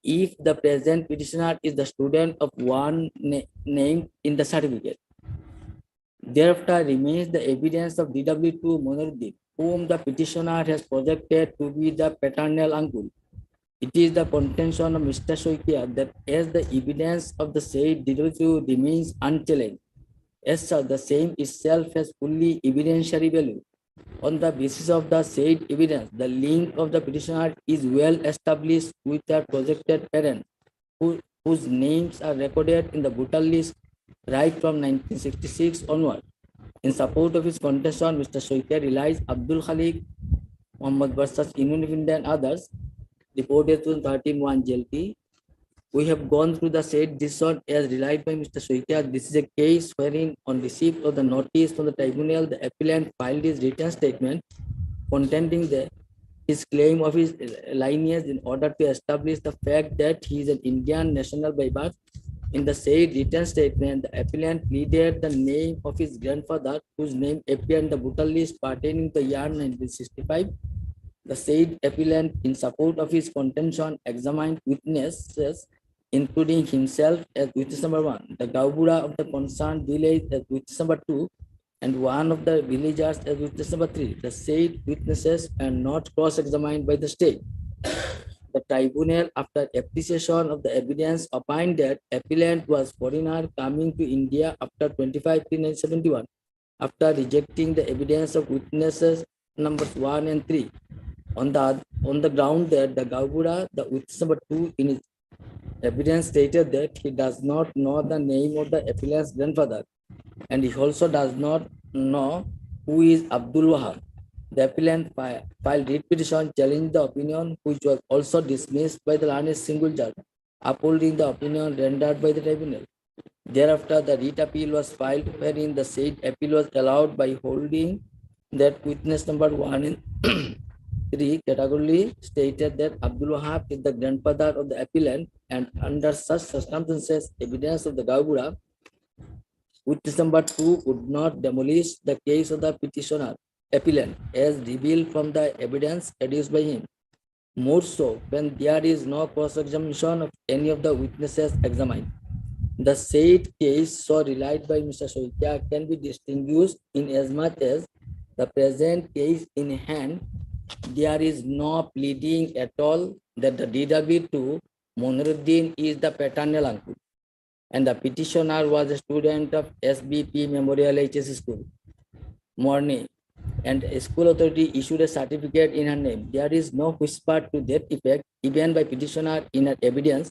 if the present petitioner is the student of one named in the certificate. Thereafter remains the evidence of DW2 Monaruddin, whom the petitioner has projected to be the paternal uncle. It is the contention of Mr. Soikia that as the evidence of the said DW2 remains unchallenged, as such the same itself has fully evidentiary value. On the basis of the said evidence, the link of the petitioner is well established with their projected parents, whose names are recorded in the voter list right from 1966 onward. In support of his contention, Mr. Soikia relies Abdul Khalik Muhammad versus India and others, reported to 13-1 JLT. We have gone through the said decision as relied by Mr. Soikia. This is a case wherein, on receipt of the notice from the tribunal, the appellant filed his written statement contending his claim of his lineage in order to establish the fact that he is an Indian national by birth. In the said written statement, the appellant pleaded the name of his grandfather, whose name appeared in the voter list pertaining to the year 1965. The said appellant, in support of his contention, examined witnesses, including himself as witness number 1, the Gaubura of the concerned village as witness number 2, and one of the villagers as witness number 3. The said witnesses are not cross-examined by the state. The tribunal, after appreciation of the evidence, opined that appellant was foreigner coming to India after 25/3/1971, after rejecting the evidence of witnesses numbers 1 and 3. On the ground that the Gaubura, the witness number 2, in his evidence stated that he does not know the name of the appellant's grandfather, and he also does not know who is Abdul Wahab. The appellant filed writ petition challenging the opinion, which was also dismissed by the learned single judge, upholding the opinion rendered by the tribunal. Thereafter, the writ appeal was filed, wherein the said appeal was allowed by holding that witness number 1 and 3 categorically stated that Abdul Wahab is the grandfather of the appellant, and under such circumstances, evidence of the Gaubura Witness number 2 would not demolish the case of the petitioner appellant as revealed from the evidence adduced by him. More so when there is no cross-examination of any of the witnesses examined. The said case so relied by Mr. Soikia can be distinguished in as much as the present case in hand, there is no pleading at all that the DW2 Monuruddin is the paternal uncle and the petitioner was a student of SBP Memorial HS School, Morning, and a school authority issued a certificate in her name. There is no whisper to that effect, even by petitioner in her evidence.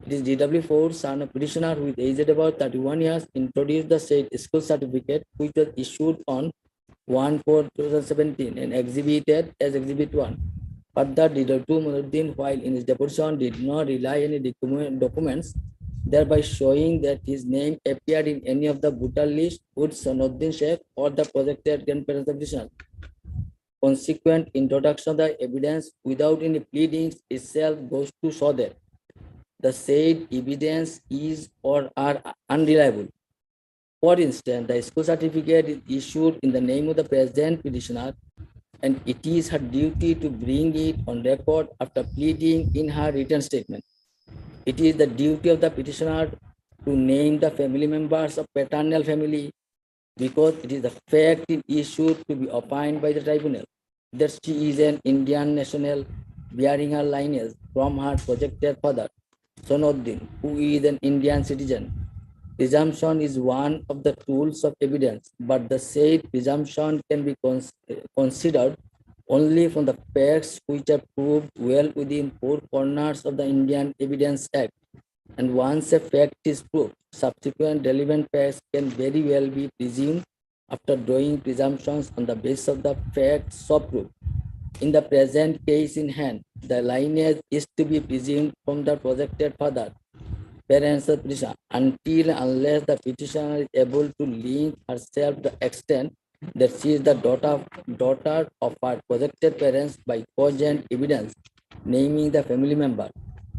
It is DW4, son of petitioner with age about 31 years, introduced the said school certificate, which was issued on 1/4/2017 and exhibited as Exhibit 1. Further, DW2 Monuruddin, while in his deposition, did not rely on any documents, thereby showing that his name appeared in any of the voter list with Sanuddin Sheikh or the projected grandparents of petitioner. Consequent introduction of the evidence without any pleadings itself goes to show that the said evidence is or are unreliable. For instance, the school certificate is issued in the name of the present petitioner, and it is her duty to bring it on record after pleading in her written statement. It is the duty of the petitioner to name the family members of paternal family because it is the fact issued to be opined by the tribunal that she is an Indian national bearing her lineage from her projected father, Sonuddin, who is an Indian citizen. Presumption is one of the tools of evidence, but the said presumption can be considered only from the facts which are proved well within four corners of the Indian Evidence Act. And once a fact is proved, subsequent relevant facts can very well be presumed after drawing presumptions on the basis of the facts so proved. In the present case in hand, the lineage is to be presumed from the projected father, parents of petitioner, until unless the petitioner is able to link herself to the extent that she is the daughter of her projected parents by cogent evidence, naming the family member.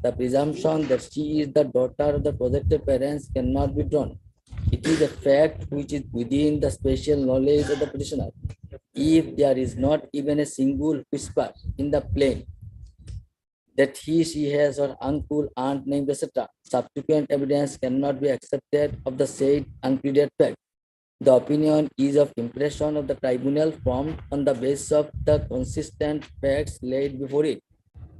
The presumption that she is the daughter of the projected parents cannot be drawn. It is a fact which is within the special knowledge of the petitioner. If there is not even a single whisper in the plain that she has her uncle, aunt named, etc., subsequent evidence cannot be accepted of the said unpleaded fact. The opinion is of impression of the tribunal formed on the basis of the consistent facts laid before it.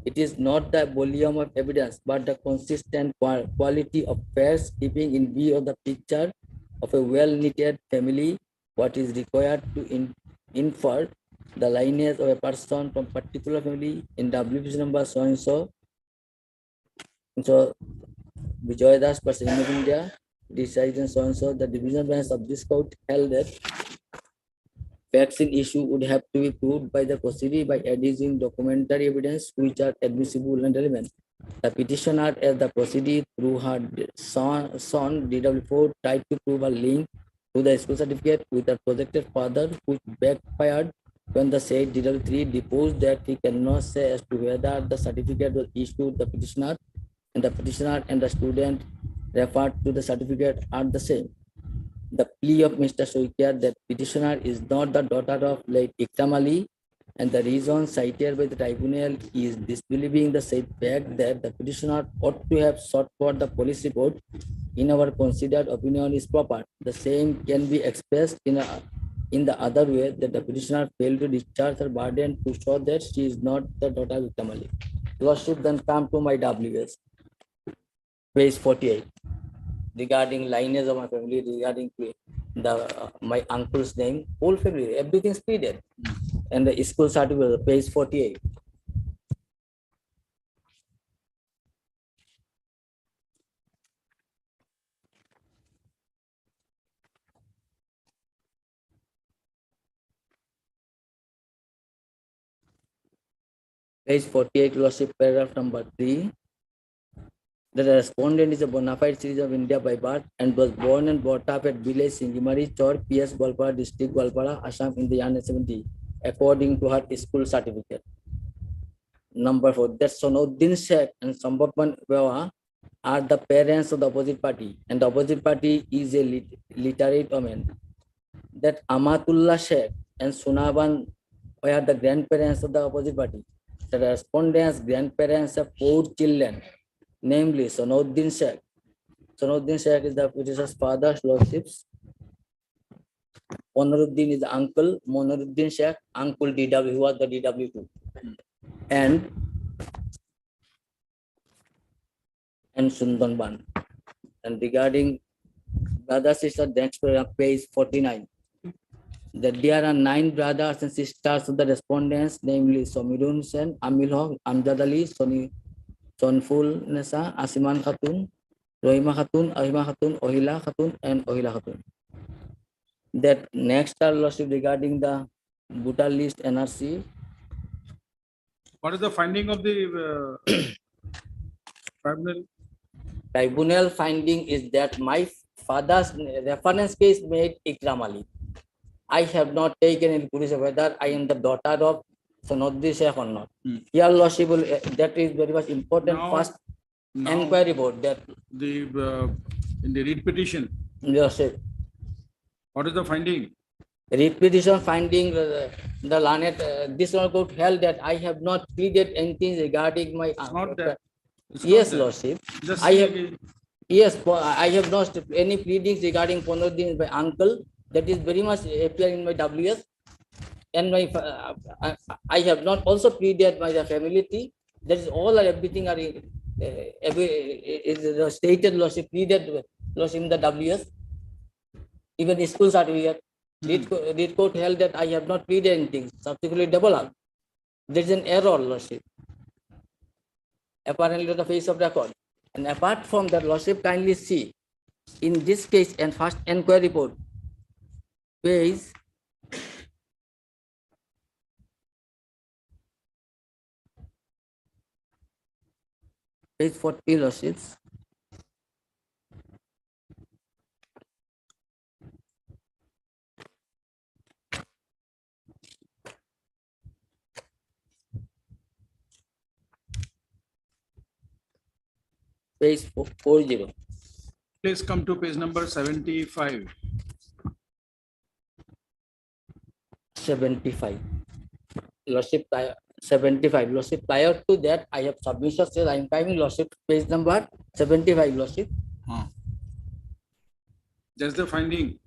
It is not the volume of evidence, but the consistent quality of facts keeping in view of the picture of a well-knitted family, what is required to infer the lineage of a person from particular family in WPC number so and so. So Vijay Das, President of India, decides so and so. The division bench of this court held that facts in issue would have to be proved by the proceeding by adducing documentary evidence which are admissible and relevant. The petitioner, as the proceeding through her son DW4, tried to prove a link to the school certificate with her projected father, which backfired when the said DW3 deposed that he cannot say as to whether the certificate was issued the petitioner and the student referred to the certificate are the same. The plea of Mr. Soikia that petitioner is not the daughter of late Ikram Ali, and the reason cited by the tribunal is disbelieving the said fact that the petitioner ought to have sought for the police report, in our considered opinion is proper. The same can be expressed in the other way, that the petitioner failed to discharge her burden to show that she is not the daughter of Ikram Ali. Lordship, then come to my WS, page 48. Regarding lineage of my family, regarding my uncle's name, whole family, everything's pleaded. And the school certificate, page 48. Page 48, Lordship, paragraph number 3. The respondent is a bona fide citizen of India by birth and was born and brought up at village Singimari, Chor, PS, Gwalpara district, Gwalpara, Assam in the year 1970, according to her school certificate. Number 4, that Sonuddin Sheikh and Sambhavan Bewa are the parents of the opposite party, and the opposite party is a literate woman. That Amatullah Sheikh and Sunaban were the grandparents of the opposite party. The respondents' grandparents have 4 children, namely Sonuddin Sheikh. Sonuddin Sheikh is the petitioner's father, lordships. Onuruddin is the uncle, Monuruddin Sheikh, uncle DW, who was the DW2. And Sundan Ban. And regarding brother sister, next page 49. That there are 9 brothers and sisters of the respondents, namely Somirun Sen, Amil Haq, Amjad Ali, Sonful Nesa, Asiman Khatun, Rohima Khatun, Ahima Khatun, Ohila Khatun, and Ohila Khatun. That next are lordship regarding the Bhuta list NRC. What is the finding of the tribunal? Tribunal finding is that my father's reference case made Ikram Ali. I have not taken into consideration whether I am the daughter of Sonuddin Sheikh or not. Here, lordship, that is very much important. First inquiry board that The in the read petition, lordship. what is the finding? Read petition finding the learned this court held that I have not pleaded anything regarding my Not that. It's yes, not that. lordship. Just I see have again. yes, I have not any pleadings regarding Ponuddin by uncle. That is very much appear in my WS, and my I have not also pleaded by the family. That is all everything are is stated lordship pleaded lordship in the WS. Even school certificate. Read court held that I have not pleaded anything. Subsequently double up. There is an error, lordship. Apparently on the face of record. And apart from that, lordship, kindly see in this case and first inquiry report, page page 40, lordships. Page 40. Please come to page number 75. 75. Lordship, 75. Lordship, prior to that, I have submission says I am coming, lordship, page number 75, lordship. That's the finding.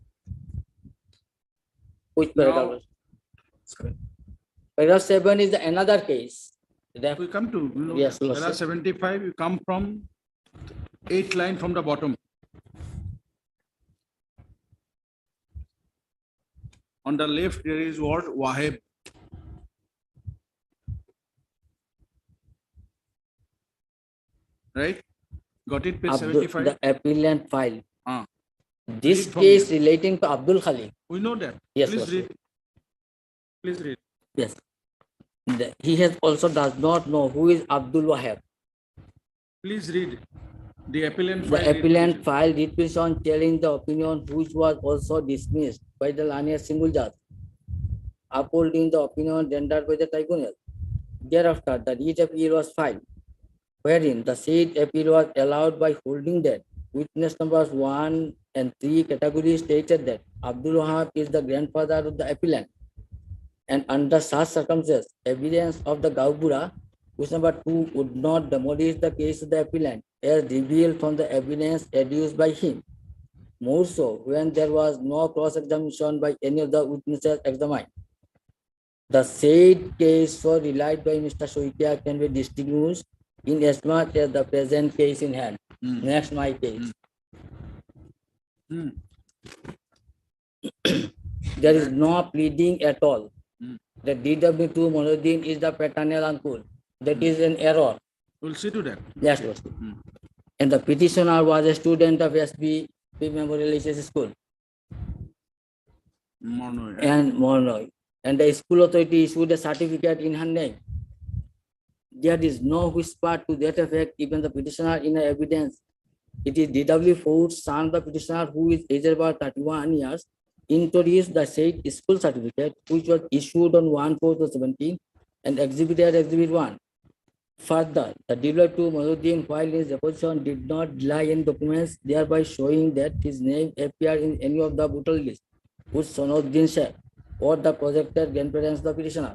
Which Now- paragraph? Paragraph 7 is another case. We come to, Yes, there are lordship. 75, you come from 8th line from the bottom. On the left, there is word Waheb. Right? Got it, page 75? The appellant file. Ah. This Read from case here. relating to Abdul Khali. We know that. Yes, Please lordship. read. Please read. Yes. He has also does not know who is Abdul Wahab. Please read. The appellant The file. read appellant petition. filed writ petition telling the opinion which was also dismissed by the learned single judge, upholding the opinion rendered by the tribunal. Thereafter, the writ appeal was filed, wherein the said appeal was allowed by holding that witness numbers 1 and 3 categories stated that Abdul Wahab is the grandfather of the appellant. And under such circumstances, evidence of the Gaubura, which number 2 would not demolish the case of the appellant as revealed from the evidence adduced by him. More so, when there was no cross-examination by any of the witnesses examined. The said case so relied by Mr. Soitia can be distinguished in as much as the present case in hand. Next, my case. There is no pleading at all. The DW2 Monuddin is the paternal uncle. That is an error. We'll see to that. Yes, lordship. And the petitioner was a student of SB Memorial HS School and Monoy. And the school authority issued a certificate in her name. There is no whisper to that effect, even the petitioner in the evidence. It is DW4's son, the petitioner, who is aged about 31 years, introduced the said school certificate, which was issued on 1/4/17 and exhibited Exhibit 1. Further, the dealer to Manuddin, while his deposition, did not lie in documents, thereby showing that his name appeared in any of the voter list, which Sonuddin Sheikh or the projected grandparents of the petitioner.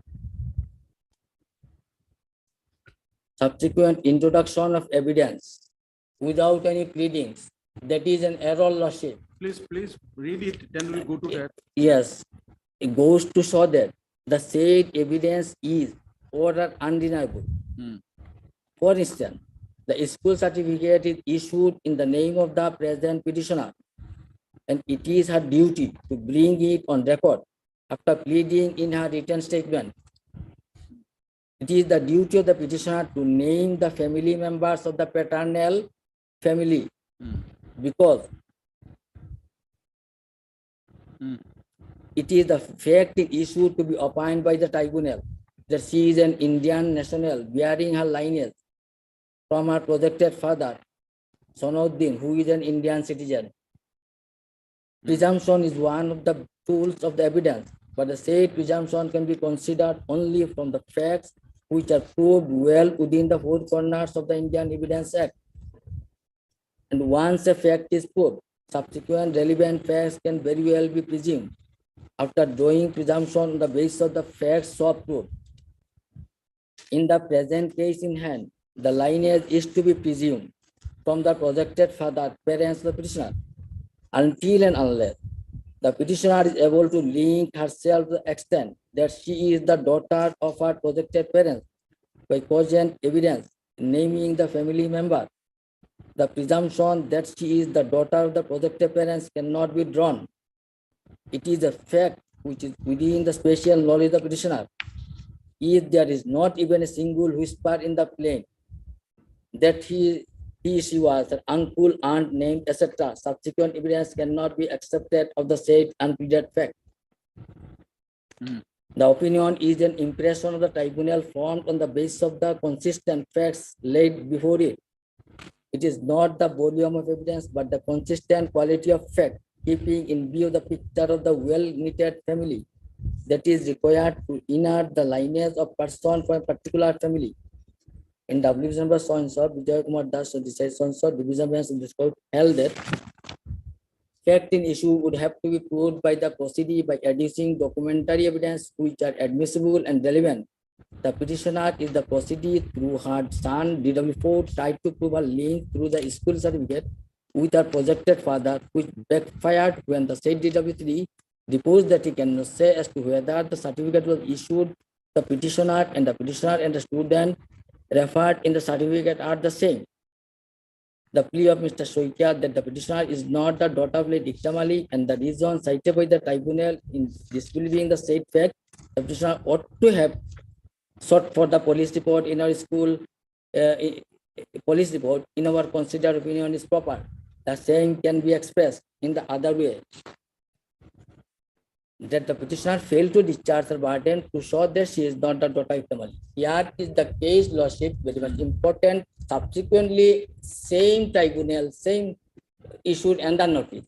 Subsequent introduction of evidence without any pleadings, that is an error, Lordship. Please read it, then we'll go to that. Yes, it goes to show that the said evidence is order undeniable. For instance, the school certificate is issued in the name of the present petitioner, and it is her duty to bring it on record after pleading in her written statement. It is the duty of the petitioner to name the family members of the paternal family because it is the fact issued to be opined by the tribunal that she is an Indian national bearing her lineage from her projected father, Sonuddin, who is an Indian citizen. Presumption is one of the tools of the evidence, but the said presumption can be considered only from the facts which are proved well within the four corners of the Indian Evidence Act. And once a fact is proved, subsequent relevant facts can very well be presumed after drawing presumption on the basis of the facts so proved. In the present case in hand, the lineage is to be presumed from the projected father, parents of the petitioner, until and unless the petitioner is able to link herself to the extent that she is the daughter of her projected parents by cogent evidence, naming the family member. The presumption that she is the daughter of the projected parents cannot be drawn. It is a fact which is within the special knowledge of the petitioner. If there is not even a single whisper in the plain that she was her uncle, aunt, named, etc., subsequent evidence cannot be accepted of the said unpleaded fact. The opinion is an impression of the tribunal formed on the basis of the consistent facts laid before it. It is not the volume of evidence, but the consistent quality of fact, keeping in view the picture of the well-knitted family that is required to inherit the lineage of person from a particular family. In W number so and so, Vijay Kumar Das decides so and so, division bench in this court held that fact in issue would have to be proved by the proceeding by adducing documentary evidence which are admissible and relevant. The petitioner is the proceeding through her son DW4 tried to prove a link through the school certificate with her projected father, which backfired when the said DW3 deposed that he cannot say as to whether the certificate was issued the petitioner and the student referred in the certificate are the same. The plea of Mr. Soikia that the petitioner is not the daughter of late Diksham Ali and the reason cited by the tribunal in disbelieving the said fact, the petitioner ought to have sought for the police report in our school, police report in our considered opinion is proper. The same can be expressed in the other way, that the petitioner failed to discharge her burden to show that she is not the daughter of Diksham. Here is the case, Lordship, very much important. Subsequently, same tribunal, same issued and the notice.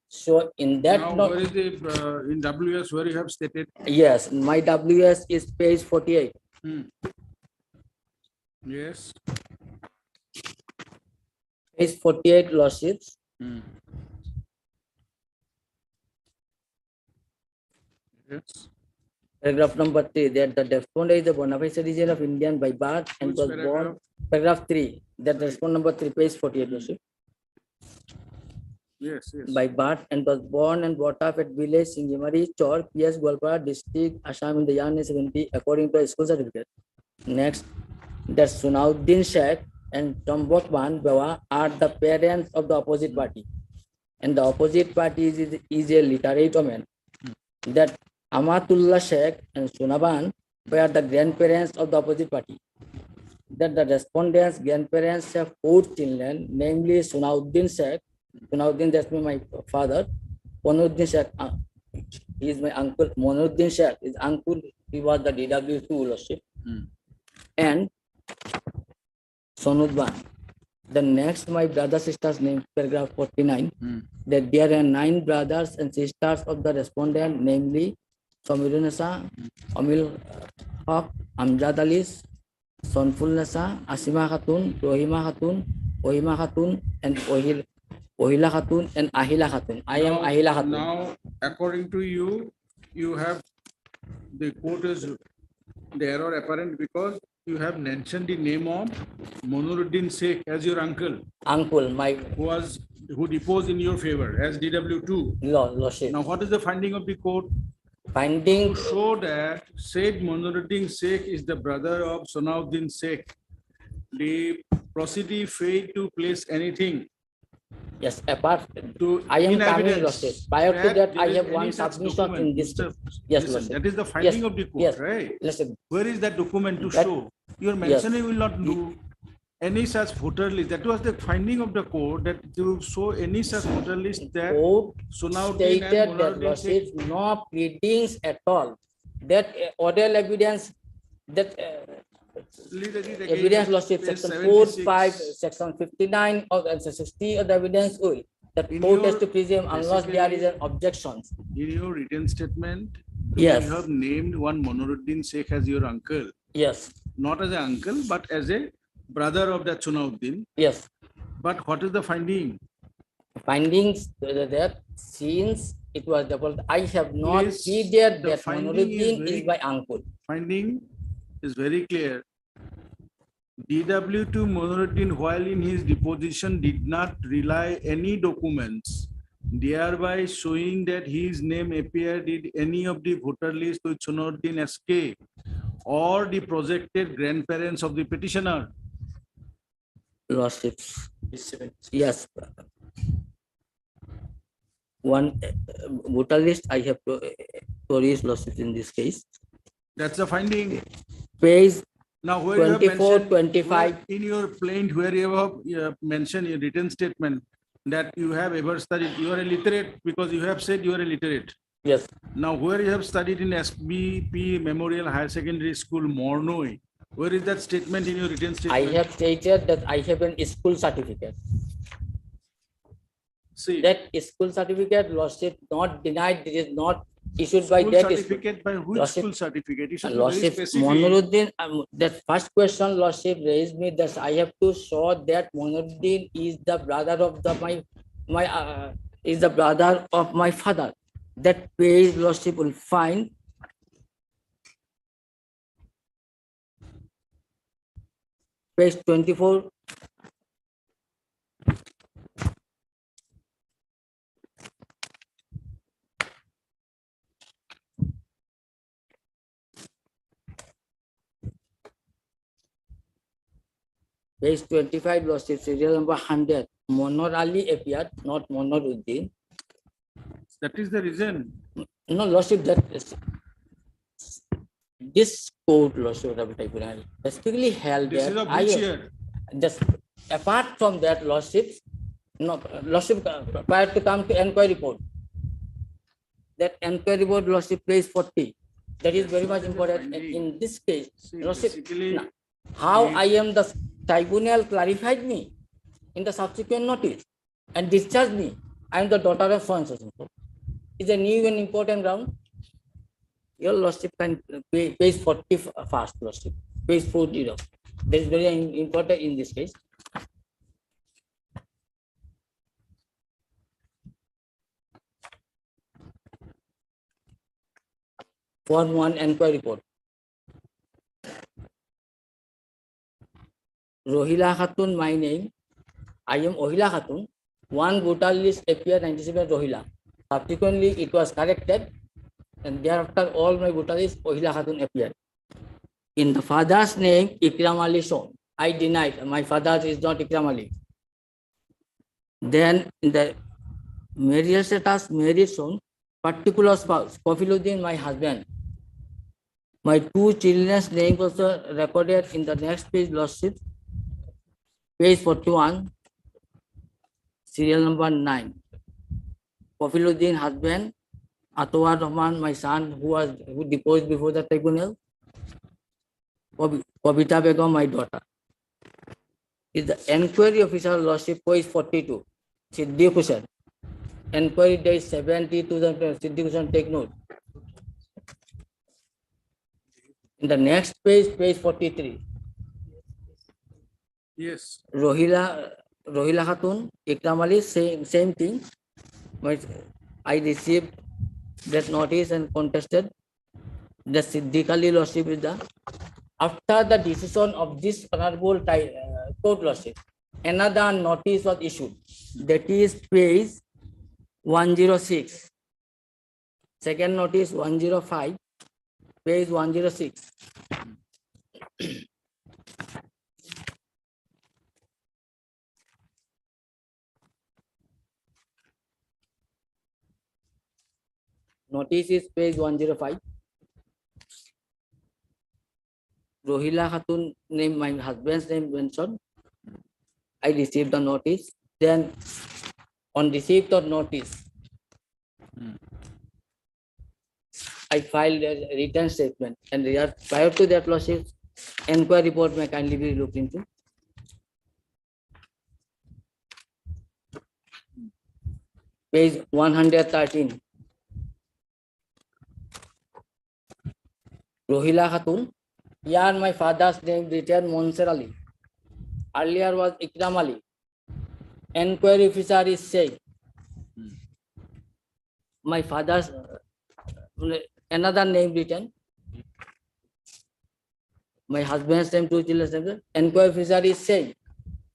So in that Now, where is the, in WS where you have stated? Yes, my WS is page 48. Yes. Page 48, Lordships. Yes. Paragraph number 3, that the respondent is a bona fide citizen of Indian by birth and Which was paragraph? born. Paragraph 3, that the respondent number 3, page 48, Lordship. Yes, yes. By birth and was born and brought up at village Singimari, Chor, PS, Gwalpara district, Assam in the year 1970, according to a school certificate. Next, that Sunauddin Sheikh and Tombokban Bawa are the parents of the opposite party. And the opposite party is a literate woman. That Amatullah Sheikh and Sunaban were the grandparents of the opposite party. That the respondents' grandparents have 4 children, namely Sunauddin Sheikh. Sunauddin, that's my father. Monuddin Sheikh, he is my uncle. Monuddin Sheikh, his uncle, he was the DW2 Lordship. And Sonudban. The next, my brother sisters name, paragraph 49, that there are 9 brothers and sisters of the respondent, namely Samirunasa, Amil Haq, Amjad Alis, Sonful Nasa, Asima Khatun, Rohima Khatun, and Ohila Khatun, and Ahila Khatun. I am Ahila Khatun. Now, according to you, you have, the court is, the error apparent because you have mentioned the name of Monuruddin Sheikh as your uncle. Uncle, my Who deposed in your favor as DW2. Lordship. Now, what is the finding of the court? Finding to show that said Monuruddin Sheikh is the brother of Sonauddin Sheikh. The proceeding failed to place anything. Yes, apart to I am in coming, evidence Lordship. Prior to that, there I is have any one such submission document. in this. Mr. Yes, Listen, Lordship. that is the finding Yes, of the court, yes. right? Listen, Where is that document to that- show? Your yes. mentioning will not do any such voter list. That was the finding of the court, that to show any such voter list that Court Sonauddin stated and that Monuruddin Sheikh. Lordship, no pleadings at all. That oral evidence, that evidence Lordship, Page section 76. 4, 5, section 59 of and 60 of the evidence will. The In court has your- to presume unless there is an basically- objection. In your written statement, Yes. you have named one Monuruddin Sheikh as your uncle. Yes. Not as an uncle, but as a brother of that Sonauddin. Yes. But what is the finding? Findings that since it was double, I have not Please, pleaded the that finding is Monuruddin is very- my uncle. Finding is very clear. DW2 Monuruddin, while in his deposition, did not rely any documents, thereby showing that his name appeared in any of the voter list with Sonauddin SK or the projected grandparents of the petitioner. Lordships. Yes. One voter list I have produced Lordships in this case. That's the finding. Page Now, where you have 24, mentioned, 25. where in your plaint, where you have mentioned in written statement that you have ever studied, you are illiterate because you have said you are illiterate. Yes. Now, where you have studied in SBP Memorial Higher Secondary School, Mornoi, where is that statement in your written I statement? have stated that I have an school certificate. See, that school certificate, Lordship not denied, it is not issued by school that certificate by which Lordship- school certificate? You should be very Lordship specific. Monuruddin, that first question Lordship raised me, that I have to show that Monuruddin is the brother of is the brother of my father. That page Lordship will find page 24. Page 25, Lordship, serial number 100. Monor Ali appeared, not Monuruddin. That is the reason. No, Lordship, that is, this court, Lordship, specifically held This that is of which year? just apart from that, Lordship, no, Lordship, prior to come to enquiry report, that enquiry report, Lordship, page 40. That is very much important. And in this case, Lordship, basically, how I am the tribunal clarified me in the subsequent notice and discharged me. I am the daughter of so and so. Is a new and important ground. Your Lordship can page 40 fast, Lordship, page 40. That is very important in this case. Form 1 enquiry report. Rohila Khatun, my name. I am Ohila Khatun. One voter list appeared 97 Rohila. Subsequently, it was corrected, and thereafter all my voter list Ohila Khatun appeared. In the father's name, Ikram Ali shown. I denied. My father is not Ikram Ali. Then in the marital status, married shown. Particular spouse, Kofiluddin, my husband. My two children's names also recorded in the next page, Lordship. Page 41, serial number 9. Kofiluddin, husband. Atwar Rahman, my son, who deposed before the tribunal. Kavita Begum, my daughter. Is the enquiry officer, Lordship, page 42. Siddiq Hussain. Enquiry date 70/2020. Siddiq Hussain, take note. In the next page, page 43. Yes. Rohila Khatun, Ikram Ali, same thing. But I received that notice and contested. The Siddiq Ali Lordship is the after the decision of this honorable court lordship, another notice was issued. That is page 106. Second notice 105, page 106. Notice is page 105. Rohila Khatun name, my husband's name mentioned. I received the notice. Then on receipt of notice, I filed a written statement, and prior to that lordship, inquiry report may kindly be looked into. Page 113. Rohila Khatun. Here my father's name written Monser Ali. Earlier was Ikram Ali. Enquiry officer is saying my father's another name written. My husband's name, 2 children's name. Enquiry officer is saying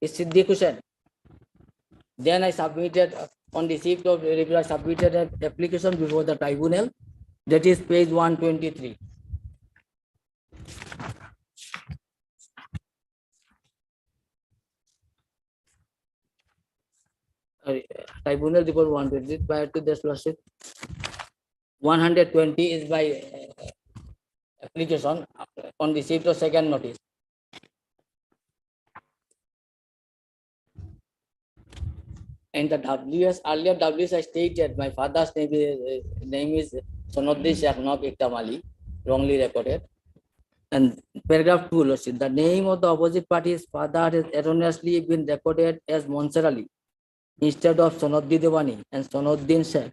is Siddiq Hussain. Then I submitted on receipt of reply, submitted an application before the tribunal. That is page 123. Tribunal report 120 prior to this lordship. 120 is by application on receipt of second notice. And the WS earlier WS I stated my father's name is Sonoddin Sheikh Nok Ikram Ali, wrongly recorded. And paragraph 2, lordship, the name of the opposite party's father has erroneously been recorded as Monser Ali instead of Sonoddin Devani and Sonoddin Sheikh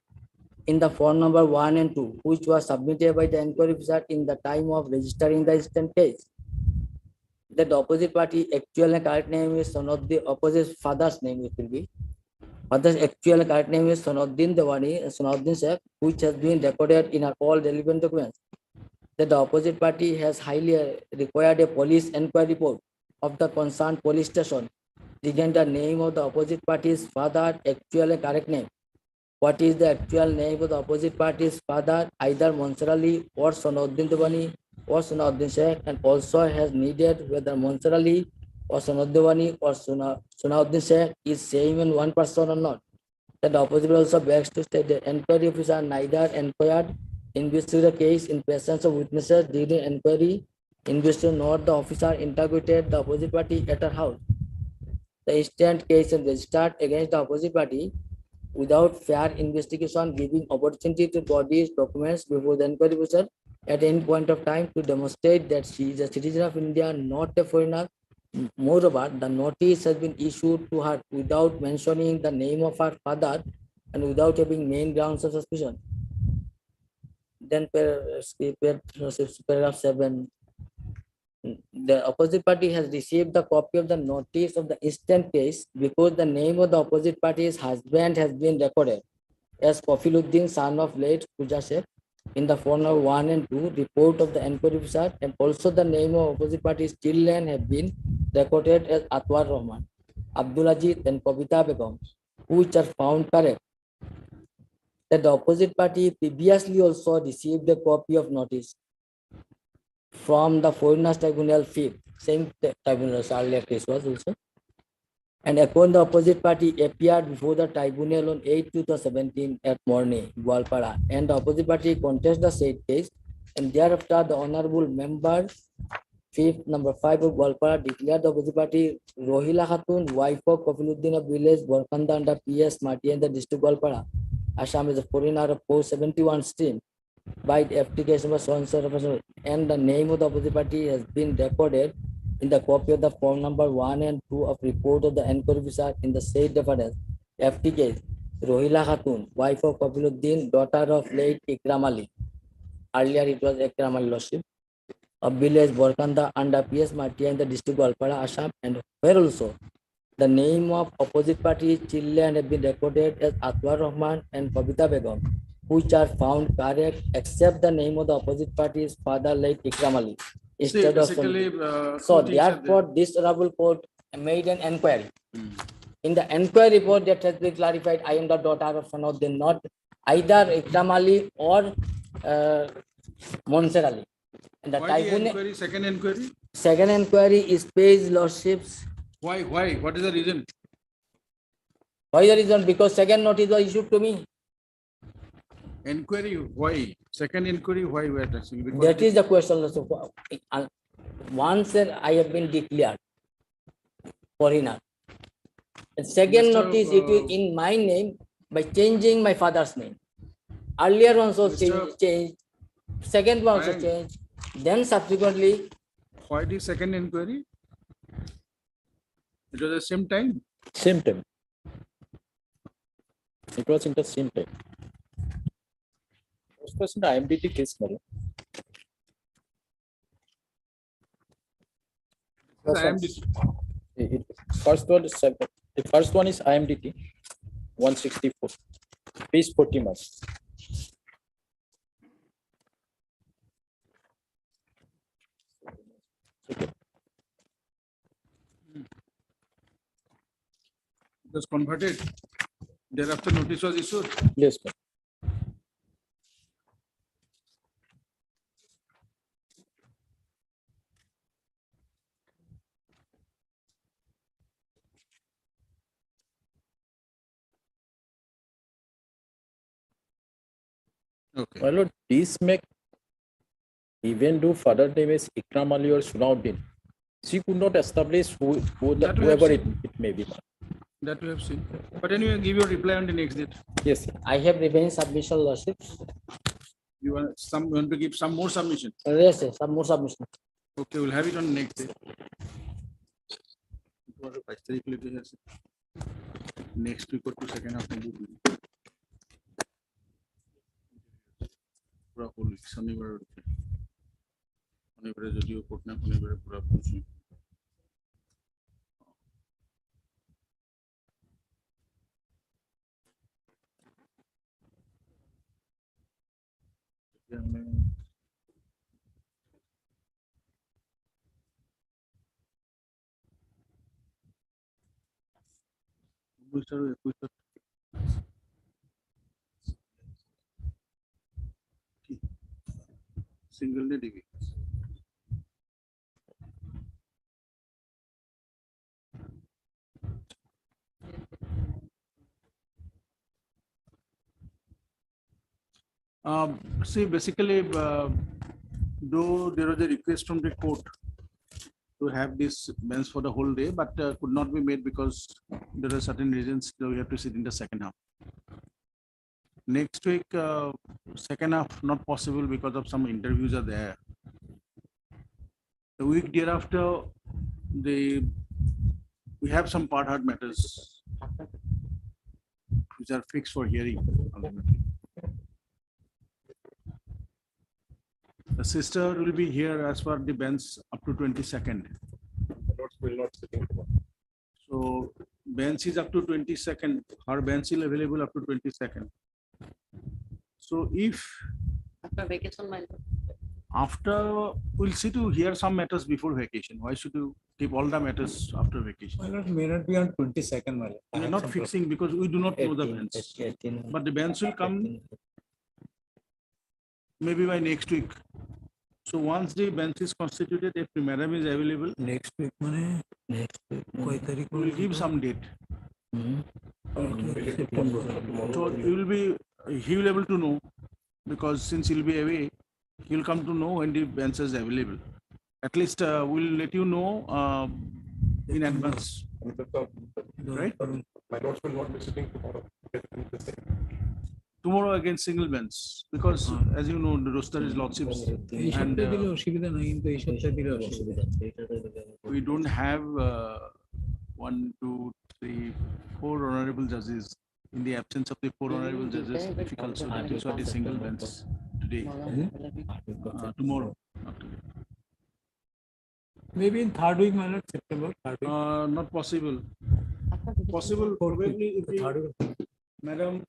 in the form number 1 and 2, which was submitted by the inquiry officer in the time of registering the instant case. That the opposite party actual and correct name is Sonoddin, opposite father's name it will be. Father's actual and correct name is Sonoddin Devani and Sonoddin Sheikh, which has been recorded in all relevant documents. That the opposite party has highly required a police inquiry report of the concerned police station regarding the name of the opposite party's father, actual and correct name. What is the actual name of the opposite party's father, either Monser Ali or Sonoddin Devani or Sonoddin Sheikh, and also has needed whether Monser Ali or Sonoddin Devani or Sonoddin Sheikh is same in one person or not. That the opposite also begs to state that inquiry officer neither inquired, investigated the case in presence of witnesses during inquiry, investigated nor the officer interrogated the opposite party at her house. The instant case is registered against the opposite party without fair investigation, giving opportunity to bodies documents before the inquiry officer at any point of time to demonstrate that she is a citizen of India, not a foreigner. Moreover, the notice has been issued to her without mentioning the name of her father and without having main grounds of suspicion. Then paragraph 7. The opposite party has received the copy of the notice of the instant case because the name of the opposite party's husband has been recorded as Kafiluddin, son of late Puja Sheikh, in the form of 1 and 2 report of the inquiry officer, and also the name of opposite party's children have been recorded as Atwar Rahman, Abdul Ajit, and Kavita Begum, which are found correct. That the opposite party previously also received a copy of notice from the Foreigners Tribunal 5th, same tribunal earlier case was also. And according the opposite party appeared before the tribunal on 8/2017 at morning, Gwalpara, and the opposite party contested the said case, and thereafter the honorable member, number 5 of Gwalpara, declared the opposite party Rohila Khatun, wife of Kafiluddin of village Borkanda under PS Mati and the district Gwalpara, Assam is a foreigner of 471 stream by the application of so and the name of the opposite party has been recorded in the copy of the form number 1 and 2 of report of the inquiry officer in the said reference. FT Rohila Khatun, wife of Kafiluddin, daughter of late Ikram Ali. Earlier it was Ikram Ali lordship. of village Borkanda under PS Matia in the district of Alpara, Assam, and where also the name of opposite party children have been recorded as Atwar Rahman and Babita Begum, which are found correct except the name of the opposite party's father like Ikram Ali. Instead of so therefore this honorable court made an inquiry. In the inquiry report that has been clarified, I am the daughter of son of them, not either Ikram Ali or Monser Ali. And the tribunal, second inquiry is pays lordships. Why? What is the reason? Why the reason? Because second notice was issued to me. Inquiry, why? Second inquiry, why we are touching? Because That is the question. So, once I have been declared foreigner. And second Mr. notice, it is in my name by changing my father's name. Earlier also changed. Second one also changed. Then subsequently. Why the second inquiry? It was the same time. Same time. It was in the same time. First was in the IMDT case, madam. First one is IMDT 164, page 40 months. Okay. It was converted. Thereafter notice was issued. Yes, ma'am. Okay. My lord, this make even though father name is Ikram Ali or Sunauddin, she could not establish whoever it may be. That we have seen. But anyway, give your reply on the next date. Yes, sir. I have revenge submission lordships. You want to give some more submission? Yes, sir, some more submission. Okay, we'll have it on next day. Next week or 2 second after पूरा whole week शनिवार शनिवार जदियो court ना शनिवार पूरा पूछी single day DV. See, basically, though there was a request from the court to have this bench for the whole day, but could not be made because there are certain reasons that we have to sit in the second half. Next week, second half not possible because of some interviews are there. The week thereafter, we have some part hard matters which are fixed for hearing ultimately. The sister will be here as per the bench up to 22nd. Will not sitting tomorrow. So bench is up to 22nd. Her bench is available up to 22nd. So if after we'll see to hear some matters before vacation. Why should you keep all the matters after vacation? My lord, may not be on 22nd, my lord. We are not fixing because we do not know the bench. But the bench will come maybe by next week. So once the bench is constituted, if the madam is available, Next week, next week, we will give some date. So he will able to know because since he'll be away, he'll come to know when the bench is available. At least we'll let you know in advance. Right? My lords will not be sitting tomorrow. Tomorrow again single bench because as you know the roster is lordships and we don't have 1, 2, 3, 4 honorable judges. In the absence of the 4 honorable judges, difficult. So that is why the single bench today, tomorrow, not today. Maybe in third week, my lord, September. Not possible. Possible probably if Madam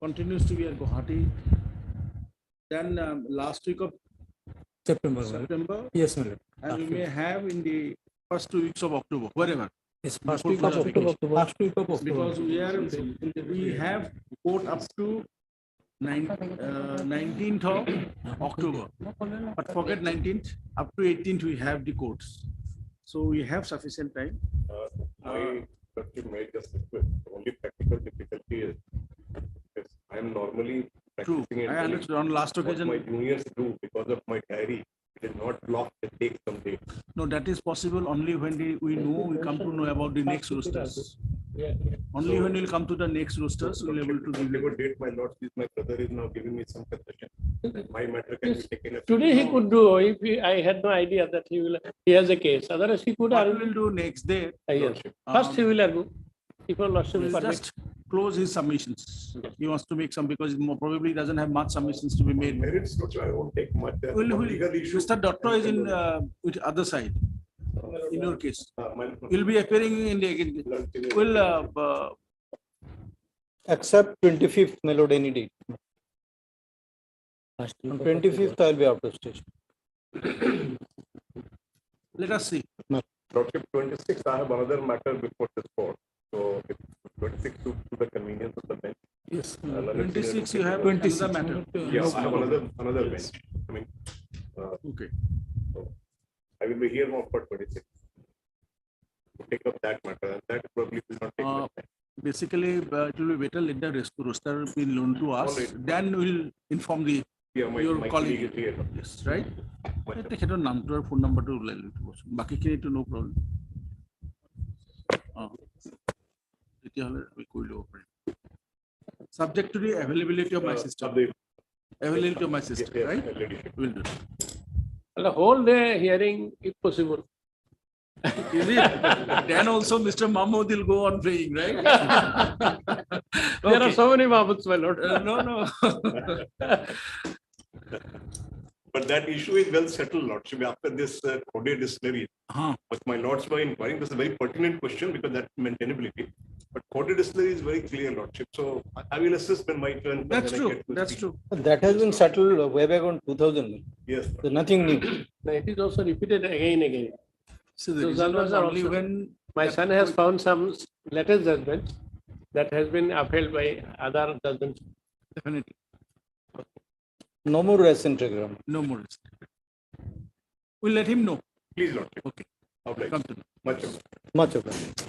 continues to be at Guwahati, then last week of September. September. Yes, my lord. And we may have in the first 2 weeks of October, wherever. Yes, first Before week of Puja October. begins. First week of October. Because we have court up to 19th of October. But forget 19th, up to 18th we have the courts. So we have sufficient time. I made just request. The only practical difficulty is because I am normally True. practicing I understood on last occasion. What my juniors do because of my diary. It is not blocked. It takes some day. No, that is possible only when we come to know about the next rosters. Only when we'll come to the next rosters, we'll able to give you. Date, my lord, my brother is now giving me some concession. My matter can be taken up. Today he could do, if I had no idea that he has a case, otherwise he could What argue. we will do next day? Yes. First he will argue. If your lordship We'll permit. just close his submissions. He wants to make some because he probably doesn't have much submissions to be made. Merits, I won't take much. Mr. Doctor is in with other side. In your case, will be appearing in the. Will Except 25th, my lord, any date. On 25th, I'll be out of station. let us see. Lordship 26, I have another matter before this court. So it's 26 to the convenience of the bench. Yes. 26 you have 26 another matter. Yes, I have another bench. I mean, okay. So I will be here now for 26. To take up that matter, and that probably will not take much time. Basically, it will be better let the roster be loaned to us. Alright. Then we'll inform the your colleague. Is here. Yes, right? তেখেতৰ নামটো আৰু phone নম্বৰটো ওলাই লৈ বাকীখিনিতো no problem তেতিয়াহ'লে আমি কৰি ল'ব পাৰিম subject to the availability of my sister availability of my sister right we'll do The whole day hearing if possible. Is it? Then also Mr. Mahmood will go on praying, right? There are so many Mahmoods, my lord. No. But that issue is well settled, Lordship, after this coded distillery. But my lords were inquiring, this is a very pertinent question because that's maintainability. But coded distillery is very clear, Lordship. So I will assist when my turn. That's true. That's true. That has been settled way back on 2000. Yes. There's nothing new. No, it is also repeated again. So the So result was are only also- when My son has found some latest judgments that has been upheld by other judgments. Definitely. No more res integram. No more. We'll let him know. Please, Lordship. Okay. Obliged. Come to know. Much obliged. Much obliged.